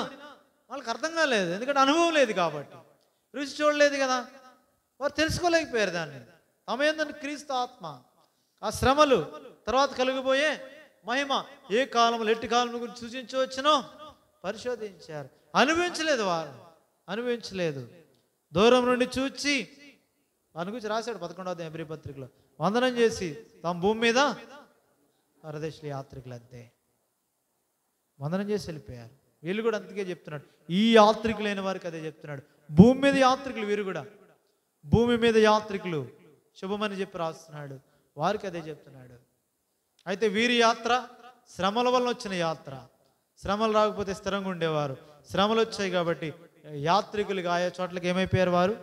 వాళ్ళకి అర్థం కాలేదు, ఎందుకంటే అనుభవం లేదు కాబట్టి, రుచి చూడలేదు కదా, వారు తెలుసుకోలేకపోయారు దాన్ని. తమేందని క్రీస్తు ఆత్మ, ఆ శ్రమలు, తర్వాత కలిగిపోయే మహిమ ఏ కాలంలో ఎట్టి కాలం గురించి సూచించవచ్చునో పరిశోధించారు. అనుభవించలేదు, వారు అనుభవించలేదు. దూరం నుండి చూచి వారి గురించి రాశాడు 11వ ఎబ్రీ పత్రికలో. వందనం చేసి తమ భూమి మీద పరదేశుల యాత్రికులు అంతే వందనం చేసి వెళ్ళిపోయారు. వీళ్ళు కూడా అందుకే చెప్తున్నాడు, ఈ యాత్రికులైన వారికి అదే చెప్తున్నాడు. భూమి మీద యాత్రికులు, వీరు కూడా భూమి మీద యాత్రికులు శుభమని చెప్పి రాస్తున్నాడు, వారికి అదే చెప్తున్నాడు. అయితే వీరి యాత్ర శ్రమల వలన వచ్చిన యాత్ర. శ్రమలు రాకపోతే స్థిరంగా ఉండేవారు. శ్రమలు వచ్చాయి కాబట్టి యాత్రికులుగా ఆయా చోట్లకి ఏమైపోయారు? వారు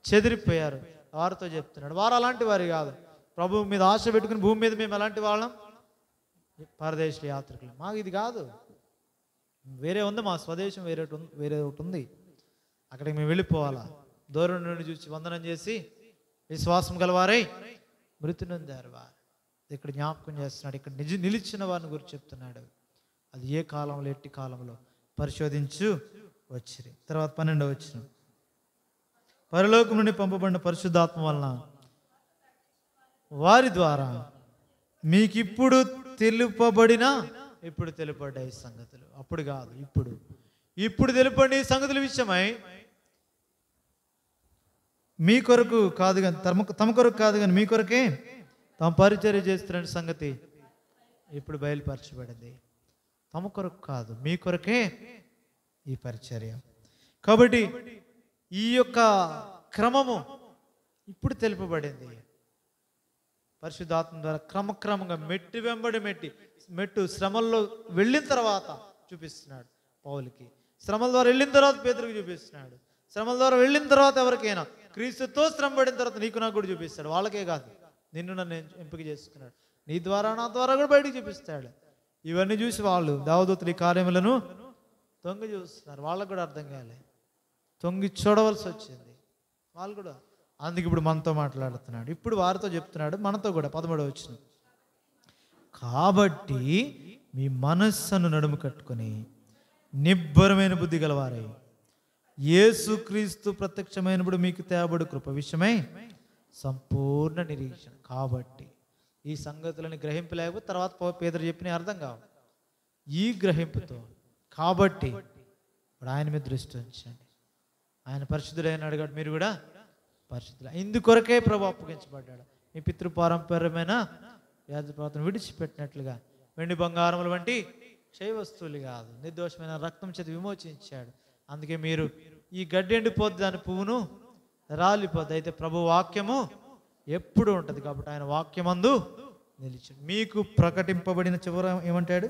చెదిరిపోయారు. వారితో చెప్తున్నాడు, వారు అలాంటి వారు కాదు. ప్రభువు మీద ఆశ పెట్టుకుని భూమి మీద మేము ఎలాంటి వాళ్ళం? పరదేశ యాత్రికులు. మాకు ఇది కాదు, వేరే ఉంది, మా స్వదేశం వేరే ఒకటి ఉంది, అక్కడికి మేము వెళ్ళిపోవాలా. దూరం నుండి చూసి వందనం చేసి విశ్వాసం గలవారై మృతి నొందారు. వారు ఇక్కడ జ్ఞాపకం చేస్తున్నాడు, ఇక్కడ నిలిచిన వారిని గురించి చెప్తున్నాడు. అది ఏ కాలంలో ఎట్టి కాలంలో పరిశోధించు వచ్చిరి. తర్వాత 12వ వచనం, పరలోకం నుండి పంపబడిన పరిశుద్ధాత్మ వలన వారి ద్వారా మీకిప్పుడు తెలుపబడిన, ఇప్పుడు తెలుపబడ్డాయి సంగతులు. అప్పుడు కాదు, ఇప్పుడు తెలుపండి ఈ సంగతుల విషయమై మీ కొరకు కాదు కానీ తమ కొరకు కాదు కానీ మీ కొరకే తమ పరిచర్య చేస్తున్న సంగతి ఇప్పుడు బయలుపరచబడింది. తమ కొరకు కాదు, మీ కొరకే ఈ పరిచర్య. కాబట్టి ఈ యొక్క క్రమము ఇప్పుడు తెలుపబడింది పరిశుద్ధాత్మ ద్వారా. క్రమక్రమంగా మెట్టు వెంబడి మెట్టు శ్రమల్లో వెళ్ళిన తర్వాత చూపిస్తున్నాడు పౌలుకి. శ్రమల ద్వారా వెళ్ళిన తర్వాత పేతురుకి చూపిస్తున్నాడు. శ్రమల ద్వారా వెళ్ళిన తర్వాత ఎవరికైనా క్రీస్తుతో శ్రమ పడిన తర్వాత నీకు నాకు కూడా చూపిస్తాడు. వాళ్ళకే కాదు, నిన్ను నన్ను ఎంపిక చేసుకున్నాడు, నీ ద్వారా నా ద్వారా కూడా బయటకు చూపిస్తాడు. ఇవన్నీ చూసి వాళ్ళు దేవదూతలు ఈ కార్యములను తొంగి చూస్తున్నారు. వాళ్ళకు కూడా అర్థం కాలే, తొంగి చూడవలసి వచ్చింది వాళ్ళు కూడా. అందుకు ఇప్పుడు మనతో మాట్లాడుతున్నాడు, ఇప్పుడు వారితో చెప్తున్నాడు, మనతో కూడా. 13వ వచనం, కాబట్టి మీ మనస్సును నడుము కట్టుకొని నిబ్బరమైన బుద్ధి గలవారై యేసుక్రీస్తు ప్రత్యక్షమైనప్పుడు మీకు తేబడు కృప విషయమై సంపూర్ణ నిరీక్షణ. కాబట్టి ఈ సంగతులను గ్రహింపలేకపోతే తర్వాత పేదరు చెప్పిన అర్థం కావు. ఈ గ్రహింపుతో కాబట్టి ఇప్పుడు ఆయన మీద దృష్టి ఉంచండి. ఆయన పరిశుద్ధుడైన అడిగాడు, మీరు కూడా పరిశుద్ధులు. ఇందుకొరకే ప్రభు అప్పగించబడ్డాడు. మీ పితృపారంపర్యమైన వ్యాధిపాతను విడిచిపెట్టినట్లుగా వెండి బంగారముల వంటి క్షయ వస్తువులు కాదు, నిర్దోషమైన రక్తం చేతి విమోచించాడు. అందుకే మీరు ఈ గడ్డి ఎండిపోద్ది, దాని పువ్వును రాలిపోద్ది. అయితే ప్రభు వాక్యము ఎప్పుడు ఉంటుంది కాబట్టి ఆయన వాక్యమందు నిలిచి మీకు ప్రకటింపబడిన చివర ఏమంటాడు?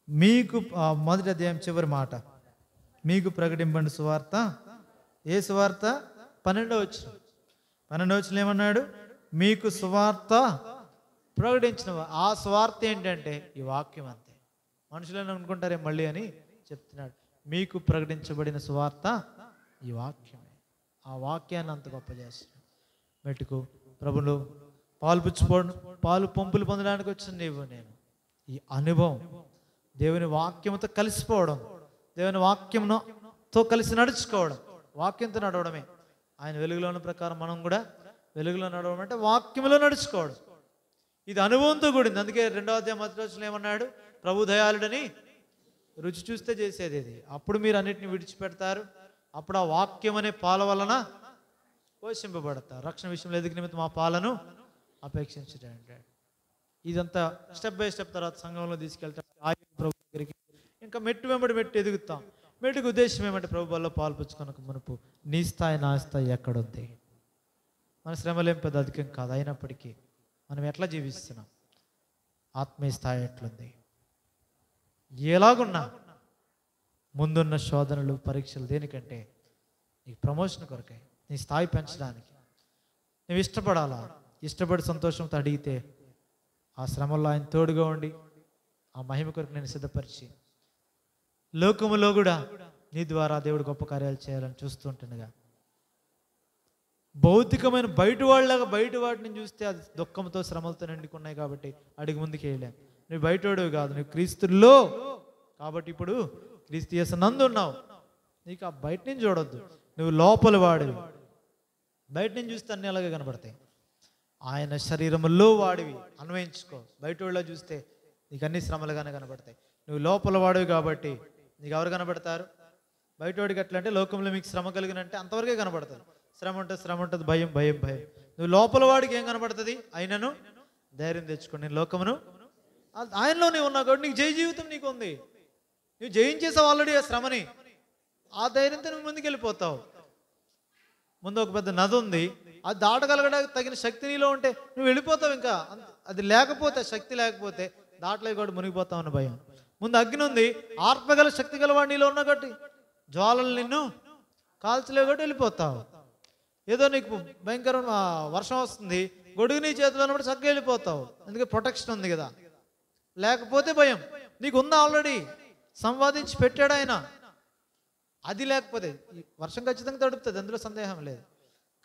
మీకు మొదటి అధ్యాయం చివరి మాట, మీకు ప్రకటింపబడిన సువార్త ఏ సువార్త? 12వ వచనం ఏమన్నాడు? మీకు సువార్త ప్రకటించిన ఆ సువార్త ఏంటంటే ఈ వాక్యం అంతే. మనుషులను అనుకుంటారే మళ్ళీ అని చెప్తున్నాడు. మీకు ప్రకటించబడిన సువార్త ఈ వాక్యమే. ఆ వాక్యాన్ని అంత గొప్ప చేస్తున్నాడు. మెట్టుకు ప్రభులు పాలు పంపులు పొందడానికి వచ్చిన నీవు నేను ఈ అనుభవం, దేవుని వాక్యంతో కలిసిపోవడం, దేవుని వాక్యంతో కలిసి నడుచుకోవడం, వాక్యంతో నడవడమే. ఆయన వెలుగులో ఉన్న ప్రకారం మనం కూడా వెలుగులో నడవడం అంటే వాక్యంలో నడుచుకోవడం. ఇది అనుభవంతో కూడింది. అందుకే 2వ అధ్యాయం 1వ వచనంలో ఏమన్నాడు? ప్రభు దయాళుడని రుచి చూస్తే చేసేది ఇది. అప్పుడు మీరు అన్నిటిని విడిచిపెడతారు. అప్పుడు ఆ వాక్యం అనే పాల వలన పోషింపబడతారు. రక్షణ విషయంలో ఎదిగిన నిమిత్తం ఆ పాలను అపేక్షించడం అంటాడు. ఇదంతా స్టెప్ బై స్టెప్ తర్వాత సంఘంలో తీసుకెళ్తాడు. ప్రభు దగ్గరికి ఇంకా మెట్టు వెంబడి మెట్టు ఎదుగుతాం. మెట్టుకు ఉద్దేశం ఏమంటే ప్రభు బల్లో పాల్పుచ్చుకొనక మునుపు నీ స్థాయి నా స్థాయి ఎక్కడుంది? మన శ్రమలేం పెద్ద అధికం కాదు. అయినప్పటికీ మనం ఎట్లా జీవిస్తున్నాం? ఆత్మీయ స్థాయి ఎట్లుంది? ఎలాగున్నా ముందున్న శోధనలు, పరీక్షలు దేనికంటే? నీ ప్రమోషన్ కొరకై, నీ స్థాయి పెంచడానికి. నువ్వు ఇష్టపడాలా? ఇష్టపడి సంతోషంతో అడిగితే ఆ శ్రమల్లో ఆయన తోడుగా ఉండి ఆ మహిమ కొరకు నేను సిద్ధపరిచి లోకములో కూడా నీ ద్వారా దేవుడు గొప్ప కార్యాలు చేయాలని చూస్తుంటుండగా భౌతికమైన బయట వాటిని చూస్తే అది దుఃఖంతో శ్రమలతో నిండుకున్నాయి కాబట్టి అడిగి ముందుకు వేయలేం. నువ్వు బయటోడివి కాదు, నువ్వు క్రీస్తుల్లో కాబట్టి ఇప్పుడు క్రీస్తు యేసు నందు ఉన్నావు. నీకు ఆ బయట నుంచి చూడొద్దు, నువ్వు లోపల వాడివి. బయట నుంచి చూస్తే అన్ని అలాగే కనబడతాయి. ఆయన శరీరంలో వాడివి అన్వయించుకో. బయట వాళ్ళ చూస్తే నీకు అన్ని శ్రమలుగానే కనబడతాయి. నువ్వు లోపల వాడివి కాబట్టి నీకు ఎవరు కనబడతారు? బయటవాడికి ఎట్లా అంటే లోకంలో మీకు శ్రమ కలిగినంటే అంతవరకే కనబడుతుంది. శ్రమ ఉంటుంది, భయం. నువ్వు లోపల వాడికి ఏం కనబడుతుంది? ఆయనను ధైర్యం తెచ్చుకోండి. నేను లోకమును ఆయనలో నీవు ఉన్నావు కాబట్టి నీకు జయ జీవితం నీకు ఉంది. నువ్వు జయించేసావు ఆల్రెడీ ఆ శ్రమని. ఆ ధైర్యంతో నువ్వు ముందుకు వెళ్ళిపోతావు. ముందు ఒక పెద్ద నది ఉంది, అది దాటగలగడానికి తగిన శక్తి నీలో ఉంటే నువ్వు వెళ్ళిపోతావు. ఇంకా అది లేకపోతే, శక్తి లేకపోతే దాంట్లో కూడా మునిగిపోతావు అన్న భయం. ముందు అగ్ని ఉంది, ఆర్పగల శక్తి గలవాడు నీలో ఉన్నా కాబట్టి జ్వాలలు నిన్ను కాల్చలేవు కాబట్టి వెళ్ళిపోతావు. ఏదో నీకు భయంకరమైన వర్షం వస్తుంది, గొడుగు నీ చేతిలో ఉన్నప్పుడు చక్కగా వెళ్ళిపోతావు. ఎందుకంటే ప్రొటెక్షన్ ఉంది కదా. లేకపోతే భయం నీకు ఉందా, ఆల్రెడీ సంవాదించి పెట్టాడు ఆయన. అది లేకపోతే వర్షం ఖచ్చితంగా తడుపుతుంది, అందులో సందేహం లేదు.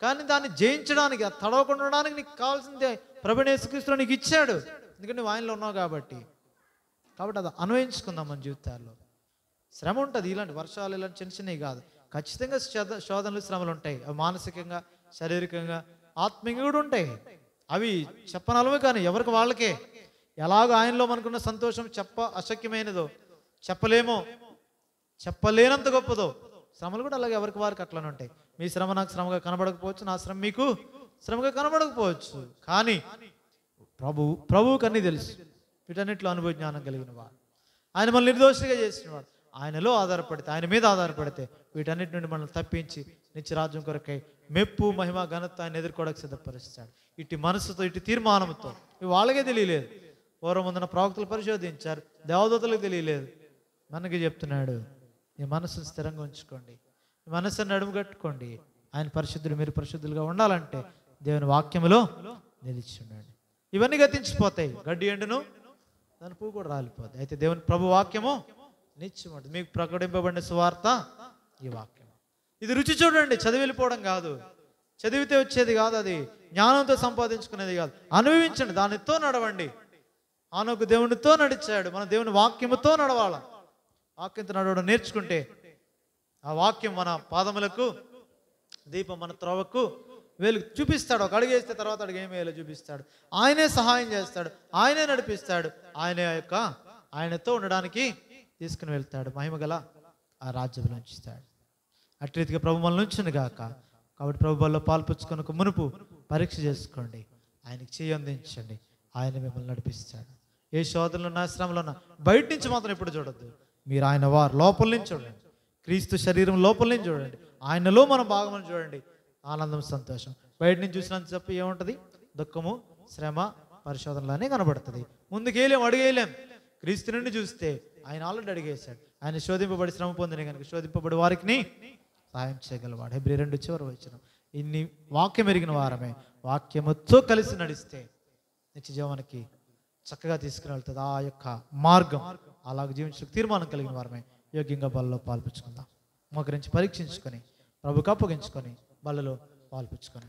కానీ దాన్ని జయించడానికి, అది తడవకుండా ఉండడానికి నీకు కావాల్సిందే ప్రభువైన యేసుక్రీస్తు నీకు ఇచ్చాడు. ఎందుకంటే నువ్వు ఆయనలో ఉన్నావు కాబట్టి అది అన్వయించుకుందాం మన జీవితాల్లో. శ్రమ ఉంటుంది, ఇలాంటి వర్షాలు ఇలాంటి చిన్నవి కాదు. ఖచ్చితంగా శోధనలు, శ్రమలు ఉంటాయి. అవి మానసికంగా, శారీరకంగా, ఆత్మీయంగా కూడా ఉంటాయి. అవి చెప్పనలవే కానీ ఎవరికి వాళ్ళకే. ఎలాగో ఆయనలో మనకున్న సంతోషం అశక్యమైనదో, చెప్పలేనంత గొప్పదో, శ్రమలు కూడా అలాగే ఎవరికి వారికి అట్లనే ఉంటాయి. మీ శ్రమ నాకు శ్రమగా కనబడకపోవచ్చు, నా శ్రమ మీకు శ్రమగా కనబడకపోవచ్చు. కానీ ప్రభువుకి అన్నీ తెలుసు. వీటన్నిటిలో అనుభవ జ్ఞానం కలిగిన వాడు, ఆయన మనల్ని నిర్దోషిగా చేసినవాడు. ఆయనలో ఆధారపడితే, ఆయన మీద ఆధారపడితే వీటన్నిటి నుండి మనల్ని తప్పించి నిత్యరాజ్యం కొరకై మెప్పు, మహిమ, ఘనత ఆయన ఎదుర్కోవడానికి సిద్ధపరుస్తాడు. ఇటు మనసుతో, ఇటు తీర్మానంతో. ఇవి వాళ్ళకే తెలియలేదు. పూర్వం ముందున ప్రవక్తలు పరిశోధించారు, దేవదూతలకు తెలియలేదు. మనకి చెప్తున్నాడు, మీ మనసును స్థిరంగా ఉంచుకోండి, మీ మనసును నడుము కట్టుకోండి. ఆయన పరిశుద్ధులు, మీరు పరిశుద్ధులుగా ఉండాలంటే దేవుని వాక్యములో నిలిచి ఉండండి. ఇవన్నీ గతించిపోతాయి. గడ్డి ఎండును, దాని పువ్వు కూడా రాలిపోతాయి. అయితే దేవుని ప్రభు వాక్యము నిత్యము. మీకు ప్రకటింపబడిన సువార్త ఈ వాక్యం. ఇది రుచి చూడండి, చదివి వెళ్ళిపోవడం కాదు, చదివితే వచ్చేది కాదు, అది జ్ఞానంతో సంపాదించుకునేది కాదు. అనుభవించండి, దానితో నడవండి. ఆనోకు దేవునితో నడిచాడు, మన దేవుని వాక్యముతో నడవాల. వాక్యంతో నడవడం నేర్చుకుంటే ఆ వాక్యం మన పాదములకు దీపం, మన త్రోవకు వెలుగు చూపిస్తాడు. ఒక అడుగు వేస్తే తర్వాత అడుగు ఏమి వేయాలో చూపిస్తాడు. ఆయనే సహాయం చేస్తాడు, ఆయనే నడిపిస్తాడు, ఆయనతో ఉండడానికి తీసుకుని వెళ్తాడు. మహిమగల ఆ రాజ్యంలో ఉంచుతాడు. అటు రీతిగా ప్రభు మనల్ని ఉంచును గాక. కాబట్టి ప్రభు బల్లో పాల్పుచ్చుకొనక మునుపు పరీక్ష చేసుకోండి, ఆయనకి చేయి అందించండి, ఆయన మిమ్మల్ని నడిపిస్తాడు. ఏ శోధనలు ఉన్నా, శ్రమలు ఉన్నా బయట నుంచి మాత్రం ఎప్పుడు చూడొద్దు. మీరు ఆయన వారు లోపల నుంచి చూడండి, క్రీస్తు శరీరం లోపల నుంచి చూడండి, ఆయనలో మనం భాగమని చూడండి. ఆనందం, సంతోషం. బయట నుంచి చూసినంత చెప్పి ఏముంటుంది? దుఃఖము, శ్రమ, పరిశోధనలనే కనబడుతుంది. ముందుకేలేం, అడిగేయలేం. క్రీస్తు నుండి చూస్తే ఆయన ఆల్రెడీ అడిగేశాడు. ఆయన శోధింపబడి శ్రమ పొందిన కనుక శోధింపబడి వారికి సహాయం చేయగలవాడు. హెబ్రీ 2 చివరి వచనం. ఇన్ని వాక్యం ఎరిగిన వారమే వాక్యముతో కలిసి నడిస్తే నిత్య జీవానికి చక్కగా తీసుకుని వెళ్తుంది. ఆ యొక్క మార్గం అలాగ జీవించడానికి తీర్మానం కలిగిన వారమే యోగ్యంగా బలలో పాల్పించుకుందాం. మోకరించి పరీక్షించుకొని ప్రభుకు అప్పగించుకొని బలలో పాల్పించుకొని